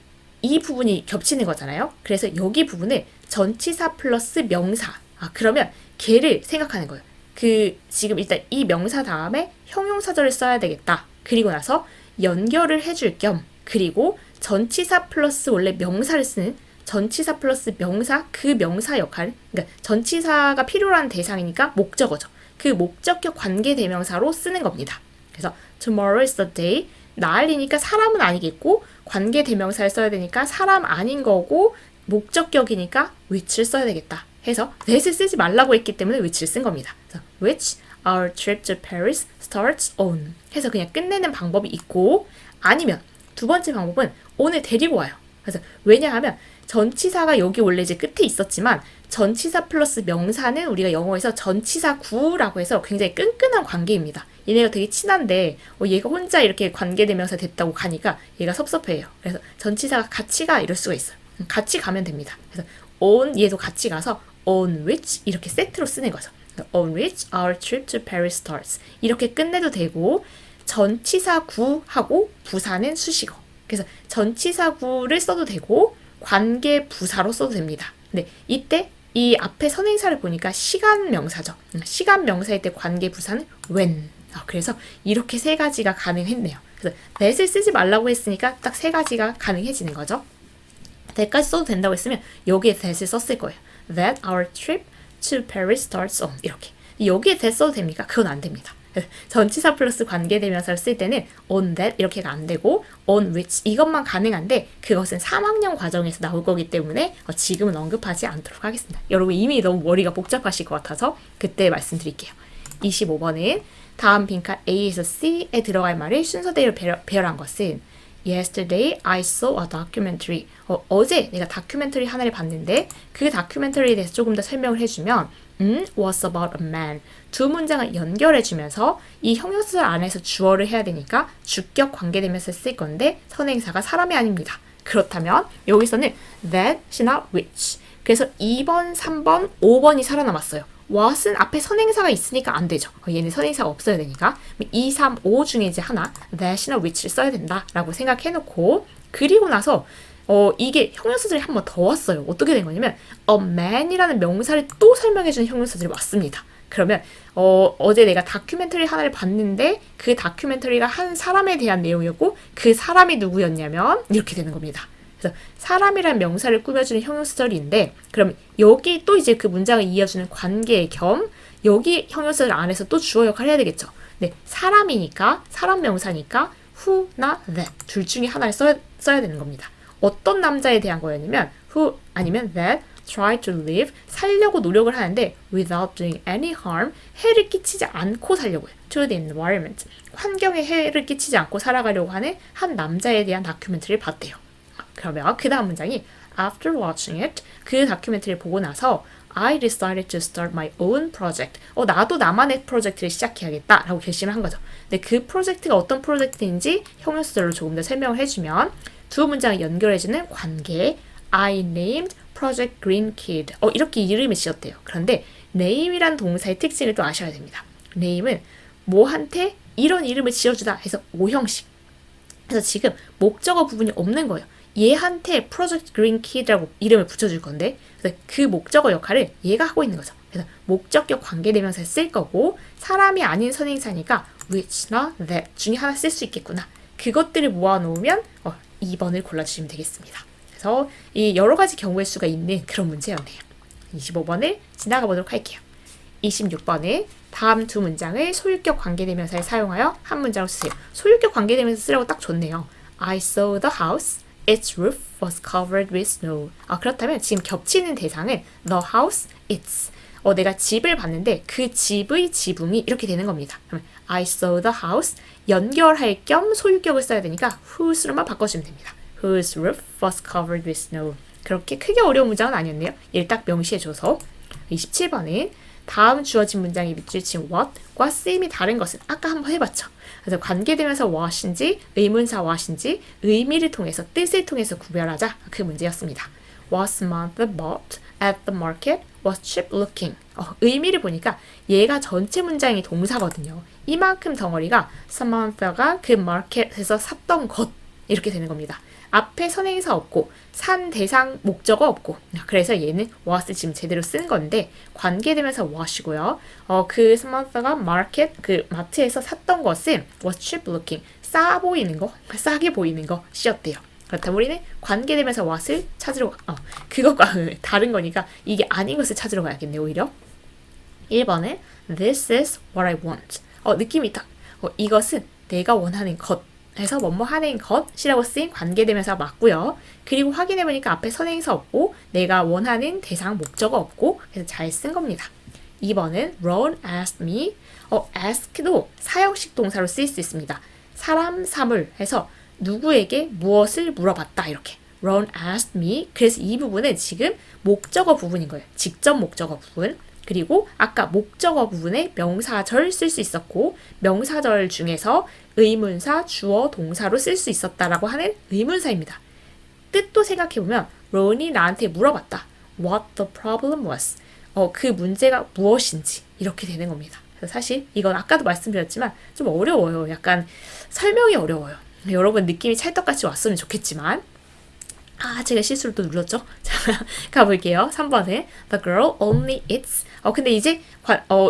부분이 겹치는 거잖아요. 그래서 여기 부분을 전치사 플러스 명사. 그러면 걔를 생각하는 거예요. 지금 일단 이 명사 다음에 형용사절을 써야 되겠다. 그리고 나서 연결을 해줄 겸 그리고 전치사 플러스 원래 명사를 쓰는 전치사 플러스 명사, 그 명사 역할, 그러니까 전치사가 필요한 대상이니까 목적어죠. 그 목적격 관계대명사로 쓰는 겁니다. 그래서 tomorrow is the day, 나을이니까 사람은 아니겠고 관계대명사를 써야 되니까 사람 아닌 거고 목적격이니까 which를 써야 되겠다 해서 that을 쓰지 말라고 했기 때문에 which를 쓴 겁니다. 그래서 which our trip to Paris starts on 해서 그냥 끝내는 방법이 있고 아니면 두 번째 방법은 on을 데리고 와요. 그래서 왜냐하면 전치사가 여기 원래 이제 끝에 있었지만 전치사 플러스 명사는 우리가 영어에서 전치사 구라고 해서 굉장히 끈끈한 관계입니다. 얘네가 되게 친한데 얘가 혼자 이렇게 관계대명사 됐다고 가니까 얘가 섭섭해요. 그래서 전치사가 같이 가 이럴 수가 있어요. 같이 가면 됩니다. 그래서 on 얘도 같이 가서 on which 이렇게 세트로 쓰는 거죠. On which our trip to Paris starts 이렇게 끝내도 되고 전치사 구하고 부사는 수식어. 그래서 전치사 구를 써도 되고 관계 부사로 써도 됩니다. 근데 이때 이 앞에 선행사를 보니까 시간 명사죠. 시간 명사일 때 관계 부사는 when. 그래서 이렇게 세 가지가 가능했네요. 그래서 that을 쓰지 말라고 했으니까 딱 세 가지가 가능해지는 거죠. that까지 써도 된다고 했으면 여기에 that을 썼을 거예요. That our trip to Paris starts on. 이렇게. 여기에 that 써도 됩니까? 그건 안 됩니다. 전치사 플러스 관계대명사를 쓸 때는 on that 이렇게가 안 되고 on which 이것만 가능한데 그것은 3학년 과정에서 나올 거기 때문에 지금은 언급하지 않도록 하겠습니다. 여러분 이미 너무 머리가 복잡하실 것 같아서 그때 말씀드릴게요. 25번은 다음 빈칸 A에서 C에 들어갈 말을 순서대로 배열한 것은 Yesterday I saw a documentary. 어제 내가 다큐멘터리 하나를 봤는데 그 다큐멘터리에 대해서 조금 더 설명을 해주면 was about a man. 두 문장을 연결해주면서 이 형용사절 안에서 주어를 해야 되니까 주격 관계되면서 쓸 건데 선행사가 사람이 아닙니다. 그렇다면 여기서는 that이나 which. 그래서 2번, 3번, 5번이 살아남았어요. what은 앞에 선행사가 있으니까 안 되죠. 얘는 선행사가 없어야 되니까 2, 3, 5 중에 이제 하나 that이나 which를 써야 된다라고 생각해놓고 그리고 나서 이게 형용사절이 한 번 더 왔어요. 어떻게 된 거냐면 a man이라는 명사를 또 설명해주는 형용사절이 왔습니다. 그러면 어제 내가 다큐멘터리 하나를 봤는데 그 다큐멘터리가 한 사람에 대한 내용이었고 그 사람이 누구였냐면 이렇게 되는 겁니다. 그래서 사람이란 명사를 꾸며주는 형용사절인데 그럼 여기 또 이제 그 문장을 이어주는 관계 겸 여기 형용사절 안에서 또 주어 역할을 해야 되겠죠. 네, 사람이니까 사람 명사니까 who나 that 둘 중에 하나를 써야 되는 겁니다. 어떤 남자에 대한 거였냐면 who 아니면 that try to live 살려고 노력을 하는데 without doing any harm 해를 끼치지 않고 살려고 해요. to the environment 환경에 해를 끼치지 않고 살아가려고 하는 한 남자에 대한 다큐멘터리를 봤대요. 그러면 그 다음 문장이 after watching it 그 다큐멘터리를 보고 나서 I decided to start my own project. 나도 나만의 프로젝트를 시작해야겠다 라고 결심을 한 거죠. 근데 그 프로젝트가 어떤 프로젝트인지 형용사절로 조금 더 설명을 해주면 두 문장을 연결해주는 관계 I named Project Green Kid. 이렇게 이름을 지었대요. 그런데 name이란 동사의 특징을 또 아셔야 됩니다. name은 뭐한테 이런 이름을 지어주다 해서 오형식. 그래서 지금 목적어 부분이 없는 거예요. 얘한테 Project Green Kid라고 이름을 붙여줄 건데 그래서 그 목적어 역할을 얘가 하고 있는 거죠. 그래서 목적격 관계대명사를 쓸 거고 사람이 아닌 선행사니까 which나 that 중에 하나 쓸 수 있겠구나. 그것들을 모아놓으면 2번을 골라주시면 되겠습니다. 그래서 이 여러 가지 경우의 수가 있는 그런 문제였네요. 25번을 지나가 보도록 할게요. 26번에 다음 두 문장을 소유격 관계대명사에 사용하여 한 문장으로 쓰세요. 소유격 관계대명사 쓰라고 딱 좋네요. I saw the house. Its roof was covered with snow. 그렇다면 지금 겹치는 대상은 the house, its. 내가 집을 봤는데 그 집의 지붕이 이렇게 되는 겁니다. 그러면 I saw the house 연결할 겸 소유격을 써야 되니까 whose로만 바꿔주면 됩니다. Whose roof was covered with snow. 그렇게 크게 어려운 문장은 아니었네요. 얘를 딱 명시해줘서. 27번은 다음 주어진 문장의 밑줄친 what과 쓰임이 다른 것은 아까 한번 해봤죠. 그래서 관계대명사 what인지 의문사 what인지 의미를 통해서 뜻을 통해서 구별하자 그 문제였습니다. Was Samantha bought at the market was cheap looking. 의미를 보니까 얘가 전체 문장이 동사거든요. 이만큼 덩어리가 Samantha가 그 마켓에서 샀던 것 이렇게 되는 겁니다. 앞에 선행사 없고 산 대상 목적어 없고 그래서 얘는 was을 지금 제대로 쓴 건데 관계되면서 what이고요. 그 Samantha가 마켓 그 마트에서 샀던 것은 was cheap looking 싸 보이는 거 싸게 보이는 것이었대요. 그렇다면 우리는 관계되면서 what을 찾으러 그것과 다른 거니까 이게 아닌 것을 찾으러 가야겠네 오히려. 1번은 This is what I want. 느낌이 딱 이것은 내가 원하는 것 해서 뭐뭐 하는 것이라고 쓰인 관계대명사 맞고요. 그리고 확인해보니까 앞에 선행사 없고 내가 원하는 대상 목적어 없고 그래서 잘 쓴 겁니다. 2번은 Ron asked me. ask도 사형식 동사로 쓰일 수 있습니다. 사람, 사물 해서 누구에게 무엇을 물어봤다 이렇게. Ron asked me. 그래서 이 부분은 지금 목적어 부분인 거예요. 직접 목적어 부분. 그리고 아까 목적어 부분에 명사절 쓸 수 있었고 명사절 중에서 의문사, 주어, 동사로 쓸 수 있었다라고 하는 의문사입니다. 뜻도 생각해보면 론이 나한테 물어봤다. What the problem was. 그 문제가 무엇인지 이렇게 되는 겁니다. 그래서 사실 이건 아까도 말씀드렸지만 좀 어려워요. 약간 설명이 어려워요. 여러분 느낌이 찰떡같이 왔으면 좋겠지만 제가 실수로 또 눌렀죠? 자, 가볼게요. 3번에 The girl only eats. 근데 이제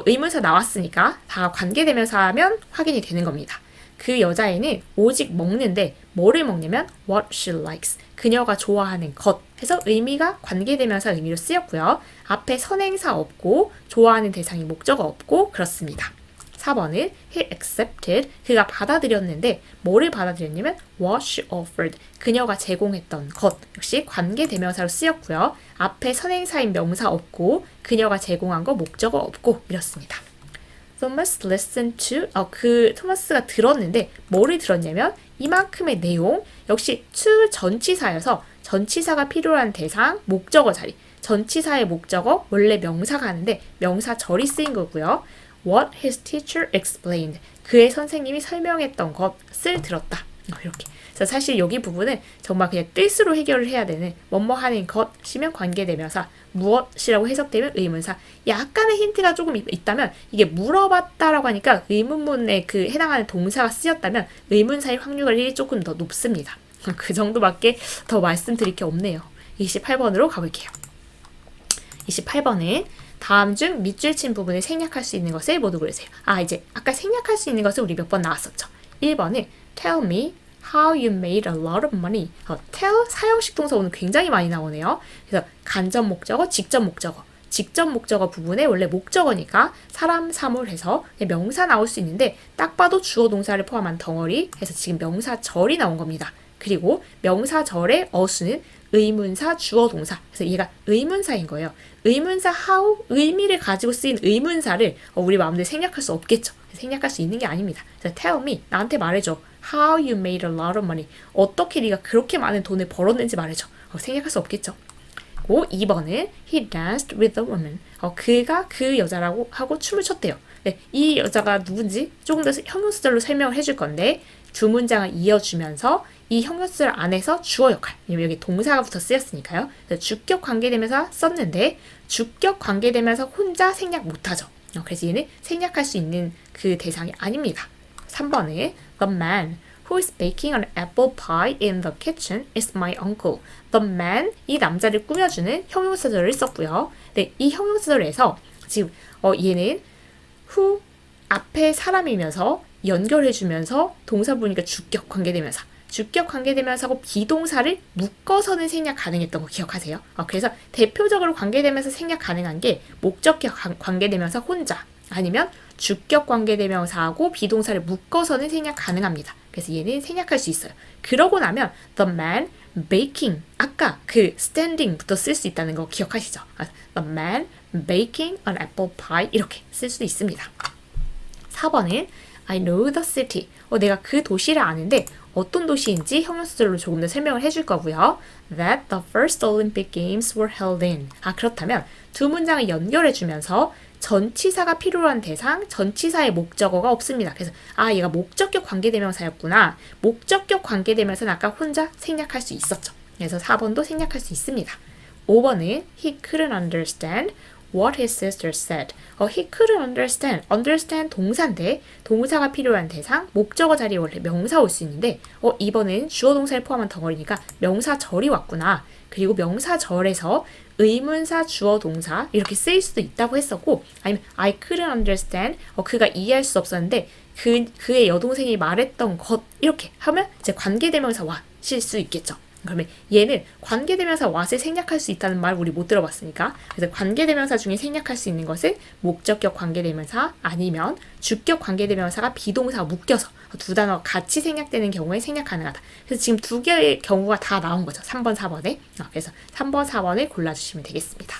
의문사 나왔으니까 다 관계대명사면 확인이 되는 겁니다. 그 여자애는 오직 먹는데 뭐를 먹냐면 what she likes. 그녀가 좋아하는 것 해서 의미가 관계대명사 의미로 쓰였고요. 앞에 선행사 없고 좋아하는 대상이 목적어 없고 그렇습니다. 4번은 he accepted. 그가 받아들였는데 뭐를 받아들였냐면 what she offered. 그녀가 제공했던 것. 역시 관계대명사로 쓰였고요. 앞에 선행사인 명사 없고 그녀가 제공한 거 목적어 없고 이렇습니다. Thomas listened to. 그 토마스가 들었는데 뭐를 들었냐면 이만큼의 내용. 역시 to 전치사여서 전치사가 필요한 대상 목적어 자리. 전치사의 목적어 원래 명사가 하는데 명사절이 쓰인 거고요. What his teacher explained. 그의 선생님이 설명했던 것을 들었다. 이렇게. 그래서 사실 여기 부분은 정말 그냥 뜻으로 해결을 해야 되는 뭐뭐 하는 것이면 관계대명사, 무엇이라고 해석되면 의문사. 약간의 힌트가 조금 있다면 이게 물어봤다라고 하니까 의문문에 그 해당하는 동사가 쓰였다면 의문사의 확률이 조금 더 높습니다. 그 정도밖에 더 말씀드릴 게 없네요. 28번으로 가볼게요. 28번은 다음 중 밑줄 친 부분을 생략할 수 있는 것을 모두 고르세요. 이제 아까 생략할 수 있는 것을 우리 몇 번 나왔었죠. 1번은 Tell me how you made a lot of money. tell 사형식 동사 오늘 굉장히 많이 나오네요. 그래서 간접 목적어, 직접 목적어. 직접 목적어 부분에 원래 목적어니까 사람, 사물 해서 명사 나올 수 있는데 딱 봐도 주어 동사를 포함한 덩어리 해서 지금 명사절이 나온 겁니다. 그리고 명사절의 어수는 의문사, 주어, 동사. 그래서 얘가 의문사인 거예요. 의문사 how 의미를 가지고 쓰인 의문사를 우리 마음대로 생략할 수 없겠죠. 생략할 수 있는 게 아닙니다. 그래서 tell me 나한테 말해줘. How you made a lot of money. 어떻게 네가 그렇게 많은 돈을 벌었는지 말해줘. 생략할 수 없겠죠. 2번은 he danced with a woman. 그가 그 여자라고 하고 춤을 췄대요. 네, 이 여자가 누군지 조금 더 형용사절로 설명을 해줄 건데 두 문장을 이어주면서 이 형용사절 안에서 주어 역할, 왜냐면 여기 동사가 붙어 쓰였으니까요. 주격 관계되면서 썼는데 주격 관계되면서 혼자 생략 못하죠. 그래서 얘는 생략할 수 있는 그 대상이 아닙니다. 3번에 The man who is baking an apple pie in the kitchen is my uncle. The man, 이 남자를 꾸며주는 형용사절을 썼고요. 네, 이 형용사절에서 지금 얘는 who 앞에 사람이면서 연결해주면서 동사 보니까 주격 관계되면서 주격 관계대명사하고 비동사를 묶어서는 생략 가능했던 거 기억하세요? 그래서 대표적으로 관계대명사 생략 가능한 게 목적격 관계대명사 혼자 아니면 주격 관계대명사하고 비동사를 묶어서는 생략 가능합니다. 그래서 얘는 생략할 수 있어요. 그러고 나면 the man baking 아까 그 standing부터 쓸 수 있다는 거 기억하시죠? The man baking an apple pie 이렇게 쓸 수도 있습니다. 4번은 I know the city. 내가 그 도시를 아는데 어떤 도시인지 형용사절로 조금 더 설명을 해줄 거고요. That the first Olympic Games were held in. 그렇다면 두 문장을 연결해주면서 전치사가 필요한 대상, 전치사의 목적어가 없습니다. 그래서 얘가 목적격 관계대명사였구나. 목적격 관계대명사는 아까 혼자 생략할 수 있었죠. 그래서 4번도 생략할 수 있습니다. 5번은 He couldn't understand what his sister said. He couldn't understand. understand 동사인데 동사가 필요한 대상, 목적어 자리에 원래 명사 올 수 있는데 이번엔 주어 동사를 포함한 덩어리니까 명사절이 왔구나. 그리고 명사절에서 의문사, 주어 동사 이렇게 쓰일 수도 있다고 했었고 아니면 I couldn't understand. 그가 이해할 수 없었는데 그의 여동생이 말했던 것 이렇게 하면 이제 관계대명사 와실 수 있겠죠. 그러면 얘는 관계대명사 what을 생략할 수 있다는 말 우리 못 들어봤으니까 그래서 관계대명사 중에 생략할 수 있는 것은 목적격 관계대명사 아니면 주격 관계대명사가 비동사와 묶여서 두 단어가 같이 생략되는 경우에 생략 가능하다. 그래서 지금 두 개의 경우가 다 나온 거죠. 3번, 4번에. 그래서 3번, 4번을 골라주시면 되겠습니다.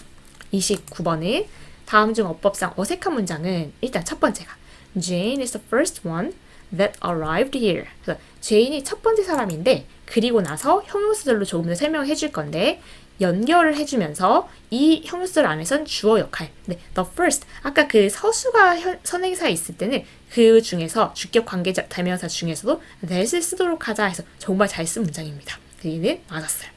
29번은 다음 중 어법상 어색한 문장은 일단 첫 번째가 Jane is the first one that arrived here. 그래서 제인이 첫 번째 사람인데 그리고 나서 형용사절로 조금 더 설명해 줄 건데 연결을 해주면서 이 형용사절 안에선 주어 역할. the first 아까 그 서수가 선행사에 있을 때는 그 중에서 주격 관계대명사 중에서도 that을 쓰도록 하자 해서 정말 잘 쓴 문장입니다. 얘는 맞았어요.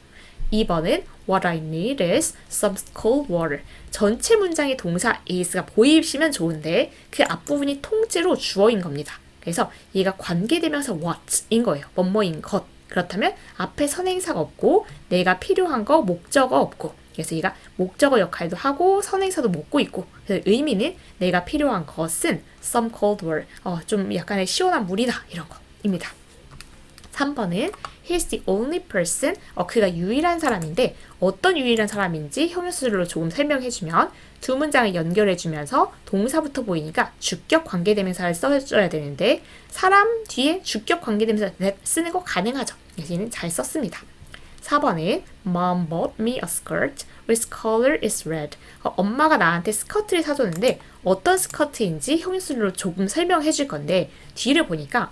2번은 What I need is some cold water. 전체 문장의 동사 is가 보이시면 좋은데 그 앞부분이 통째로 주어인 겁니다. 그래서 얘가 관계대명사 what인 거예요. 뭐뭐인 것. 그렇다면 앞에 선행사가 없고 내가 필요한 거 목적어 없고 그래서 얘가 목적어 역할도 하고 선행사도 먹고 있고 그래서 의미는 내가 필요한 것은 some cold water. 좀 약간의 시원한 물이다 이런 거입니다. 3번은 He's the only person. 그가 유일한 사람인데 어떤 유일한 사람인지 형용사절로 조금 설명해주면 두 문장을 연결해주면서 동사부터 보이니까 주격 관계대명사를 써줘야 되는데 사람 뒤에 주격 관계대명사 쓰는 거 가능하죠. 그래서 얘는 잘 썼습니다. 4번은 Mom bought me a skirt whose color is red. 엄마가 나한테 스커트를 사줬는데 어떤 스커트인지 형용사절로 조금 설명해 줄 건데 뒤를 보니까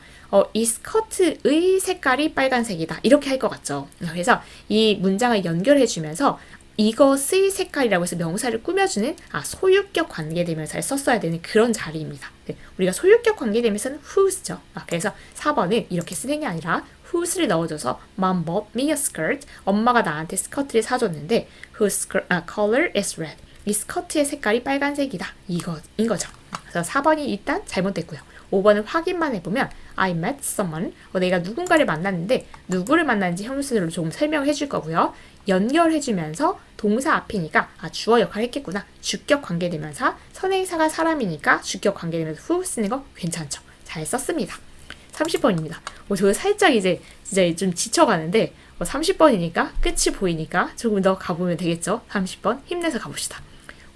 이 스커트의 색깔이 빨간색이다. 이렇게 할 것 같죠. 그래서 이 문장을 연결해 주면서 이것의 색깔이라고 해서 명사를 꾸며주는 소유격 관계대명사를 썼어야 되는 그런 자리입니다. 우리가 소유격 관계대명사는 whose죠. 그래서 4번은 이렇게 쓰는 게 아니라 whose를 넣어줘서 Mom bought me a skirt. 엄마가 나한테 스커트를 사줬는데 whose color is red. 이 스커트의 색깔이 빨간색이다. 이거인 거죠. 그래서 4번이 일단 잘못됐고요. 5번은 확인만 해보면 I met someone. 내가 누군가를 만났는데 누구를 만났는지 형용사절로 조금 설명해 줄 거고요. 연결해주면서 동사 앞이니까 주어 역할을 했겠구나. 주격 관계대명사, 선행사가 사람이니까 주격 관계대명사 who 쓰는 거 괜찮죠. 잘 썼습니다. 30번입니다. 저 살짝 이제 진짜 좀 지쳐가는데 30번이니까 끝이 보이니까 조금 더 가보면 되겠죠. 30번 힘내서 가봅시다.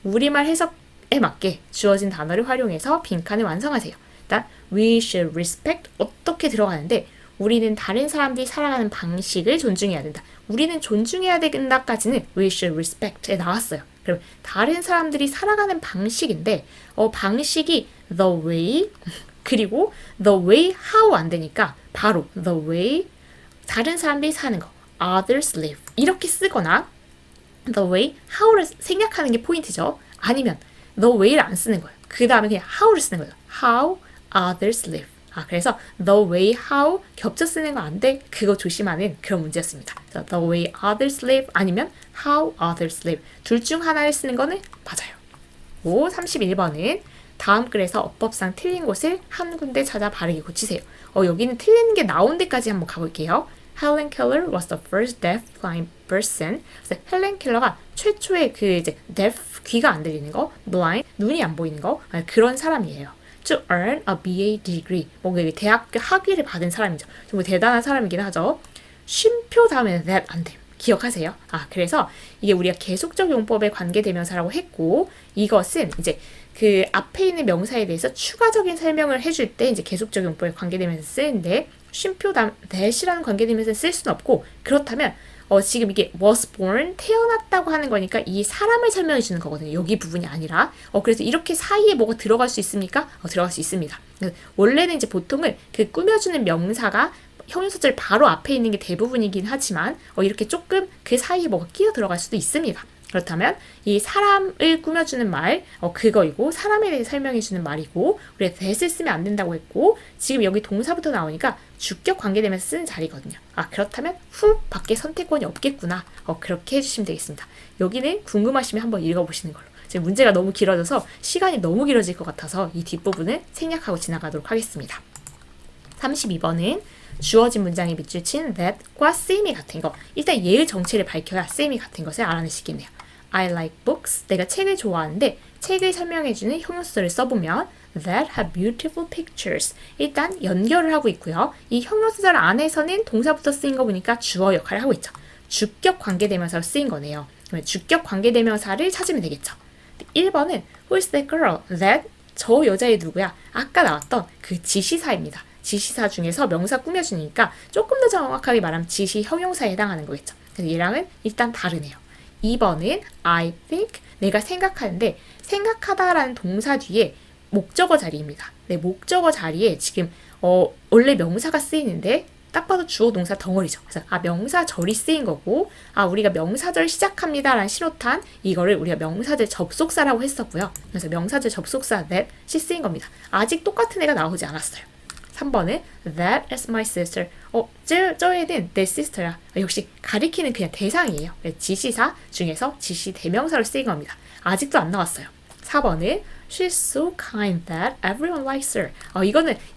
우리말 해석에 맞게 주어진 단어를 활용해서 빈칸을 완성하세요. 일단 we should respect 어떻게 들어가는데 우리는 다른 사람들이 살아가는 방식을 존중해야 된다. 우리는 존중해야 된다까지는 we should respect에 나왔어요. 그럼 다른 사람들이 살아가는 방식인데 방식이 the way 그리고 the way how 안 되니까 바로 the way 다른 사람들이 사는 거 others live 이렇게 쓰거나 the way how를 생략하는 게 포인트죠. 아니면 the way를 안 쓰는 거예요. 그 다음에 그냥 how를 쓰는 거예요. how others live. 그래서 the way how 겹쳐 쓰는 거 안 돼. 그거 조심하는 그런 문제였습니다. 그래서 the way others live 아니면 how others live. 둘 중 하나를 쓰는 거는 맞아요. 31번은 다음 글에서 어법상 틀린 곳을 한 군데 찾아 바르게 고치세요. 여기는 틀린 게 나온 데까지 한번 가볼게요. Helen Keller was the first deaf-blind person. 그래서 헬렌 켈러가 최초의 그 이제 deaf 귀가 안 들리는 거, blind 눈이 안 보이는 거 그런 사람이에요. to earn a BA degree. 뭔가 이게 대학교 학위를 받은 사람이죠. 정말 대단한 사람이긴 하죠. 쉼표 다음에 that 안 돼. 기억하세요? 그래서 이게 우리가 계속적 용법의 관계대명사라고 했고, 이것은 이제 그 앞에 있는 명사에 대해서 추가적인 설명을 해줄 때 이제 계속적 용법의 관계대명사 쓰는데, 쉼표 다음 that이라는 관계대명사 쓸 수는 없고, 그렇다면 지금 이게 was born, 태어났다고 하는 거니까 이 사람을 설명해 주는 거거든요. 여기 부분이 아니라. 그래서 이렇게 사이에 뭐가 들어갈 수 있습니까? 들어갈 수 있습니다. 원래는 이제 보통은 그 꾸며주는 명사가 형용사절 바로 앞에 있는 게 대부분이긴 하지만 이렇게 조금 그 사이에 뭐가 끼어 들어갈 수도 있습니다. 그렇다면 이 사람을 꾸며주는 말 그거이고, 사람에 대해 설명해주는 말이고, 우리가 that을 쓰면 안 된다고 했고, 지금 여기 동사부터 나오니까 주격 관계되면서 쓰는 자리거든요. 그렇다면 who 밖에 선택권이 없겠구나. 그렇게 해주시면 되겠습니다. 여기는 궁금하시면 한번 읽어보시는 걸로. 지금 문제가 너무 길어져서 시간이 너무 길어질 것 같아서 이 뒷부분을 생략하고 지나가도록 하겠습니다. 32번은 주어진 문장에 밑줄 친 that과 same이 같은 거. 일단 얘의 정체를 밝혀야 same이 같은 것을 알아낼 수 있겠네요. I like books. 내가 책을 좋아하는데 책을 설명해주는 형용사를 써보면 that have beautiful pictures. 일단 연결을 하고 있고요. 이 형용사절 안에서는 동사부터 쓰인 거 보니까 주어 역할을 하고 있죠. 주격 관계대명사로 쓰인 거네요. 그러면 주격 관계대명사를 찾으면 되겠죠. 1번은 Who's that girl? That 저 여자애 누구야? 아까 나왔던 그 지시사입니다. 지시사 중에서 명사 꾸며주니까 조금 더 정확하게 말하면 지시 형용사에 해당하는 거겠죠. 그래서 얘랑은 일단 다르네요. 2번은 I think, 내가 생각하는데 생각하다라는 동사 뒤에 목적어 자리입니다. 네, 목적어 자리에 지금 원래 명사가 쓰이는데 딱 봐도 주어 동사 덩어리죠. 그래서 명사절이 쓰인 거고, 우리가 명사절 시작합니다라는 신호탄, 이거를 우리가 명사절 접속사라고 했었고요. 그래서 명사절 접속사 that이 쓰인 겁니다. 아직 똑같은 애가 나오지 않았어요. 3번은 That is my sister. 저 애는 내 sister야. 역시 가리키는 그냥 대상이에요. 지시사 중에서 지시 대명사로 쓰인 겁니다. 아직도 안 나왔어요. 4번은 She's so kind that everyone likes her.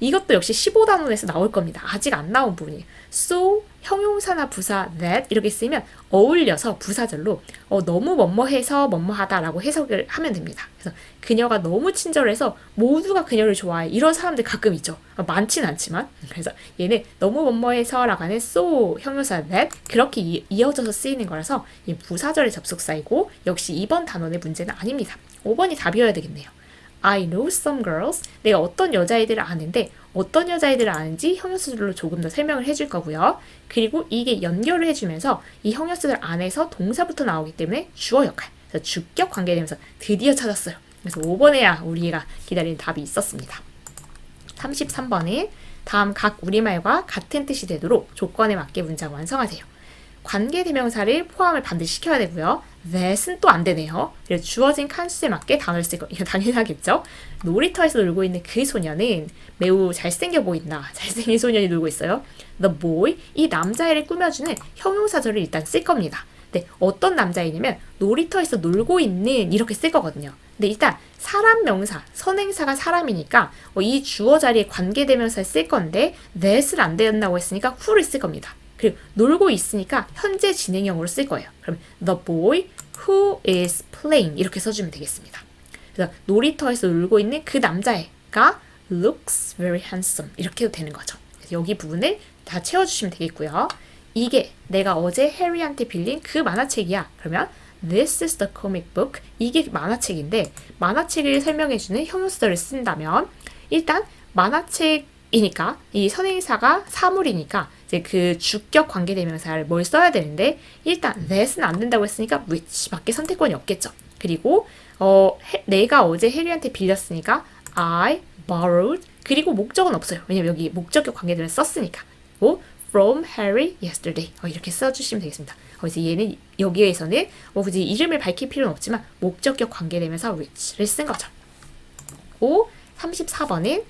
이것도 역시 15단원에서 나올 겁니다. 아직 안 나온 부분이에요. So, 형용사나 부사 that 이렇게 쓰이면 어울려서 부사절로 너무 뭐뭐해서 뭐뭐하다라고 해석을 하면 됩니다. 그래서 그녀가 너무 친절해서 모두가 그녀를 좋아해. 이런 사람들 가끔 있죠. 많진 않지만. 그래서 얘는 너무 뭐뭐해서 라고 하는 so 형용사 that 그렇게 이어져서 쓰이는 거라서 이 부사절의 접속사이고, 역시 2번 단원의 문제는 아닙니다. 5번이 답이어야 되겠네요. I know some girls. 내가 어떤 여자애들을 아는데 어떤 여자애들을 아는지 형용사절로 조금 더 설명을 해줄 거고요. 그리고 이게 연결을 해주면서 이 형용사절 안에서 동사부터 나오기 때문에 주어 역할. 그래서 주격 관계되면서 드디어 찾았어요. 그래서 5번에야 우리가 기다리는 답이 있었습니다. 33번에 다음 각 우리말과 같은 뜻이 되도록 조건에 맞게 문장 완성하세요. 관계대명사를 포함을 반드시 시켜야 되고요. that은 또 안 되네요. 그래서 주어진 칸수에 맞게 단어를 쓸 거. 이거 당연하겠죠. 놀이터에서 놀고 있는 그 소녀는 매우 잘생겨 보인다. 잘생긴 소년이 놀고 있어요. The boy, 이 남자애를 꾸며주는 형용사절을 일단 쓸 겁니다. 네, 어떤 남자애냐면 놀이터에서 놀고 있는 이렇게 쓸 거거든요. 근데 일단 사람 명사, 선행사가 사람이니까 이 주어 자리에 관계대명사를 쓸 건데 that을 안 된다고 했으니까 who를 쓸 겁니다. 그리고 놀고 있으니까 현재 진행형으로 쓸 거예요. 그럼 the boy who is playing 이렇게 써주면 되겠습니다. 그래서 놀이터에서 놀고 있는 그 남자애가 looks very handsome 이렇게 해도 되는 거죠. 그래서 여기 부분을 다 채워주시면 되겠고요. 이게 내가 어제 해리한테 빌린 그 만화책이야. 그러면 this is the comic book. 이게 만화책인데 만화책을 설명해주는 형용사를 쓴다면 일단 만화책이니까 이 선행사가 사물이니까 이제 그 주격 관계대명사를 뭘 써야 되는데 일단 that은 안 된다고 했으니까 which 밖에 선택권이 없겠죠. 그리고 내가 어제 해리한테 빌렸으니까 I borrowed 그리고 목적은 없어요. 왜냐면 여기 목적격 관계대명사 썼으니까. from Harry yesterday 이렇게 써주시면 되겠습니다. 그래서 얘는 여기에서는 굳이 이름을 밝힐 필요는 없지만 목적격 관계대명사 which를 쓴 거죠. 34번은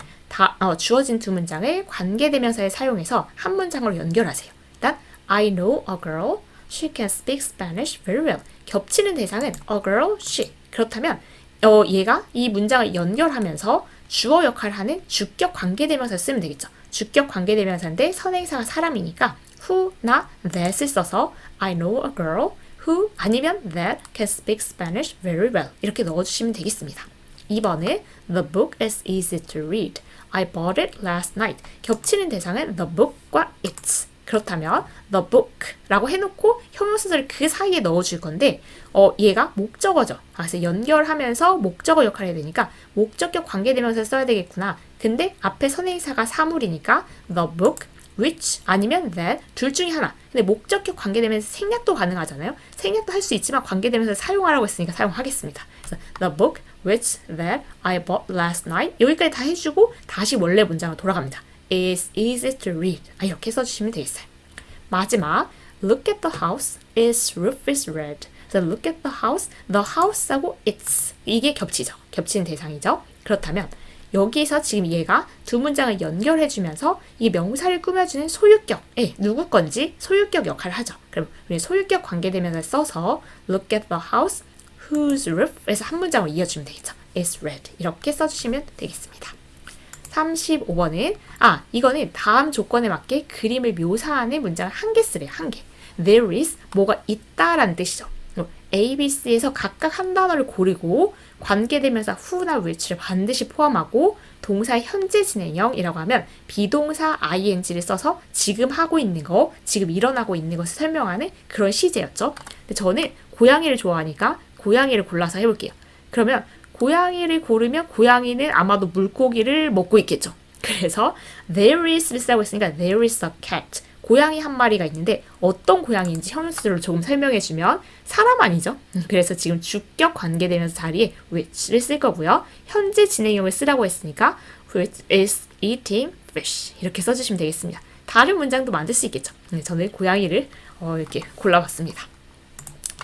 주어진 두 문장을 관계대명사에 사용해서 한 문장으로 연결하세요. 일단 I know a girl, she can speak Spanish very well. 겹치는 대상은 a girl, she. 그렇다면 얘가 이 문장을 연결하면서 주어 역할을 하는 주격 관계대명사를 쓰면 되겠죠. 주격 관계대명사인데 선행사가 사람이니까 who나 that을 써서 I know a girl who 아니면 that can speak Spanish very well 이렇게 넣어주시면 되겠습니다. 2번은 The book is easy to read. I bought it last night. 겹치는 대상은 the book과 it. 그렇다면 the book라고 해놓고 형용사를 그 사이에 넣어줄 건데 얘가 목적어죠. 그래서 연결하면서 목적어 역할을 해야 되니까 목적격 관계대명사를 써야 되겠구나. 근데 앞에 선행사가 사물이니까 the book, which 아니면 that 둘 중에 하나. 근데 목적격 관계대명사 생략도 가능하잖아요. 생략도 할 수 있지만 관계대명사를 사용하라고 했으니까 사용하겠습니다. 그래서 the book, which, that I bought last night 여기까지 다 해주고 다시 원래 문장으로 돌아갑니다. is easy to read. 이렇게 써주시면 되겠어요. 마지막 look at the house, its roof is red. 그래서 look at the house하고 its 이게 겹치죠. 겹치는 대상이죠. 그렇다면 여기서 지금 얘가 두 문장을 연결해주면서 이 명사를 꾸며주는 소유격, 누구 건지 소유격 역할을 하죠. 그럼 우리 소유격 관계대명사를 써서 look at the house, whose roof에서 한 문장으로 이어주면 되겠죠. It's red 이렇게 써주시면 되겠습니다. 35번은 이거는 다음 조건에 맞게 그림을 묘사하는 문장을 한 개 쓰래요. 한 개. There is 뭐가 있다라는 뜻이죠. A, B, C에서 각각 한 단어를 고르고 관계대명사 who나 which를 반드시 포함하고 동사의 현재 진행형이라고 하면 비동사 ing를 써서 지금 하고 있는 거, 지금 일어나고 있는 것을 설명하는 그런 시제였죠. 근데 저는 고양이를 좋아하니까 고양이를 골라서 해볼게요. 그러면 고양이를 고르면 고양이는 아마도 물고기를 먹고 있겠죠. 그래서 there is를 쓰라고 했으니까 there is a cat. 고양이 한 마리가 있는데 어떤 고양이인지 형용사로 조금 설명해주면 사람 아니죠? 그래서 지금 주격 관계되면서 자리에 which를 쓸 거고요. 현재 진행형을 쓰라고 했으니까 which is eating fish 이렇게 써주시면 되겠습니다. 다른 문장도 만들 수 있겠죠. 저는 고양이를 이렇게 골라봤습니다.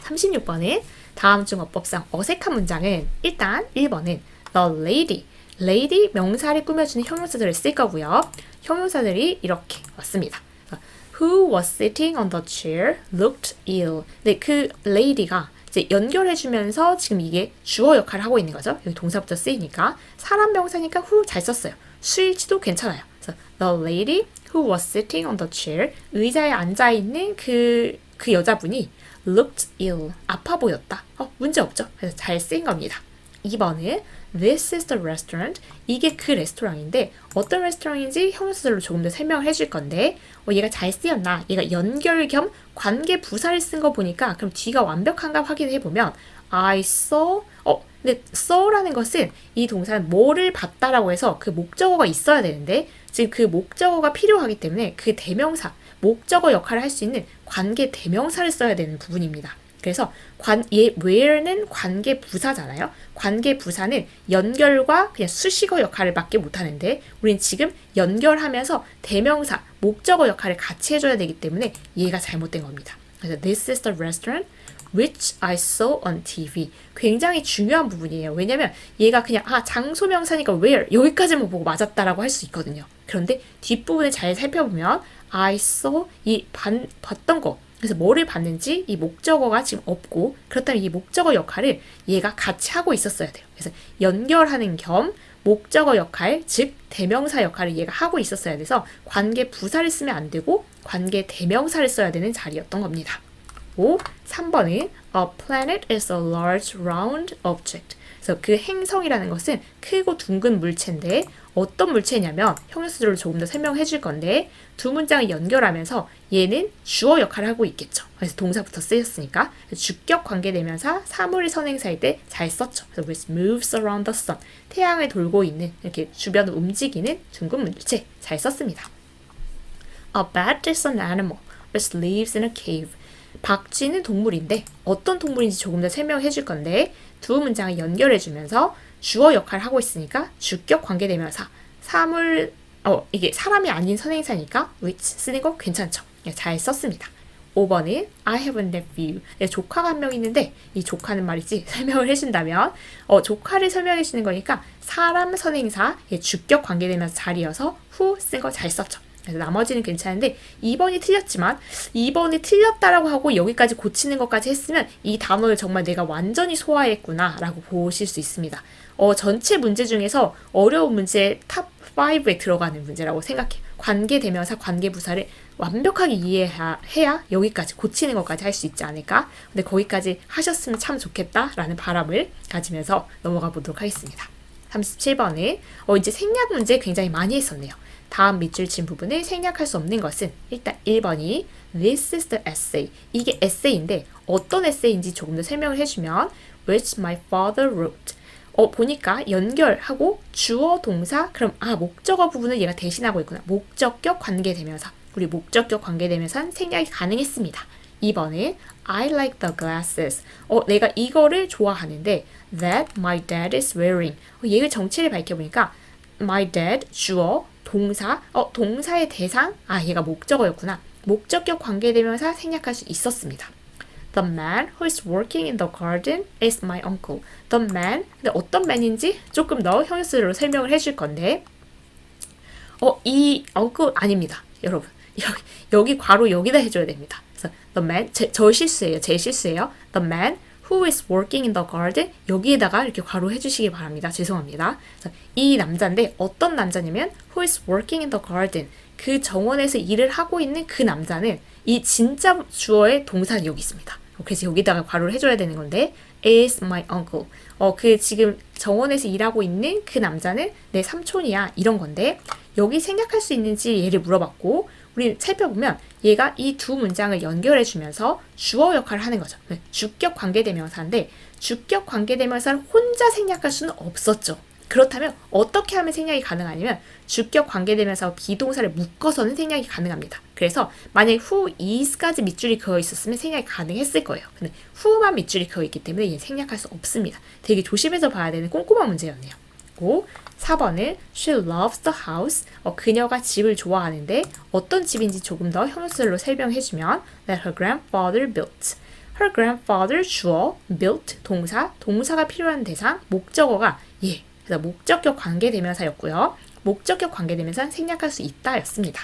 36번에 다음 중 어법상 어색한 문장은 일단 1번은 the lady 명사를 꾸며주는 형용사들을 쓸 거고요. 형용사들이 이렇게 왔습니다. Who was sitting on the chair looked ill. 네, 그 lady가 이제 연결해주면서 지금 이게 주어 역할을 하고 있는 거죠. 여기 동사부터 쓰이니까 사람 명사니까 who 잘 썼어요. 수일치도 괜찮아요. 그래서 the lady who was sitting on the chair 의자에 앉아 있는 그 여자분이 looked ill 아파 보였다. 문제 없죠. 그래서 잘 쓰인 겁니다. 2번은 This is the restaurant. 이게 그 레스토랑인데 어떤 레스토랑인지 형용사들로 조금 더 설명을 해줄 건데 얘가 잘 쓰였나? 얘가 연결 겸 관계 부사를 쓴 거 보니까 그럼 뒤가 완벽한가 확인해보면 I saw 근데 saw라는 것은 이 동사는 뭐를 봤다라고 해서 그 목적어가 있어야 되는데 지금 그 목적어가 필요하기 때문에 그 대명사, 목적어 역할을 할 수 있는 관계 대명사를 써야 되는 부분입니다. 그래서 where는 관계 부사잖아요. 관계 부사는 연결과 그냥 수식어 역할을 밖에 못하는데 우린 지금 연결하면서 대명사, 목적어 역할을 같이 해줘야 되기 때문에 얘가 잘못된 겁니다. 그래서 This is the restaurant which I saw on TV. 굉장히 중요한 부분이에요. 왜냐면 얘가 그냥 장소 명사니까 where 여기까지만 보고 맞았다라고 할 수 있거든요. 그런데 뒷부분을 잘 살펴보면 I saw 봤던 거 그래서 뭐를 봤는지 이 목적어가 지금 없고 그렇다면 이 목적어 역할을 얘가 같이 하고 있었어야 돼요. 그래서 연결하는 겸 목적어 역할, 즉 대명사 역할을 얘가 하고 있었어야 돼서 관계 부사를 쓰면 안 되고 관계 대명사를 써야 되는 자리였던 겁니다. 3번은 A planet is a large round object. 그래서 그 행성이라는 것은 크고 둥근 물체인데 어떤 물체냐면 형용사들로 조금 더 설명해 줄 건데 두 문장을 연결하면서 얘는 주어 역할을 하고 있겠죠. 그래서 동사부터 쓰였으니까 주격 관계대명사 사물 선행사일 때 잘 썼죠. 그래서 which moves around the sun. 태양을 돌고 있는 이렇게 주변을 움직이는 둥근 물체 잘 썼습니다. A bat is an animal which lives in a cave. 박쥐는 동물인데 어떤 동물인지 조금 더 설명해 줄 건데 두 문장을 연결해 주면서 주어 역할을 하고 있으니까 주격 관계대명사 사물 이게 사람이 아닌 선행사니까 which 쓰는 거 괜찮죠? 잘 썼습니다. 5번은 I have a nephew. 조카가 한 명 있는데 이 조카는 말이지 설명을 해준다면 조카를 설명해 주는 거니까 사람 선행사 주격 관계대명사 자리여서 who 쓴 거 잘 썼죠. 그래서 나머지는 괜찮은데 2번이 틀렸지만 2번이 틀렸다라고 하고 여기까지 고치는 것까지 했으면 이 단어를 정말 내가 완전히 소화했구나 라고 보실 수 있습니다. 전체 문제 중에서 어려운 문제 탑 5에 들어가는 문제라고 생각해. 관계대명사, 관계부사를 완벽하게 이해해야 여기까지 고치는 것까지 할 수 있지 않을까? 근데 거기까지 하셨으면 참 좋겠다라는 바람을 가지면서 넘어가 보도록 하겠습니다. 37번은 이제 생략 문제 굉장히 많이 했었네요. 다음 밑줄 친 부분을 생략할 수 없는 것은 일단 1번이 This is the essay. 이게 에세이인데 어떤 에세이인지 조금 더 설명을 해주면 Which my father wrote. 보니까 연결하고 주어 동사 그럼 목적어 부분을 얘가 대신하고 있구나. 목적격 관계대명사. 우리 목적격 관계대명사는 생략이 가능했습니다. 2번은 I like the glasses. 내가 이거를 좋아하는데 that my dad is wearing. 얘의 정체를 밝혀보니까 my dad 주어 동사 동사의 대상 얘가 목적어였구나. 목적격 관계대명사 생략할 수 있었습니다. The man who is working in the garden is my uncle. The man, 근데 어떤 man인지 조금 더 형용사로 설명을 해줄 건데 이 uncle 아닙니다. 여러분 여기 괄호 여기다 해줘야 됩니다. 그래서 the man, 저 실수예요. 제 실수예요. The man who is working in the garden 여기에다가 이렇게 괄호 해주시기 바랍니다. 죄송합니다. 그래서 이 남자인데 어떤 남자냐면 who is working in the garden 그 정원에서 일을 하고 있는 그 남자는 이 진짜 주어의 동사는 여기 있습니다. 그래서 여기다가 괄호를 해줘야 되는 건데 is my uncle. 그 지금 정원에서 일하고 있는 그 남자는 내 삼촌이야 이런 건데 여기 생략할 수 있는지 얘를 물어봤고 우리 살펴보면 얘가 이 두 문장을 연결해 주면서 주어 역할을 하는 거죠. 주격 관계대명사인데 주격 관계대명사를 혼자 생략할 수는 없었죠. 그렇다면 어떻게 하면 생략이 가능하냐면 주격 관계대명사와 비동사를 묶어서는 생략이 가능합니다. 그래서 만약에 who is까지 밑줄이 그어 있었으면 생략이 가능했을 거예요. 근데 who만 밑줄이 그어 있기 때문에 얘는 생략할 수 없습니다. 되게 조심해서 봐야 되는 꼼꼼한 문제였네요. 4번은 she loves the house. 그녀가 집을 좋아하는데 어떤 집인지 조금 더 형용사로 설명해주면 that her grandfather built. her grandfather 주어, built 동사, 동사가 필요한 대상, 목적어가 그래서 목적격 관계대명사였고요. 목적격 관계대명사는 생략할 수 있다 였습니다.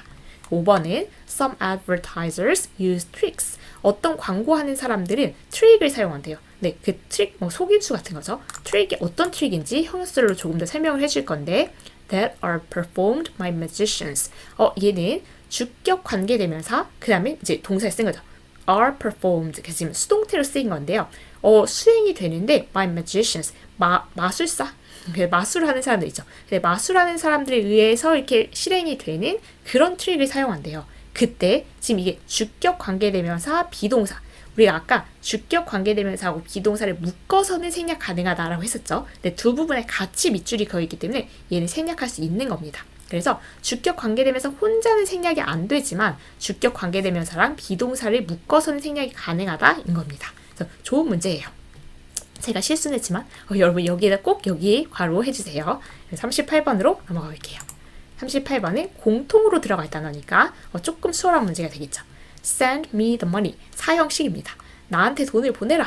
5번은 some advertisers use tricks. 어떤 광고하는 사람들은 트릭을 사용한대요. 네, 그 트릭, 속임수 같은 거죠. 트릭이 어떤 트릭인지 형용사로 조금 더 설명을 해줄 건데 that are performed by magicians. 얘는 주격 관계대명사, 그 다음에 이제 동사에 쓴 거죠. are performed. 그래서 지금 수동태로 쓰인 건데요. 수행이 되는데 by magicians. 마술사? 마술하는 사람들 있죠. 마술하는 사람들에 의해서 이렇게 실행이 되는 그런 트릭을 사용한대요. 그때 지금 이게 주격 관계대명사 비동사 우리가 아까 주격 관계대명사하고 비동사를 묶어서는 생략 가능하다라고 했었죠. 근데 두 부분에 같이 밑줄이 그어 있기 때문에 얘는 생략할 수 있는 겁니다. 그래서 주격 관계대명사 혼자는 생략이 안 되지만 주격 관계대명사랑 비동사를 묶어서는 생략이 가능하다인 겁니다. 그래서 좋은 문제예요. 제가 실수는 했지만 여러분 여기에다 꼭 여기 괄호 해주세요. 38번으로 넘어가 볼게요. 38번은 공통으로 들어갈 단어니까 조금 수월한 문제가 되겠죠. Send me the money. 사형식입니다. 나한테 돈을 보내라.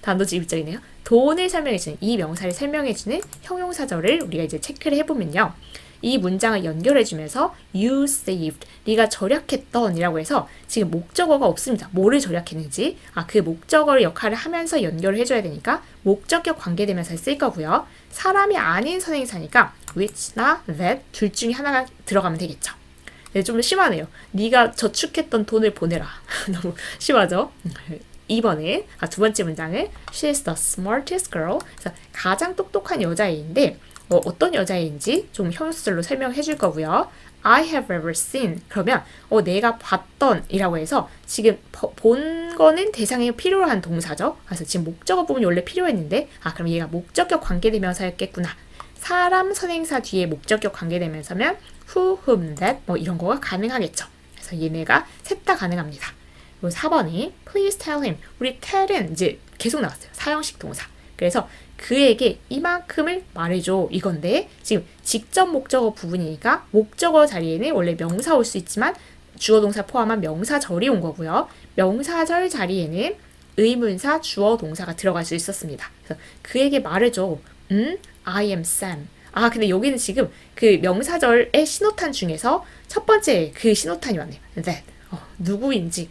단도직 입장이네요. 돈을 설명해주는 이 명사를 설명해주는 형용사절을 우리가 이제 체크를 해보면요. 이 문장을 연결해주면서 you saved, 네가 절약했던 이라고 해서 지금 목적어가 없습니다. 뭐를 절약했는지 그 목적어 역할을 하면서 연결을 해줘야 되니까 목적격 관계대명사를 쓸 거고요. 사람이 아닌 선행사니까 which나 that 둘 중에 하나가 들어가면 되겠죠. 네, 좀 심하네요. 네가 저축했던 돈을 보내라. 너무 심하죠? 2번에 두 번째 문장은 She's the smartest girl. 그래서 가장 똑똑한 여자애인데 어떤 여자애인지 좀 형용사절로 설명해 줄 거고요. I have ever seen. 그러면 내가 봤던 이라고 해서 지금 본 거는 대상에 필요로 한 동사죠. 그래서 지금 목적어 부분이 원래 필요했는데 그럼 얘가 목적격 관계대명사였겠구나. 사람 선행사 뒤에 목적격 관계대명사면 who, whom, that 이런 거가 가능하겠죠. 그래서 얘네가 셋 다 가능합니다. 그리고 4번이 please tell him. 우리 tell은 이제 계속 나왔어요. 사형식 동사. 그래서 그에게 이만큼을 말해줘 이건데 지금 직접 목적어 부분이니까 목적어 자리에는 원래 명사 올 수 있지만 주어 동사 포함한 명사절이 온 거고요. 명사절 자리에는 의문사 주어 동사가 들어갈 수 있었습니다. 그래서 그에게 말해줘. I am Sam. 근데 여기는 지금 그 명사절의 신호탄 중에서 첫 번째 그 신호탄이 왔네요. that. 누구인지.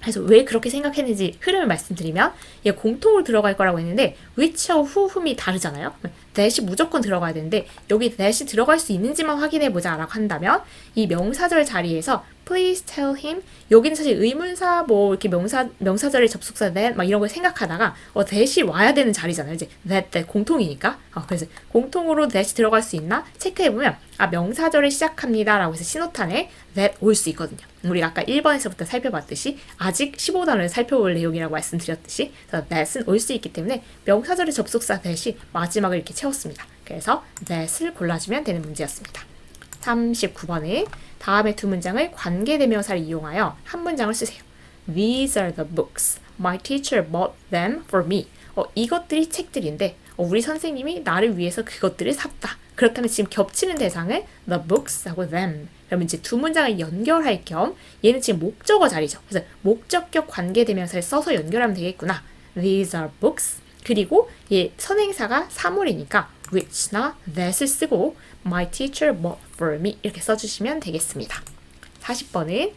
그래서 왜 그렇게 생각했는지 흐름을 말씀드리면 얘 공통으로 들어갈 거라고 했는데 which하고 who, whom이 다르잖아요. that이 무조건 들어가야 되는데 여기 that이 들어갈 수 있는지만 확인해보자 라고 한다면 이 명사절 자리에서 please tell him 여기는 사실 의문사 뭐 이렇게 명사절의 접속사 that 막 이런 걸 생각하다가 that이 와야 되는 자리잖아요. 이제 that 공통이니까. 그래서 공통으로 that이 들어갈 수 있나 체크해보면 명사절을 시작합니다 라고 해서 신호탄에 that 올 수 있거든요. 우리가 아까 1번에서부터 살펴봤듯이 아직 15단어를 살펴볼 내용이라고 말씀드렸듯이 그래서 that은 올 수 있기 때문에 명사절의 접속사 that이 마지막을 이렇게 채웠습니다. 그래서 that을 골라주면 되는 문제였습니다. 39번은 다음의 두 문장을 관계대명사를 이용하여 한 문장을 쓰세요. These are the books. My teacher bought them for me. 이것들이 책들인데 우리 선생님이 나를 위해서 그것들을 샀다. 그렇다면 지금 겹치는 대상을 the books 하고 them. 그러면 이제 두 문장을 연결할 겸 얘는 지금 목적어 자리죠. 그래서 목적격 관계대명사를 써서 연결하면 되겠구나. These are books. 그리고 얘 선행사가 사물이니까 which나 that을 쓰고 my teacher bought for me 이렇게 써주시면 되겠습니다. 40번은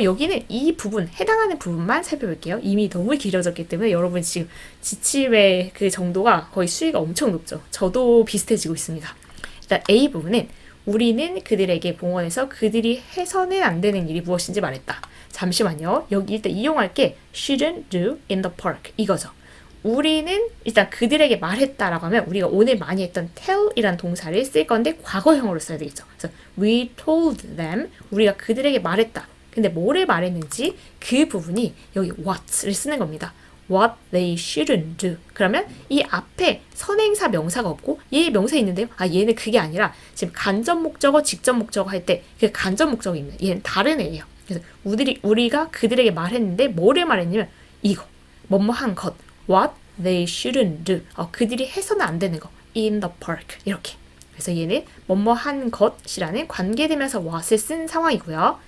여기는 이 부분, 해당하는 부분만 살펴볼게요. 이미 너무 길어졌기 때문에 여러분 지금 지침의 그 정도가 거의 수위가 엄청 높죠. 저도 비슷해지고 있습니다. 일단 A 부분은 우리는 그들에게 봉헌해서 그들이 해서는 안 되는 일이 무엇인지 말했다. 잠시만요. 여기 일단 이용할 게 shouldn't do in the park 이거죠. 우리는 일단 그들에게 말했다라고 하면 우리가 오늘 많이 했던 tell이란 동사를 쓸 건데 과거형으로 써야 되겠죠. 그래서 we told them 우리가 그들에게 말했다. 근데 뭐를 말했는지 그 부분이 여기 what를 쓰는 겁니다. What they shouldn't do. 그러면 이 앞에 선행사 명사가 없고 얘 명사 있는데요. 얘는 그게 아니라 지금 간접 목적어, 직접 목적어 할 때 그 간접 목적어입니다. 얘는 다른 애예요. 그래서 우리가 그들에게 말했는데 뭐를 말했냐면 이거 뭐뭐한 것. What they shouldn't do. 그들이 해서는 안 되는 거. In the park. 이렇게. 그래서 얘는 뭐뭐한 것이라는 관계되면서 what을 쓴 상황이고요.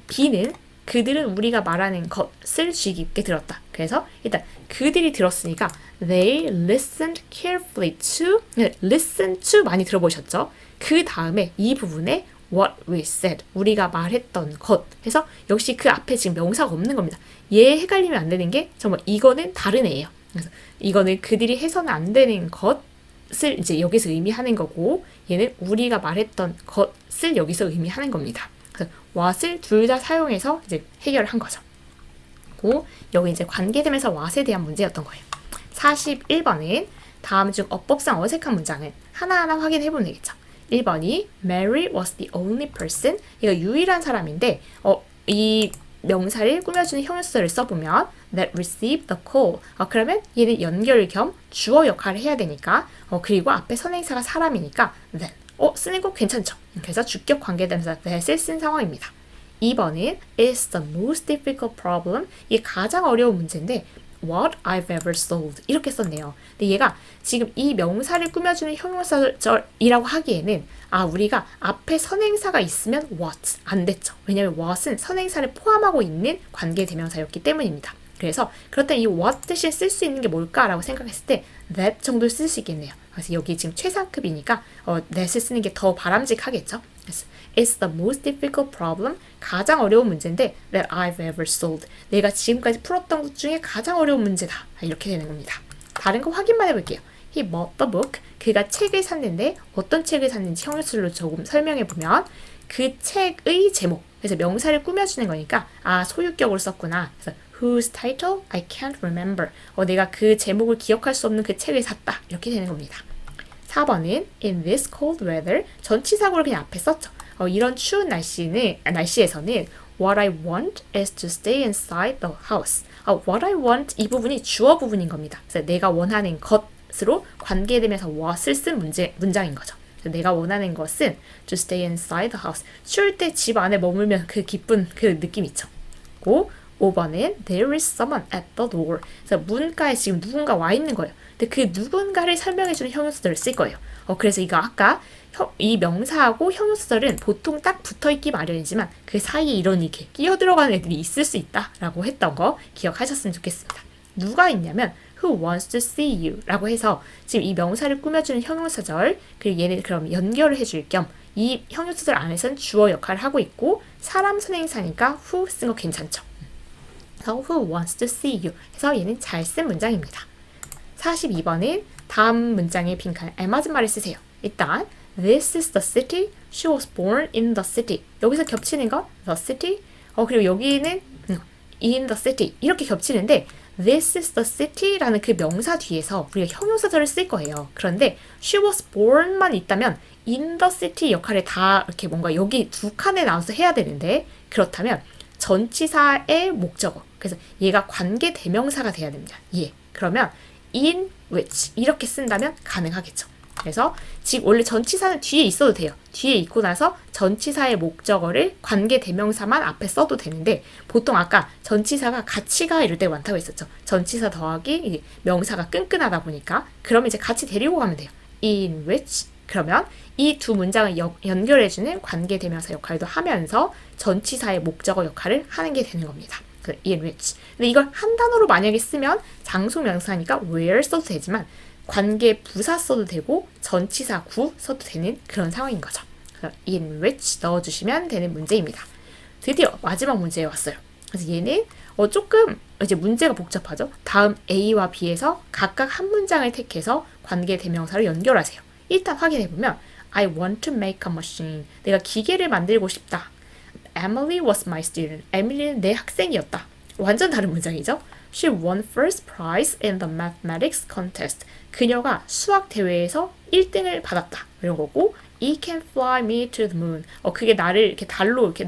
B는 그들은 우리가 말하는 것을 주의 깊게 들었다. 그래서 일단 그들이 들었으니까 they listened carefully to listen to 많이 들어보셨죠? 그 다음에 이 부분에 what we said 우리가 말했던 것 해서 역시 그 앞에 지금 명사가 없는 겁니다. 얘 헷갈리면 안 되는 게 정말 이거는 다른 애예요. 그래서 이거는 그들이 해서는 안 되는 것을 이제 여기서 의미하는 거고 얘는 우리가 말했던 것을 여기서 의미하는 겁니다. 그래서 what을 둘 다 사용해서 이제 해결을 한 거죠. 고 여기 이제 관계되면서 what에 대한 문제였던 거예요. 41번은 다음 중 어법상 어색한 문장은 하나하나 확인해 보면 되겠죠. 1번이 Mary was the only person. 이거 유일한 사람인데 이 명사를 꾸며주는 형용사를 써보면 that received the call. 그러면 얘는 연결 겸 주어 역할을 해야 되니까 그리고 앞에 선행사가 사람이니까 then. 쓰는 거 괜찮죠? 그래서 주격 관계대명사 that을 쓴 상황입니다. 2번은 is the most difficult problem. 이게 가장 어려운 문제인데 what I've ever solved 이렇게 썼네요. 근데 얘가 지금 이 명사를 꾸며주는 형용사절이라고 하기에는 우리가 앞에 선행사가 있으면 what 안 됐죠. 왜냐하면 what은 선행사를 포함하고 있는 관계대명사였기 때문입니다. 그래서 그렇다면 이 what 대신 쓸 수 있는 게 뭘까라고 생각했을 때 that 정도를 쓸 수 있겠네요. 그래서 여기 지금 최상급이니까 that을 쓰는 게 더 바람직하겠죠. 그래서 It's the most difficult problem. 가장 어려운 문제인데 that I've ever solved. 내가 지금까지 풀었던 것 중에 가장 어려운 문제다. 이렇게 되는 겁니다. 다른 거 확인만 해볼게요. He bought the book. 그가 책을 샀는데 어떤 책을 샀는지 형용사로 조금 설명해보면 그 책의 제목. 그래서 명사를 꾸며주는 거니까 소유격으로 썼구나. 그래서 whose title I can't remember. 내가 그 제목을 기억할 수 없는 그 책을 샀다. 이렇게 되는 겁니다. 4번은 in this cold weather. 전치사구를 그냥 앞에 썼죠. 이런 추운 날씨에서는 what I want is to stay inside the house. what I want 이 부분이 주어 부분인 겁니다. 그래서 내가 원하는 것으로 관계되면서 what을 쓴 문장인 거죠. 그래서 내가 원하는 것은 to stay inside the house. 추울 때 집 안에 머물면 그 기쁜 그 느낌 있죠. 5번은 there is someone at the door. 그래서 문가에 지금 누군가 와 있는 거예요. 근데 그 누군가를 설명해주는 형용사절을 쓸 거예요. 그래서 이거 아까 이 명사하고 형용사절은 보통 딱 붙어있기 마련이지만 그 사이에 이런 이렇게 끼어들어가는 애들이 있을 수 있다라고 했던 거 기억하셨으면 좋겠습니다. 누가 있냐면 who wants to see you 라고 해서 지금 이 명사를 꾸며주는 형용사절 그리고 얘는 그럼 연결을 해줄 겸 이 형용사절 안에서는 주어 역할을 하고 있고 사람 선행사니까 who 쓴 거 괜찮죠. 그래서 who wants to see you 해서 얘는 잘 쓴 문장입니다. 42번은 다음 문장의 빈칸 알맞은 말을 쓰세요. 일단 This is the city. She was born in the city. 여기서 겹치는 거 the city. 그리고 여기는 in the city 이렇게 겹치는데 This is the city라는 그 명사 뒤에서 우리가 형용사절을 쓸 거예요. 그런데 she was born만 있다면 in the city 역할을 다 이렇게 뭔가 여기 두 칸에 나눠서 해야 되는데 그렇다면 전치사의 목적어. 그래서 얘가 관계 대명사가 돼야 됩니다. 예. 그러면 in which 이렇게 쓴다면 가능하겠죠. 그래서 지금 원래 전치사는 뒤에 있어도 돼요. 뒤에 있고 나서 전치사의 목적어를 관계 대명사만 앞에 써도 되는데 보통 아까 전치사가 같이 가 이럴 때 많다고 했었죠. 전치사 더하기 명사가 끈끈하다 보니까 그러면 이제 같이 데리고 가면 돼요. in which 그러면 이 두 문장을 연결해주는 관계 대명사 역할도 하면서 전치사의 목적어 역할을 하는 게 되는 겁니다. in which. 근데 이걸 한 단어로 만약에 쓰면 장소 명사니까 where 써도 되지만 관계 부사 써도 되고 전치사 구 써도 되는 그런 상황인 거죠. in which 넣어주시면 되는 문제입니다. 드디어 마지막 문제에 왔어요. 그래서 얘는 조금 이제 문제가 복잡하죠. 다음 A와 B에서 각각 한 문장을 택해서 관계 대명사로 연결하세요. 일단 확인해보면 I want to make a machine. 내가 기계를 만들고 싶다. Emily was my student. 에밀리는 내 학생이었다. 완전 다른 문장이죠. She won first prize in the mathematics contest. 그녀가 수학 대회에서 1등을 받았다. 이런 거고, It can fly me to the moon. 그게 나를 이렇게 달로 이렇게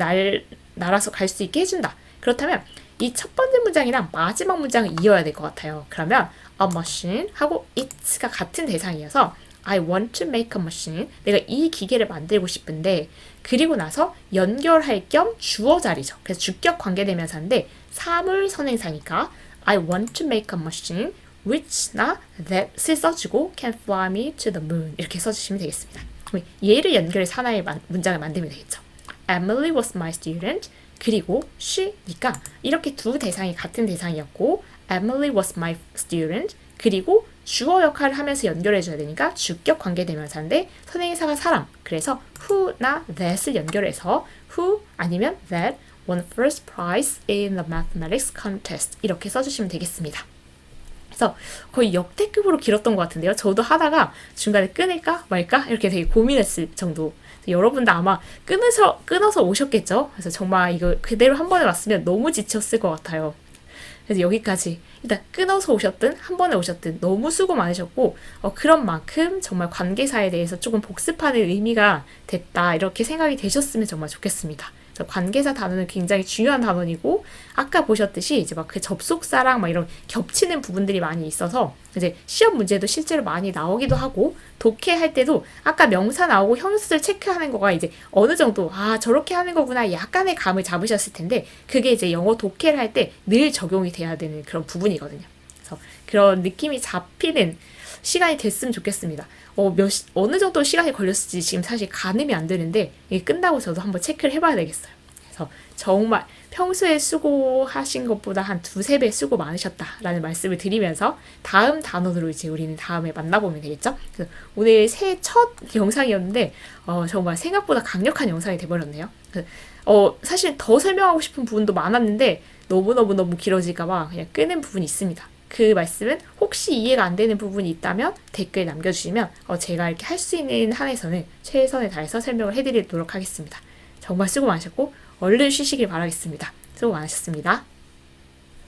날아서 갈 수 있게 해준다. 그렇다면 이 첫 번째 문장이랑 마지막 문장을 이어야 될 것 같아요. 그러면 a machine 하고 it가 같은 대상이어서 I want to make a machine. 내가 이 기계를 만들고 싶은데 그리고 나서 연결할 겸 주어 자리죠. 그래서 주격 관계대명사인데 사물 선행사니까 I want to make a machine which나 that을 써주고 can fly me to the moon 이렇게 써주시면 되겠습니다. 얘를 연결해서 하나의 문장을 만들면 되겠죠. Emily was my student. 그리고 she니까 이렇게 두 대상이 같은 대상이었고 Emily was my student. 그리고 주어 역할을 하면서 연결해줘야 되니까 주격 관계대명사인데 선행사가 사람. 그래서 who나 that을 연결해서 who 아니면 that won first prize in the mathematics contest 이렇게 써주시면 되겠습니다. 그래서 거의 역대급으로 길었던 것 같은데요. 저도 하다가 중간에 끊을까 말까 이렇게 되게 고민했을 정도. 여러분도 아마 끊어서 오셨겠죠. 그래서 정말 이거 그대로 한 번에 왔으면 너무 지쳤을 것 같아요. 그래서 여기까지 일단 끊어서 오셨든 한 번에 오셨든 너무 수고 많으셨고 그런 만큼 정말 관계사에 대해서 조금 복습하는 의미가 됐다 이렇게 생각이 되셨으면 정말 좋겠습니다. 관계사 단어는 굉장히 중요한 단어이고 아까 보셨듯이 이제 막 그 접속사랑 막 이런 겹치는 부분들이 많이 있어서 이제 시험 문제도 실제로 많이 나오기도 하고 독해할 때도 아까 명사 나오고 형용사를 체크하는 거가 이제 어느 정도 저렇게 하는 거구나 약간의 감을 잡으셨을 텐데 그게 이제 영어 독해를 할 때 늘 적용이 돼야 되는 그런 부분이거든요. 그래서 그런 느낌이 잡히는 시간이 됐으면 좋겠습니다. 어느 정도 시간이 걸렸을지 지금 사실 가늠이 안 되는데 이게 끝나고 저도 한번 체크를 해봐야 되겠어요. 그래서 정말 평소에 수고하신 것보다 한 2-3배 수고 많으셨다라는 말씀을 드리면서 다음 단원으로 이제 우리는 다음에 만나보면 되겠죠? 그래서 오늘 새해 첫 영상이었는데 정말 생각보다 강력한 영상이 돼버렸네요. 사실 더 설명하고 싶은 부분도 많았는데 너무 길어질까봐 그냥 끄는 부분이 있습니다. 그 말씀은 혹시 이해가 안 되는 부분이 있다면 댓글 남겨주시면 제가 이렇게 할 수 있는 한에서는 최선을 다해서 설명을 해드리도록 하겠습니다. 정말 수고 많으셨고 얼른 쉬시길 바라겠습니다. 수고 많으셨습니다.